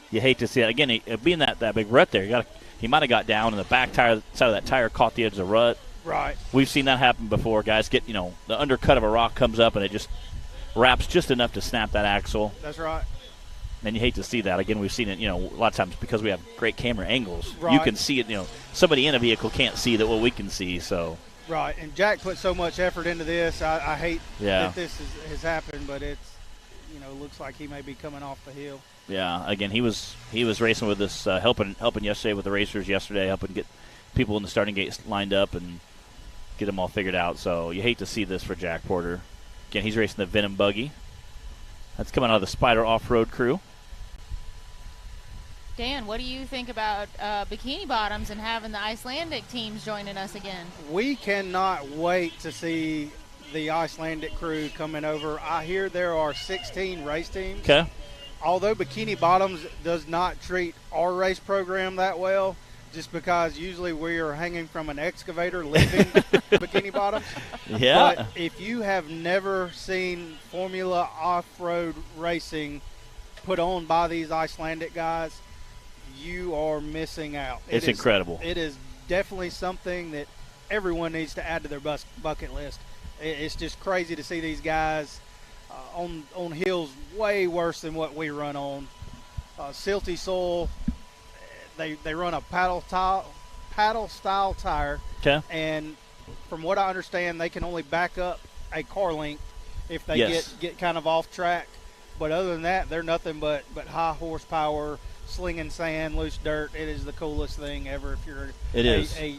you hate to see it. Again, being that big rut there, he might have got down and the back tire side of that tire caught the edge of the rut. Right. We've seen that happen before. Guys get, the undercut of a rock comes up and it just wraps just enough to snap that axle. That's right. And you hate to see that. Again, we've seen it, a lot of times because we have great camera angles. Right. You can see it, somebody in a vehicle can't see that what we can see, so. Right, and Jack put so much effort into this. I hate that this has happened, but it's, looks like he may be coming off the hill. Yeah, again, he was racing with us, helping yesterday with the racers yesterday, helping get people in the starting gate lined up and get them all figured out. So you hate to see this for Jack Porter. Again, he's racing the Venom buggy. That's coming out of the Spider off-road crew. Dan, what do you think about Bikini Bottoms and having the Icelandic teams joining us again? We cannot wait to see the Icelandic crew coming over. I hear there are 16 race teams. Okay. Although Bikini Bottoms does not treat our race program that well, just because usually we are hanging from an excavator lifting Bikini Bottoms. Yeah. But if you have never seen Formula off-road racing put on by these Icelandic guys, you are missing out. It's incredible. It is definitely something that everyone needs to add to their bucket list. It's just crazy to see these guys on hills way worse than what we run on. Silty soil. They run a paddle style tire. Okay. And from what I understand, they can only back up a car length if they get kind of off track. But other than that, they're nothing but high horsepower, slinging sand, loose dirt. It is the coolest thing ever if you're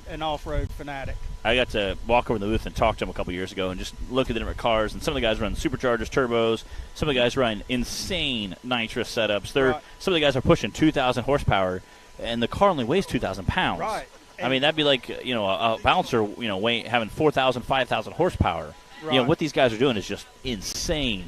an off-road fanatic. I got to walk over to the booth and talk to them a couple years ago and just look at the different cars. And some of the guys run superchargers, turbos. Some of the guys run insane nitrous setups. Some of the guys are pushing 2,000 horsepower, and the car only weighs 2,000 pounds. Right. I mean, that'd be like a bouncer having 4,000, 5,000 horsepower. Right. What these guys are doing is just insane.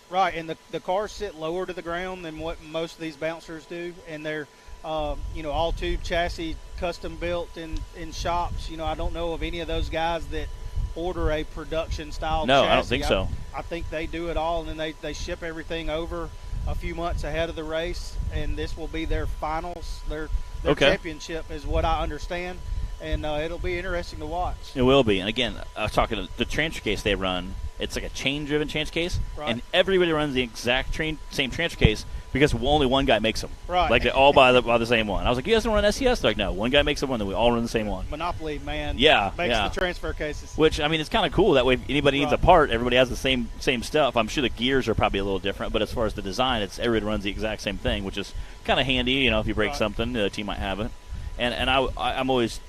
Right, and the cars sit lower to the ground than what most of these bouncers do, and they're all tube chassis, custom built in shops. I don't know of any of those guys that order a production style chassis. No, I don't think so. I think they do it all, and then they ship everything over a few months ahead of the race, and this will be their finals, their championship is what I understand. And it'll be interesting to watch. It will be. And again, I was talking to the transfer case they run. It's like a chain-driven transfer case, and everybody runs the exact same transfer case because only one guy makes them. Right. Like they all buy the same one. I was like, you guys don't run SES? They're like, no, one guy makes the one, then we all run the same one. Monopoly, man. Yeah. Makes the transfer cases. Which, I mean, it's kind of cool. That way, if anybody needs a part, everybody has the same stuff. I'm sure the gears are probably a little different, but as far as the design, everybody runs the exact same thing, which is kind of handy. If you break something, the team might have it. And I'm always,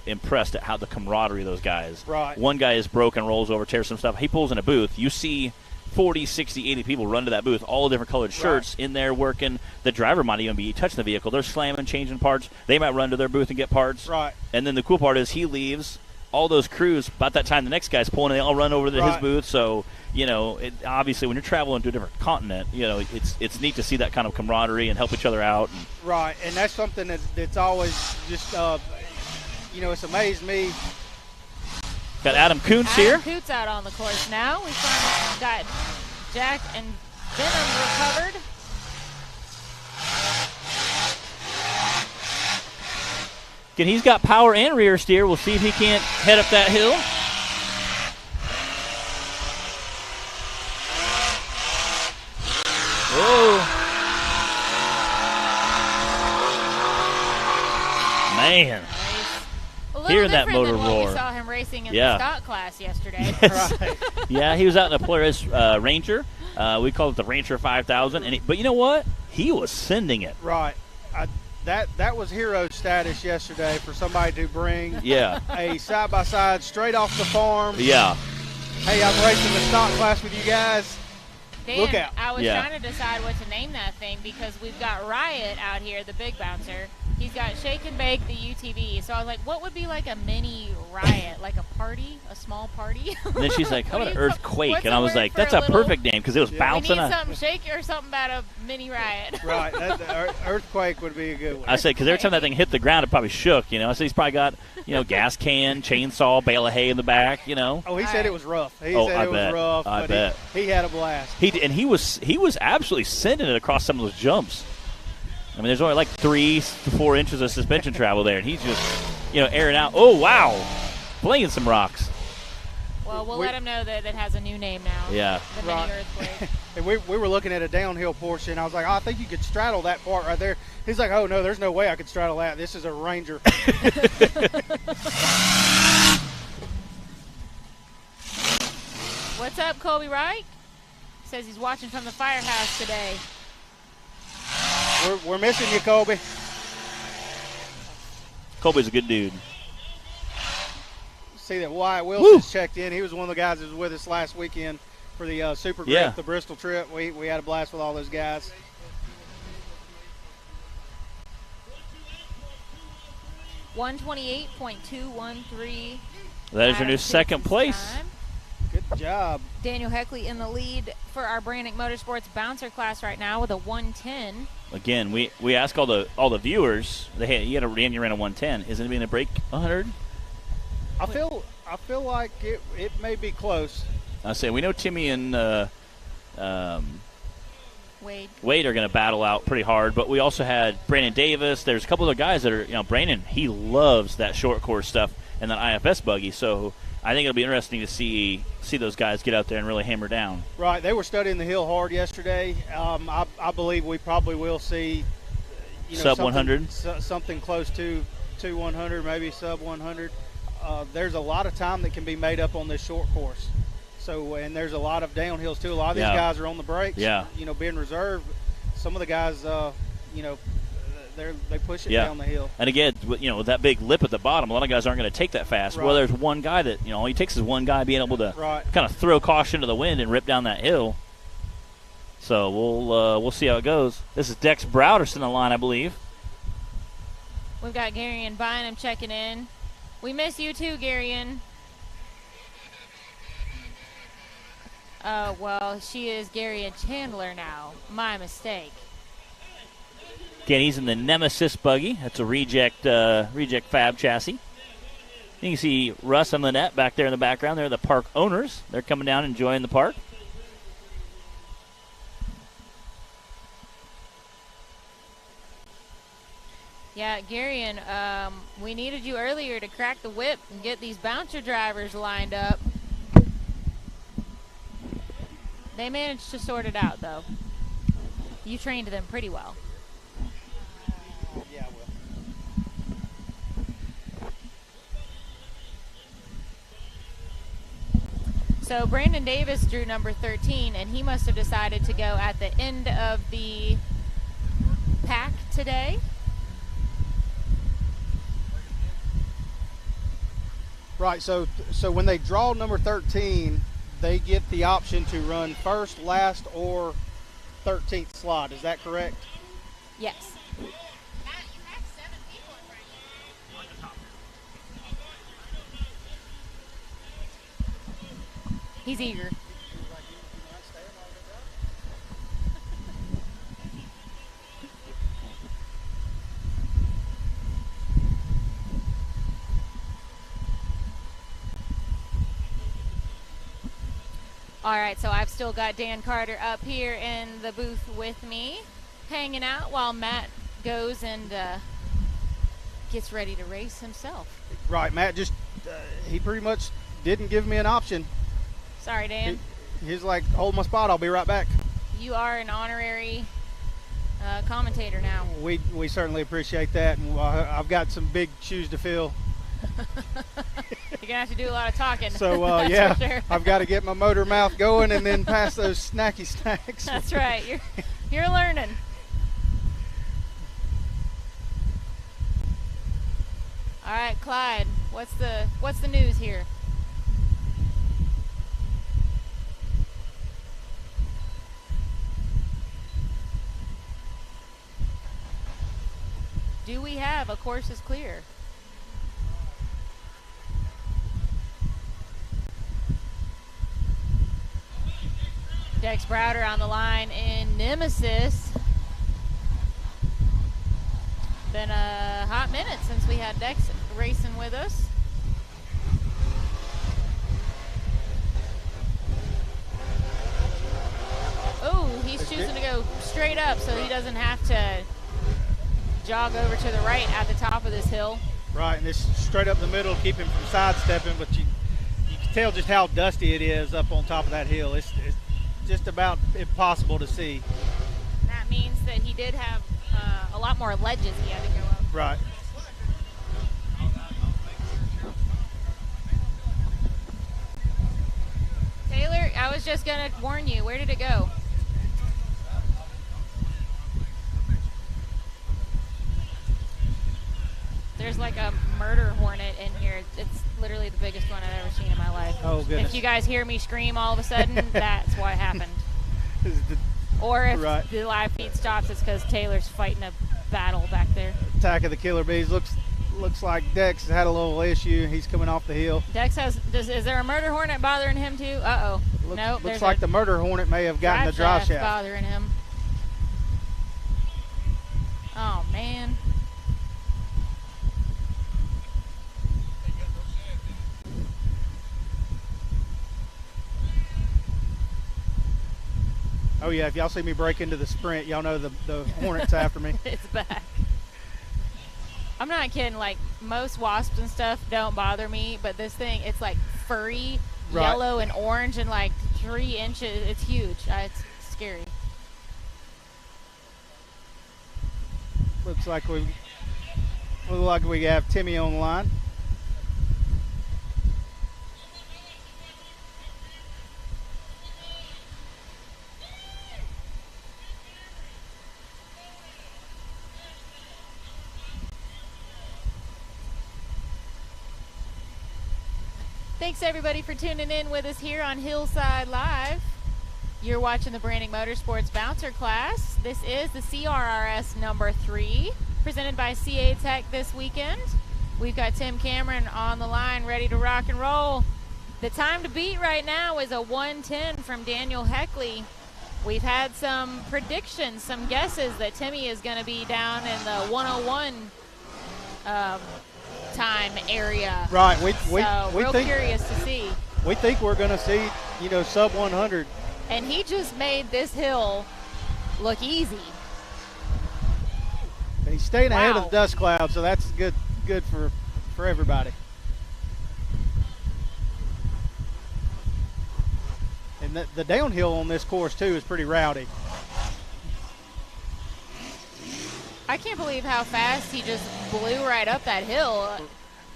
impressed at how the camaraderie of those guys. Right. One guy is broken, rolls over, tears some stuff. He pulls in a booth. You see 40, 60, 80 people run to that booth, all different colored shirts in there working. The driver might even be touching the vehicle. They're slamming, changing parts. They might run to their booth and get parts. Right. And then the cool part is he leaves. All those crews, about that time the next guy's pulling, and they all run over to his booth. So, obviously when you're traveling to a different continent, it's neat to see that kind of camaraderie and help each other out. Right, and that's something that's always just, it's amazed me. Got Adam Kuntz here. Adam Kuntz out on the course now. We finally got Jack and Venom recovered. Again, he's got power and rear steer. We'll see if he can't head up that hill. Whoa. Man. Hearing that motor roar. We saw him racing in the stock class yesterday. Right. Yeah, he was out in a Polaris Ranger. We call it the Ranger 5000. But you know what? He was sending it. Right. That was hero status yesterday for somebody to bring a side-by-side straight off the farm. Yeah. Hey, I'm racing the stock class with you guys. Dan, look out. I was trying to decide what to name that thing because we've got Riot out here, the big bouncer, He's got Shake and Bake, the UTV. So I was like, what would be like a mini riot, like a party, a small party? And then she's like, how about an earthquake? And I was like, that's a a perfect name because it was bouncing. We need something shaky or something about a mini riot. Right. Earthquake would be a good one. I said, because every time that thing hit the ground, it probably shook. I said, he's probably got, gas can, chainsaw, bale of hay in the back, Oh, he said it was rough. He Oh, said I it bet. was rough, I but bet. he had a blast. He was absolutely sending it across some of those jumps. I mean, there's only like 3 to 4 inches of suspension travel there, and he's just, airing out. Oh, wow. Flinging some rocks. Well, we'll let him know that it has a new name now. Yeah. The mini earthquake. And we were looking at a downhill portion. I was like, I think you could straddle that part right there. He's like, oh, no, there's no way I could straddle that. This is a Ranger. What's up, Colby Wright? Says he's watching from the firehouse today. We're missing you, Colby. Colby's a good dude. See that Wyatt Wilson's checked in. He was one of the guys that was with us last weekend for the Super Grip, the Bristol trip. We had a blast with all those guys. $128.213. That is your new second place. Time. Good job. Daniel Heckley in the lead for our Brannick Motorsports bouncer class right now with a 110. Again, we ask all the viewers. You ran a 110. Is anybody going to break 100? I feel like it may be close. I say we know Timmy and Wade are going to battle out pretty hard, but we also had Brandon Davis. There's a couple of guys that are, Brandon, he loves that short course stuff and that IFS buggy. So I think it'll be interesting to see those guys get out there and really hammer down. Right. They were studying the hill hard yesterday. I believe we probably will see sub 100, something close to 100, maybe sub 100. There's a lot of time that can be made up on this short course. So, and there's a lot of downhills too. A lot of these guys are on the brakes. Yeah. Being reserved. Some of the guys, they push it down the hill. And again, with that big lip at the bottom, a lot of guys aren't going to take that fast. Right. Well, there's one guy that all he takes is one guy being able to kind of throw caution to the wind and rip down that hill. So we'll see how it goes. This is Dex Browderson on the line, I believe. We've got Gary and Bynum checking in. We miss you too, Garion. Well, she is Gary and Chandler now. My mistake. Again, he's in the Nemesis buggy. That's a reject fab chassis. You can see Russ and Lynette back there in the background. They're the park owners. They're coming down and enjoying the park. Yeah, Garion, we needed you earlier to crack the whip and get these bouncer drivers lined up. They managed to sort it out, though. You trained them pretty well. Yeah, I will. So Brandon Davis drew number 13, and he must have decided to go at the end of the pack today. Right, so when they draw number 13, they get the option to run first, last, or 13th slot. Is that correct? Yes. He's eager. All right, so I've still got Dan Carter up here in the booth with me, hanging out while Matt goes and gets ready to race himself. Right, Matt just, he pretty much didn't give me an option. Sorry, Dan. He's like, hold my spot, I'll be right back. You are an honorary commentator now. We certainly appreciate that, and I've got some big shoes to fill. You're going to have to do a lot of talking. So, yeah, sure. I've got to get my motor mouth going and then pass those snacky snacks. That's right. You're learning. All right, Clyde, what's the news here? do we have a course is clear? Dex Browder on the line in Nemesis. Been a hot minute since we had Dex racing with us. Oh, he's choosing to go straight up so he doesn't have to jog over to the right at the top of this hill. Right, and this straight up the middle to keep him from sidestepping, but you can tell just how dusty it is up on top of that hill. It's just about impossible to see. That means that he did have a lot more ledges he had to go up. Right. Taylor, I was just going to warn you. Where did it go? There's like a murder hornet in here. It's literally the biggest one I've ever seen in my life. Oh, goodness. If you guys hear me scream all of a sudden, that's what happened. Or if the live feed stops, it's because Taylor's fighting a battle back there. Attack of the Killer Bees. Looks like Dex has had a little issue. He's coming off the hill. Dex has. Is there a murder hornet bothering him too? Uh-oh. Nope. Looks like the murder hornet may have gotten the drive shaft. Bothering him. Oh, man. Oh, yeah, if y'all see me break into the sprint, y'all know the hornet's after me. It's back. I'm not kidding. Like, most wasps and stuff don't bother me, but this thing, it's like furry, yellow and orange, and like 3 inches. It's huge. It's scary. Looks like we have Timmy on the line. Thanks everybody for tuning in with us here on Hillside Live. You're watching the Branding Motorsports Bouncer class. This is the CRRS number 3, presented by CA Tech this weekend. We've got Tim Cameron on the line, ready to rock and roll. The time to beat right now is a 1:10 from Daniel Heckley. We've had some predictions, some guesses that Timmy is going to be down in the 101 time area. Right. We real think, curious to see. We think we're going to see, sub 100. And he just made this hill look easy. And he's staying ahead of the dust cloud, so that's good for everybody. And the downhill on this course too is pretty rowdy. I can't believe how fast he just blew right up that hill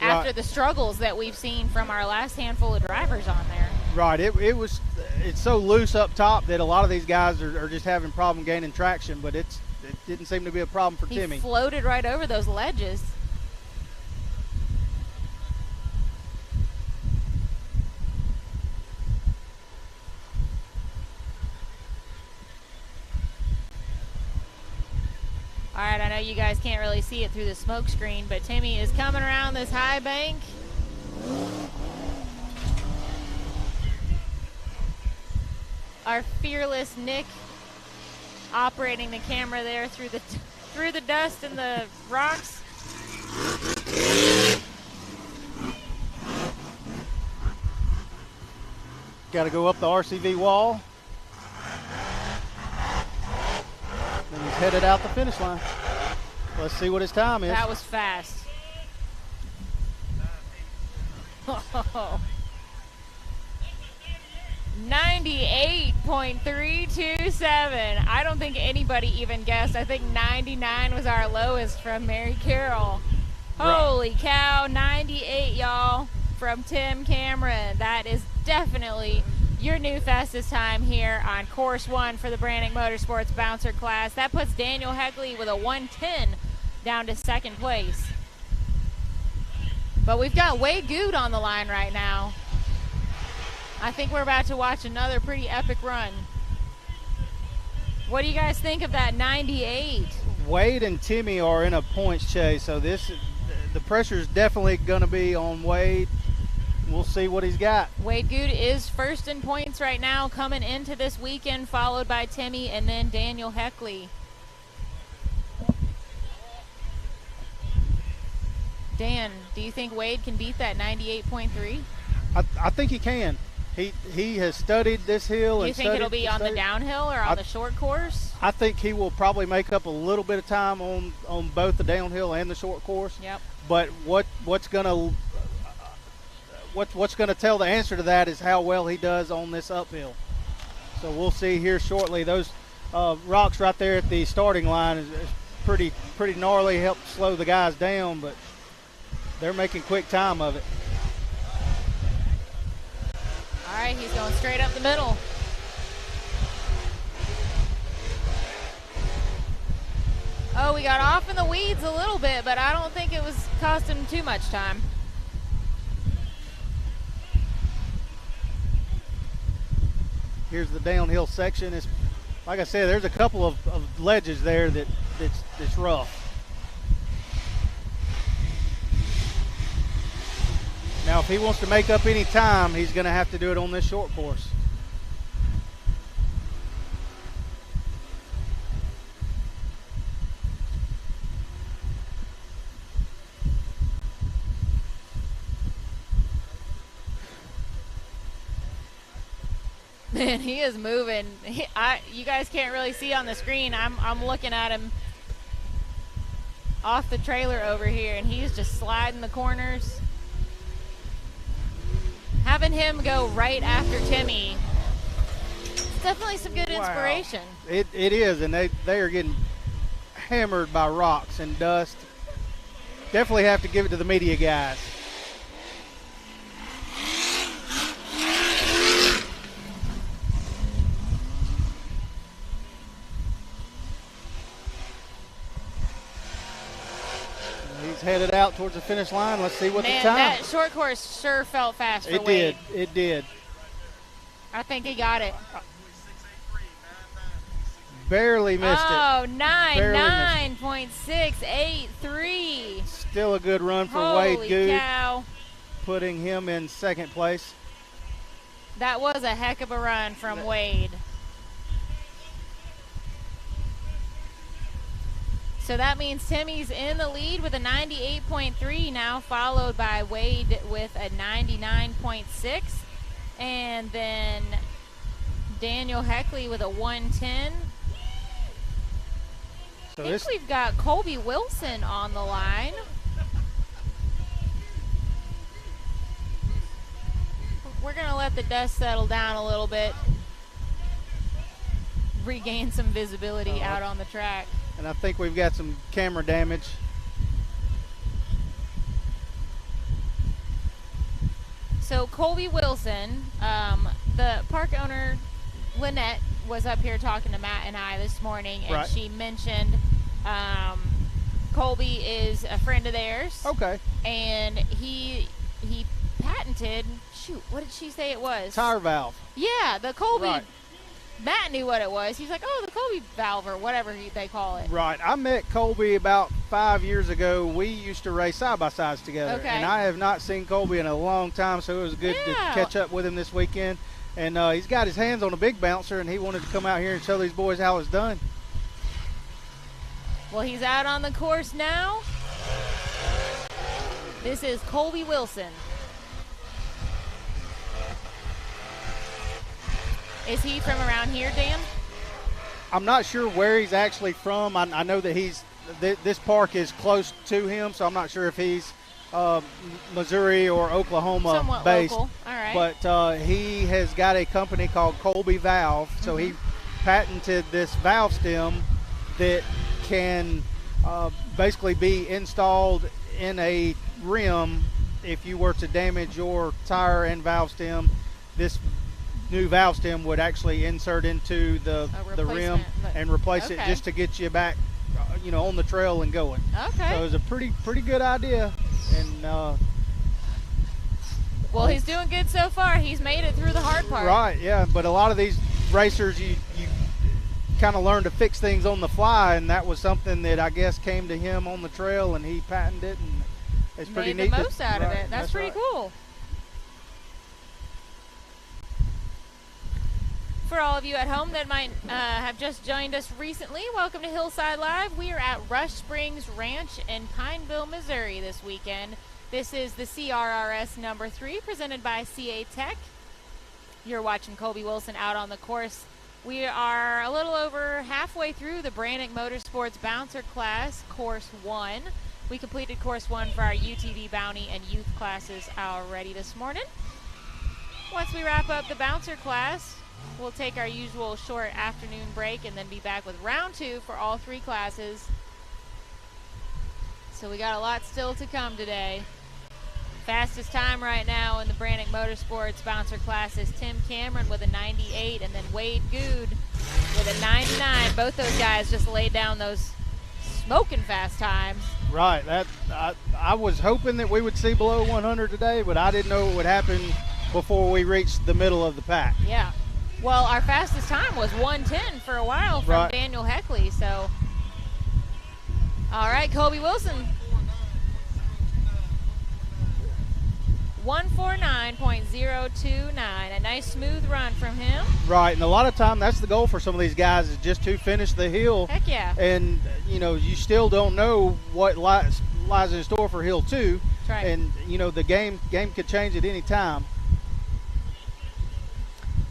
after the struggles that we've seen from our last handful of drivers on there. Right. It's so loose up top that a lot of these guys are just having problem gaining traction, but it didn't seem to be a problem for Timmy. He floated right over those ledges. All right, I know you guys can't really see it through the smoke screen, but Timmy is coming around this high bank. Our fearless Nick operating the camera there through the dust and the rocks. Got to go up the RCV wall. And he's headed out the finish line. Let's see what his time is. That was fast. 98.327. I don't think anybody even guessed. I think 99 was our lowest from Mary Carroll. Holy cow, 98, y'all, from Tim Cameron. That is definitely your new fastest time here on Course 1 for the Branding Motorsports Bouncer class. That puts Daniel Heckley with a 1:10 down to second place. But we've got Wade Good on the line right now. I think we're about to watch another pretty epic run. What do you guys think of that 98? Wade and Timmy are in a points chase, so the pressure is definitely going to be on Wade. We'll see what he's got. Wade Good is first in points right now coming into this weekend, followed by Timmy and then Daniel Heckley. Dan, do you think Wade can beat that 98.3? I think he can. He has studied this hill. Do you think it'll be on the downhill or on the short course? I think he will probably make up a little bit of time on both the downhill and the short course. Yep. But what's gonna tell the answer to that is how well he does on this uphill. So we'll see here shortly. Those rocks right there at the starting line is pretty gnarly. Help slow the guys down, but they're making quick time of it. All right, he's going straight up the middle. Oh, we got off in the weeds a little bit, but I don't think it was costing him too much time. Here's the downhill section. It's, like I said, there's a couple of ledges there that's rough. Now, if he wants to make up any time, he's going to have to do it on this short course. Man, he is moving. You guys can't really see on the screen. I'm looking at him off the trailer over here, and he's just sliding the corners. Having him go right after Timmy, it's definitely some good inspiration. It is, and they are getting hammered by rocks and dust. Definitely have to give it to the media guys. Headed out towards the finish line. Let's see what the time. That short course sure felt fast for Wade. It did. I think he got it. Barely missed it. Oh, 9.683. Still a good run for Wade Good. Cow. Putting him in second place. That was a heck of a run from Wade. So that means Timmy's in the lead with a 98.3 now, followed by Wade with a 99.6. And then Daniel Heckley with a 110. So I think we've got Colby Wilson on the line. We're going to let the dust settle down a little bit. Regain some visibility out on the track. And I think we've got some camera damage. So Colby Wilson, the park owner, Lynette, was up here talking to Matt and I this morning, and she mentioned Colby is a friend of theirs. Okay. And he patented, what did she say it was? Tire valve. Yeah, the Colby. Right. Matt knew what it was. He's like, oh, the Colby valve or whatever they call it. Right. I met Colby about 5 years ago. We used to race side-by-sides together. Okay. And I have not seen Colby in a long time, so it was good to catch up with him this weekend. And he's got his hands on a big bouncer, and he wanted to come out here and show these boys how it's done. Well, he's out on the course now. This is Colby Wilson. Is he from around here, Dan? I'm not sure where he's actually from. I know that this park is close to him, so I'm not sure if he's Missouri or Oklahoma somewhat based. Local. All right. But he has got a company called Colby Valve, so he patented this valve stem that can basically be installed in a rim. If you were to damage your tire and valve stem, this new valve stem would actually insert into the rim and replace it just to get you back, on the trail and going. Okay. So it was a pretty good idea. And well, he's doing good so far. He's made it through the hard part. Right, yeah. But a lot of these racers, kind of learned to fix things on the fly, and that was something that I guess came to him on the trail, and he patented it, and it's pretty neat. Made the most out of it. That's pretty right. cool. For all of you at home that might have just joined us recently, welcome to Hillside Live. We are at Rush Springs Ranch in Pineville, Missouri this weekend. This is the CRRS number 3 presented by CA Tech. You're watching Colby Wilson out on the course. We are a little over halfway through the Brannick Motorsports Bouncer class, Course 1. We completed Course 1 for our UTV Bounty and Youth classes already this morning. Once we wrap up the Bouncer class, we'll take our usual short afternoon break and then be back with round 2 for all 3 classes. So we got a lot still to come today. Fastest time right now in the Brannick Motorsports Bouncer class is Tim Cameron with a 98 and then Wade Good with a 99. Both those guys just laid down those smoking fast times. Right. I was hoping that we would see below 100 today, but I didn't know what would happen before we reached the middle of the pack. Yeah. Well, our fastest time was 1:10 for a while from Daniel Heckley. So, all right, Colby Wilson. 149.029. A nice smooth run from him. Right, and a lot of time that's the goal for some of these guys is just to finish the hill. Heck yeah. And, you know, you still don't know what lies in store for hill 2. That's right. And, you know, the game could change at any time.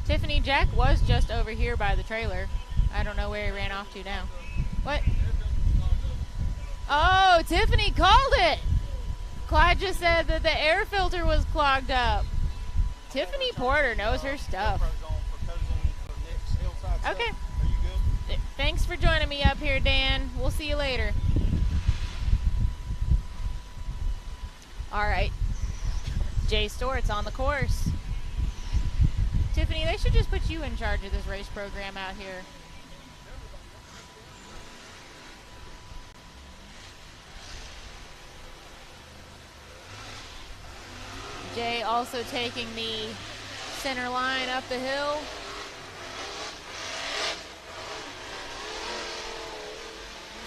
Tiffany Jack was just over here by the trailer. I don't know where he ran off to now. What? Oh, Tiffany called it. Clyde just said that the air filter was clogged up. Tiffany Porter knows her stuff. Okay. Thanks for joining me up here, Dan. We'll see you later. All right. Jay Stort's on the course. Tiffany, they should just put you in charge of this race program out here. Jay also taking the center line up the hill.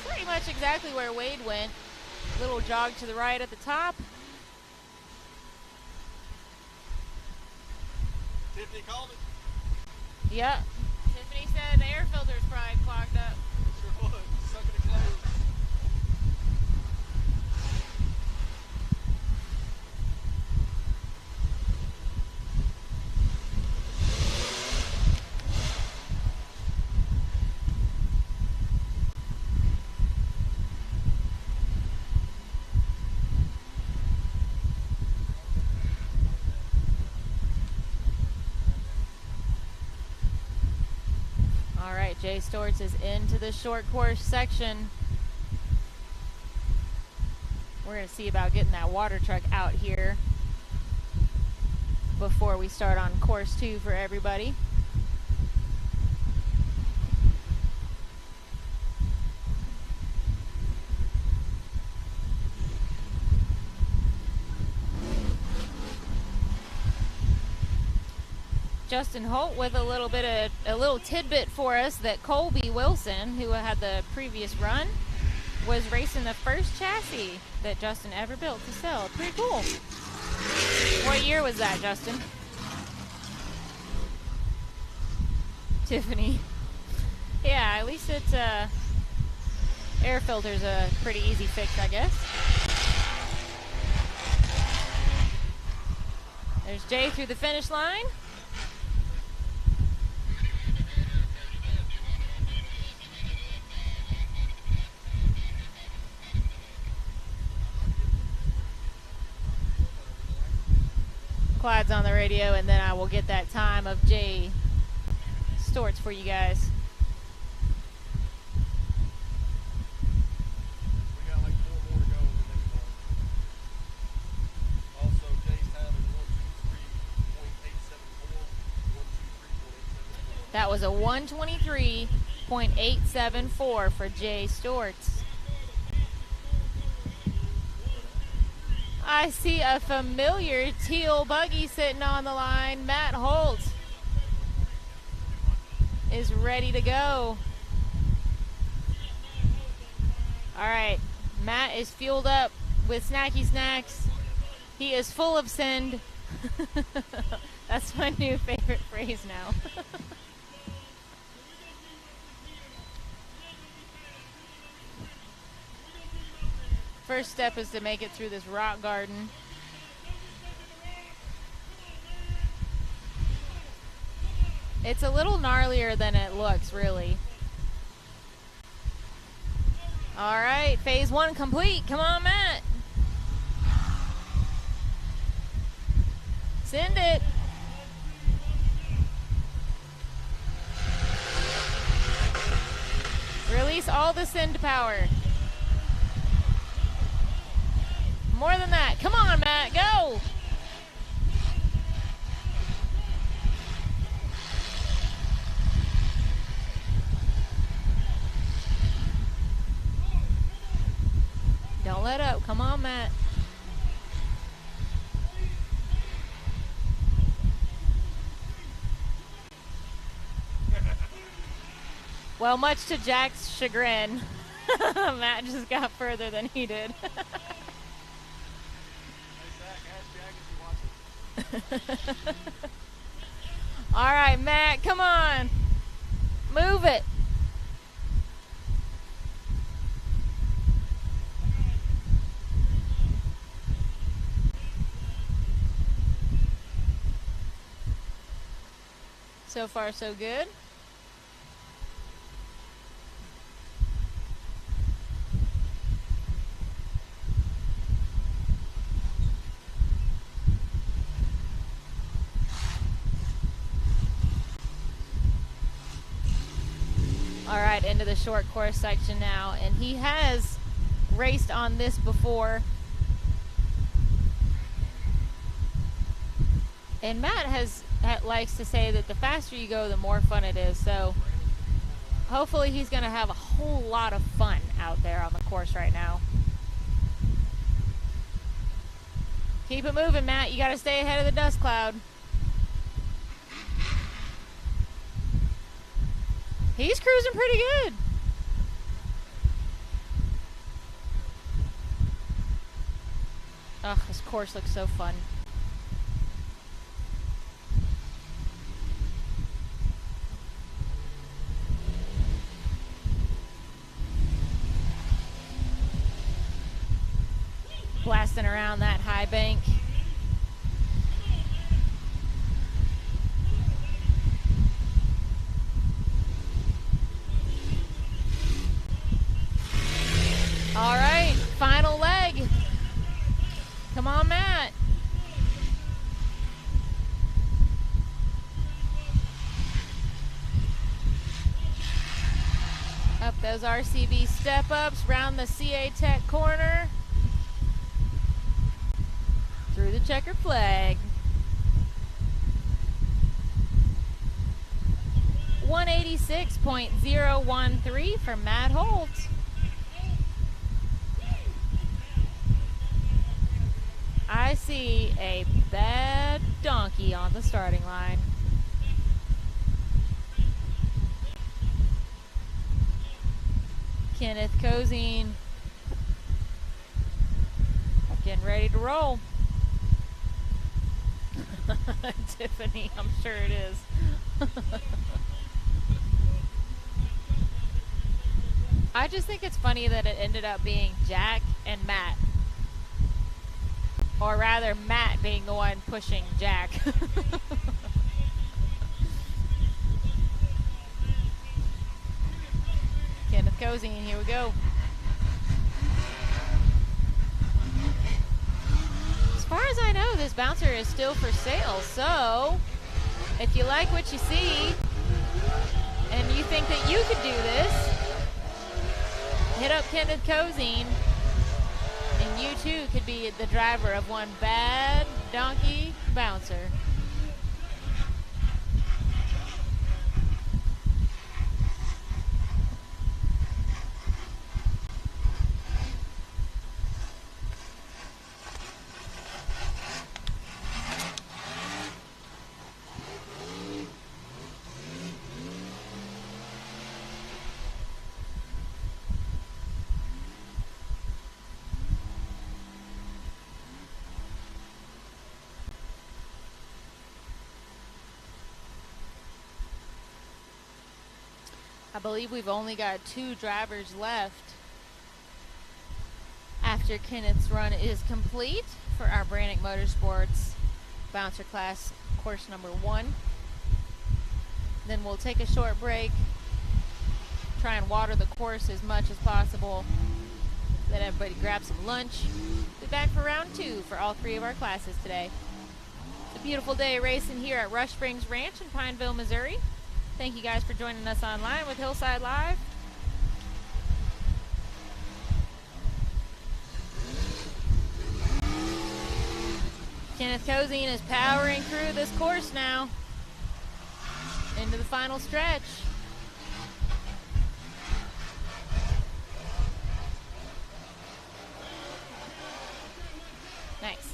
Pretty much exactly where Wade went. Little jog to the right at the top. Tiffany called it? Yep. Tiffany said the air filter's probably clogged up. Sure was. Sucking it closed. All right, Jay Storts is into the short course section. We're going to see about getting that water truck out here before we start on course 2 for everybody. Justin Holt with a little tidbit for us that Colby Wilson, who had the previous run, was racing the first chassis that Justin ever built to sell. Pretty cool. What year was that, Justin? Tiffany. Yeah, at least it's air filter's a pretty easy fix, I guess. There's Jay through the finish line. Clyde's on the radio, and then I will get that time of Jay Storts for you guys. We got like 4 more to go. Also, Jay's time is 123.874. That was a 123.874 for Jay Storts. I see a familiar teal buggy sitting on the line. Matt Holt is ready to go. All right, Matt is fueled up with snacky snacks. He is full of send. That's my new favorite phrase now. First step is to make it through this rock garden. It's a little gnarlier than it looks, really. All right, phase 1 complete. Come on, Matt. Send it. Release all the send power. More than that. Come on, Matt. Go. Don't let up. Come on, Matt. Well, much to Jack's chagrin, Matt just got further than he did. All right, Matt, come on. Move it. So far, so good. All right, into the short course section now, and he has raced on this before. And Matt likes to say that the faster you go, the more fun it is. So hopefully he's going to have a whole lot of fun out there on the course right now. Keep it moving, Matt. You got to stay ahead of the dust cloud. He's cruising pretty good. Ugh, this course looks so fun. Blasting around that high bank. All right, final leg. Come on, Matt. Up those RCB step-ups, round the CA Tech corner. Through the checkered flag. 186.013 for Matt Holt. I see a bad donkey on the starting line. Kenneth Cozine getting ready to roll. Tiffany, I'm sure it is. I just think it's funny that it ended up being Jack and Matt. Or rather, Matt being the one pushing Jack. Kenneth Cozine, here we go. As far as I know, this bouncer is still for sale, so if you like what you see and you think that you could do this, hit up Kenneth Cozine, and you too could be the driver of one bad donkey bouncer. I believe we've only got 2 drivers left after Kenneth's run is complete for our Brannick Motorsports Bouncer Class course number 1. Then we'll take a short break, try and water the course as much as possible, let everybody grab some lunch. Be back for round 2 for all 3 of our classes today. It's a beautiful day racing here at Rush Springs Ranch in Pineville, Missouri. Thank you guys for joining us online with Hillside Live. Kenneth Cozine is powering through this course now into the final stretch. Nice.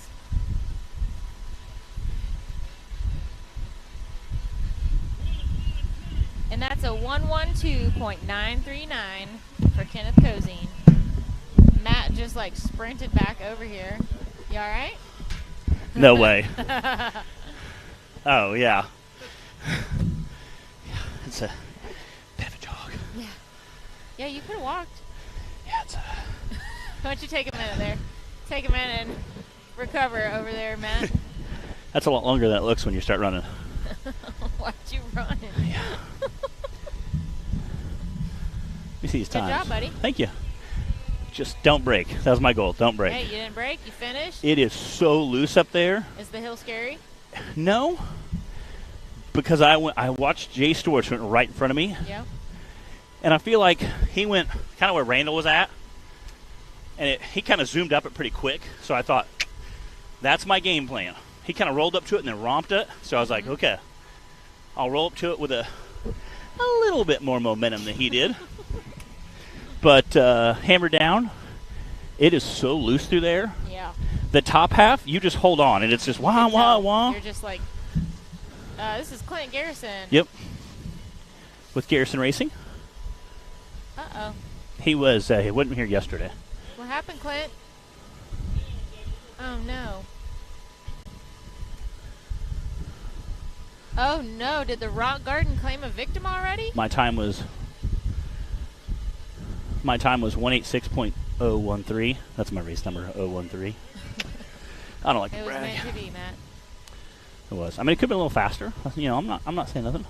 And that's a 112.939 for Kenneth Cozine. Matt just like sprinted back over here. You all right? No way. Oh, yeah. It's a bit of a jog. Yeah. Yeah, you could have walked. Yeah, it's a... Why don't you take a minute there? Take a minute and recover over there, Matt. That's a lot longer than it looks when you start running. Why'd you run? Yeah. Let me see these times. Good job, buddy. Thank you. Just don't break. That was my goal. Don't break. Hey, you didn't break. You finished. It is so loose up there. Is the hill scary? No, because I watched Jay Storch went right in front of me. Yeah. And I feel like he went kind of where Randall was at, and he kind of zoomed up it pretty quick. So I thought, that's my game plan. He kind of rolled up to it and then romped it. So I was like, okay, I'll roll up to it with a little bit more momentum than he did. But hammer down, it is so loose through there. Yeah. The top half, you just hold on, and it's just wah, wah, wah. You're just like, this is Clint Garrison. Yep. With Garrison Racing. Uh-oh. He wasn't here yesterday. What happened, Clint? Oh, no. Oh, no. Did the Rock Garden claim a victim already? My time was 186.013. That's my race number, 013. I don't like to brag. It was meant to be, Matt. It was. I mean, it could have been a little faster. You know, I'm not saying nothing.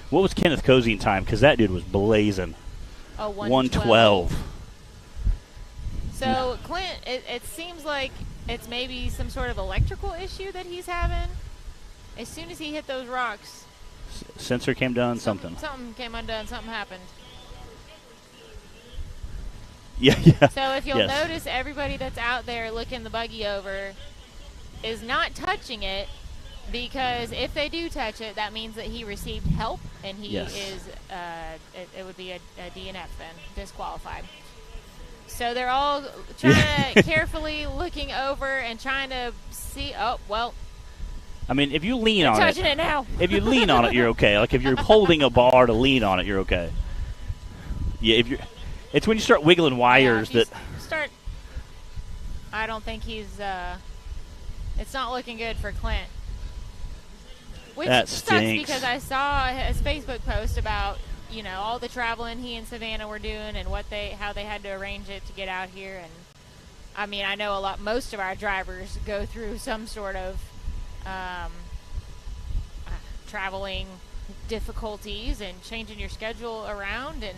What was Kenneth Cozine time? Because that dude was blazing. Oh, 112. So, no. Clint, it seems like it's maybe some sort of electrical issue that he's having. As soon as he hit those rocks. Sensor came down, something. Something came undone, something happened. Yeah. So if you'll notice, everybody that's out there looking the buggy over is not touching it, because if they do touch it, that means that he received help, and he is, it would be a DNF then, disqualified. So they're all trying to carefully looking over and trying to see, oh, well. I mean, if you lean on it. Touching it now. If you lean on it, you're okay. Like if you're holding a bar to lean on it, you're okay. Yeah, if you're... It's when you start wiggling wires that... I don't think he's... it's not looking good for Clint. Which that sucks stinks. because I saw his Facebook post about, you know, all the traveling he and Savannah were doing and how they had to arrange it to get out here. And I mean, I know most of our drivers go through some sort of traveling difficulties and changing your schedule around and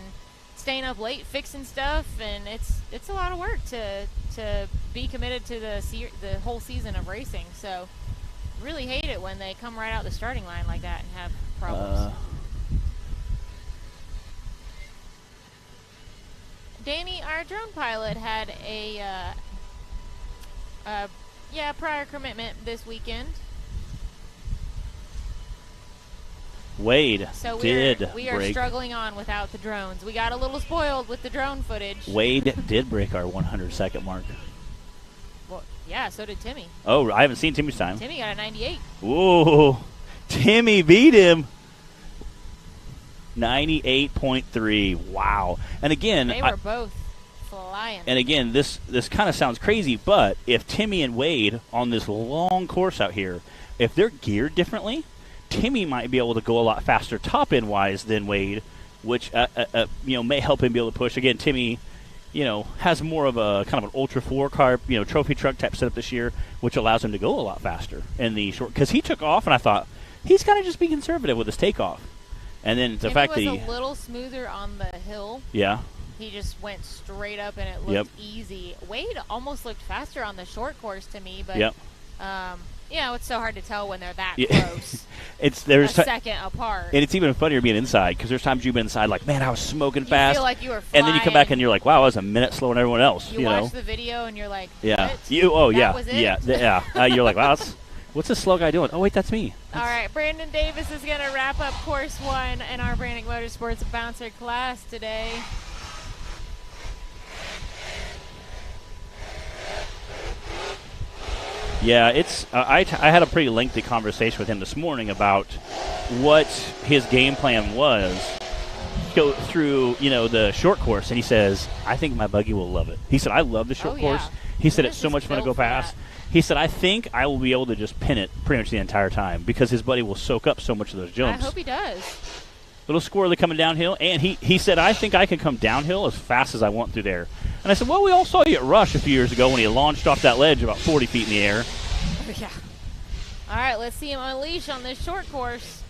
staying up late fixing stuff, and it's a lot of work to be committed to the whole season of racing. So really hate it when they come right out the starting line like that and have problems. Danny, our drone pilot, had a prior commitment this weekend. Wade so did we are struggling on without the drones. We got a little spoiled with the drone footage. Wade did break our 100-second mark. Well, yeah, so did Timmy. Oh, I haven't seen Timmy's time. Timmy got a 98. Whoa, Timmy beat him. 98.3. Wow. And again, they were both flying. And again, this kind of sounds crazy, but if Timmy and Wade on this long course out here, if they're geared differently, Timmy might be able to go a lot faster top end wise than Wade, which may help him be able to push. Again, Timmy, has more of a kind of an Ultra 4 car, trophy truck type setup this year, which allows him to go a lot faster in the short. Because he took off, and I thought he's got to just be conservative with his takeoff. And then the fact that he was a little smoother on the hill. Yeah. He just went straight up, and it looked easy. Wade almost looked faster on the short course to me, but it's so hard to tell when they're that close. There's a second apart. And it's even funnier being inside, because there's times you've been inside like, man, I was smoking fast. You feel like you were flying. And then you come back and you're like, wow, I was a minute slower than everyone else. You watch the video and you're like, yeah. What? That was it? Yeah. You're like, wow, what's this slow guy doing? Oh, wait, that's me. All right, Brandon Davis is going to wrap up course 1 in our Branding Motorsports Bouncer class today. Yeah, I had a pretty lengthy conversation with him this morning about what his game plan was. Go through, the short course, and he says, I think my buggy will love it. He said, I love the short course. He said, it's so much fun to go fast. He said, I think I will be able to just pin it pretty much the entire time because his buddy will soak up so much of those jumps. I hope he does. Little squirrely coming downhill, and he said, I think I can come downhill as fast as I want through there. And I said, well, we all saw you at Rush a few years ago when he launched off that ledge about 40 feet in the air. Yeah. All right, let's see him unleash on this short course.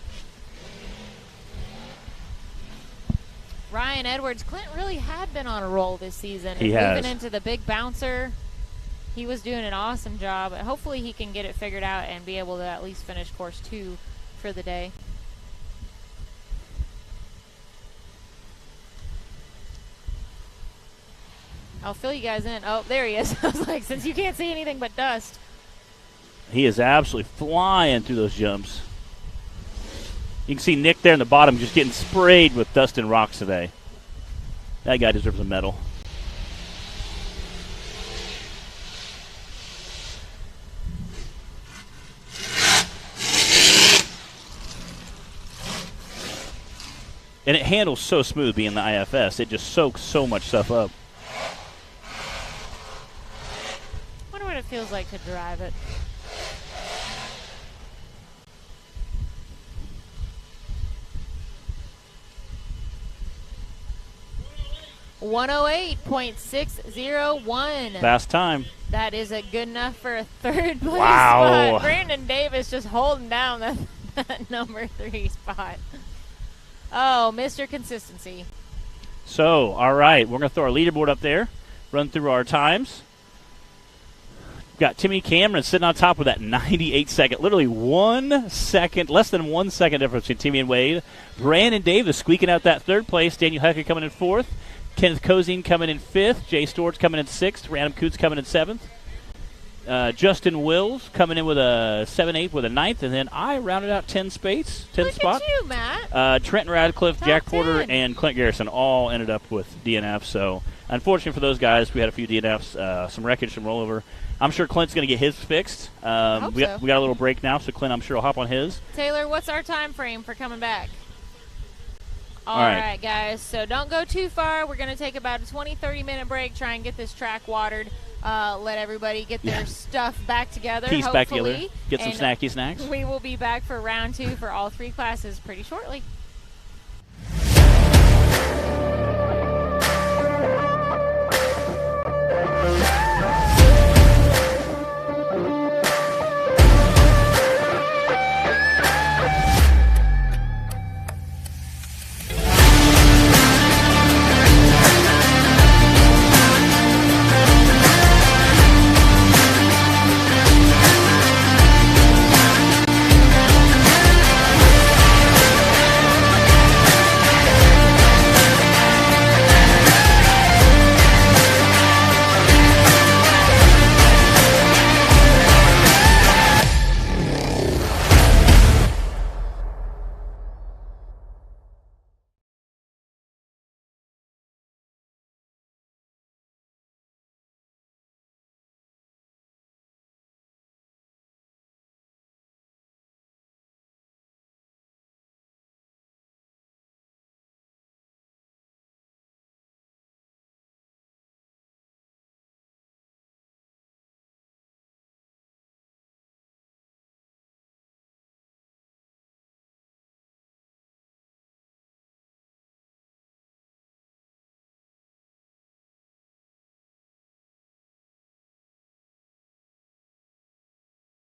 Ryan Edwards, Clint really had been on a roll this season. He has. Moving into the big bouncer, he was doing an awesome job. Hopefully he can get it figured out and be able to at least finish course 2 for the day. I'll fill you guys in. Oh, there he is. I was like, since you can't see anything but dust. He is absolutely flying through those jumps. You can see Nick there in the bottom just getting sprayed with dust and rocks today. That guy deserves a medal. And it handles so smooth being the IFS. It just soaks so much stuff up. Wonder what it feels like to drive it. .601. Fast time. That is a good enough for a third place wow. spot. Brandon Davis just holding down that number 3 spot. Oh, Mr. Consistency. So, all right, we're going to throw our leaderboard up there, run through our times. Got Timmy Cameron sitting on top with that 98-second, literally 1 second, less than 1 second difference between Timmy and Wade. Brandon Davis squeaking out that third place. Daniel Hecker coming in 4th. Kenneth Cozine coming in 5th. Jay Storch coming in 6th. Random Coots coming in 7th. Justin Wills coming in with a 7-8 with a 9th. And then I rounded out 10 spots. 10 spot. Look at you, Matt. Trenton Radcliffe, Top Jack 10. Porter, and Clint Garrison all ended up with DNF. So, unfortunately for those guys, we had a few DNFs, some wreckage, some rollover. I'm sure Clint's going to get his fixed. We got a little break now, so Clint, I'm sure, will hop on his. Taylor, what's our time frame for coming back? All right. right, guys. So don't go too far. We're going to take about a 20-30 minute break, try and get this track watered, let everybody get their stuff back together, Piece hopefully. back together. Get some snacky snacks. We will be back for round 2 for all 3 classes pretty shortly.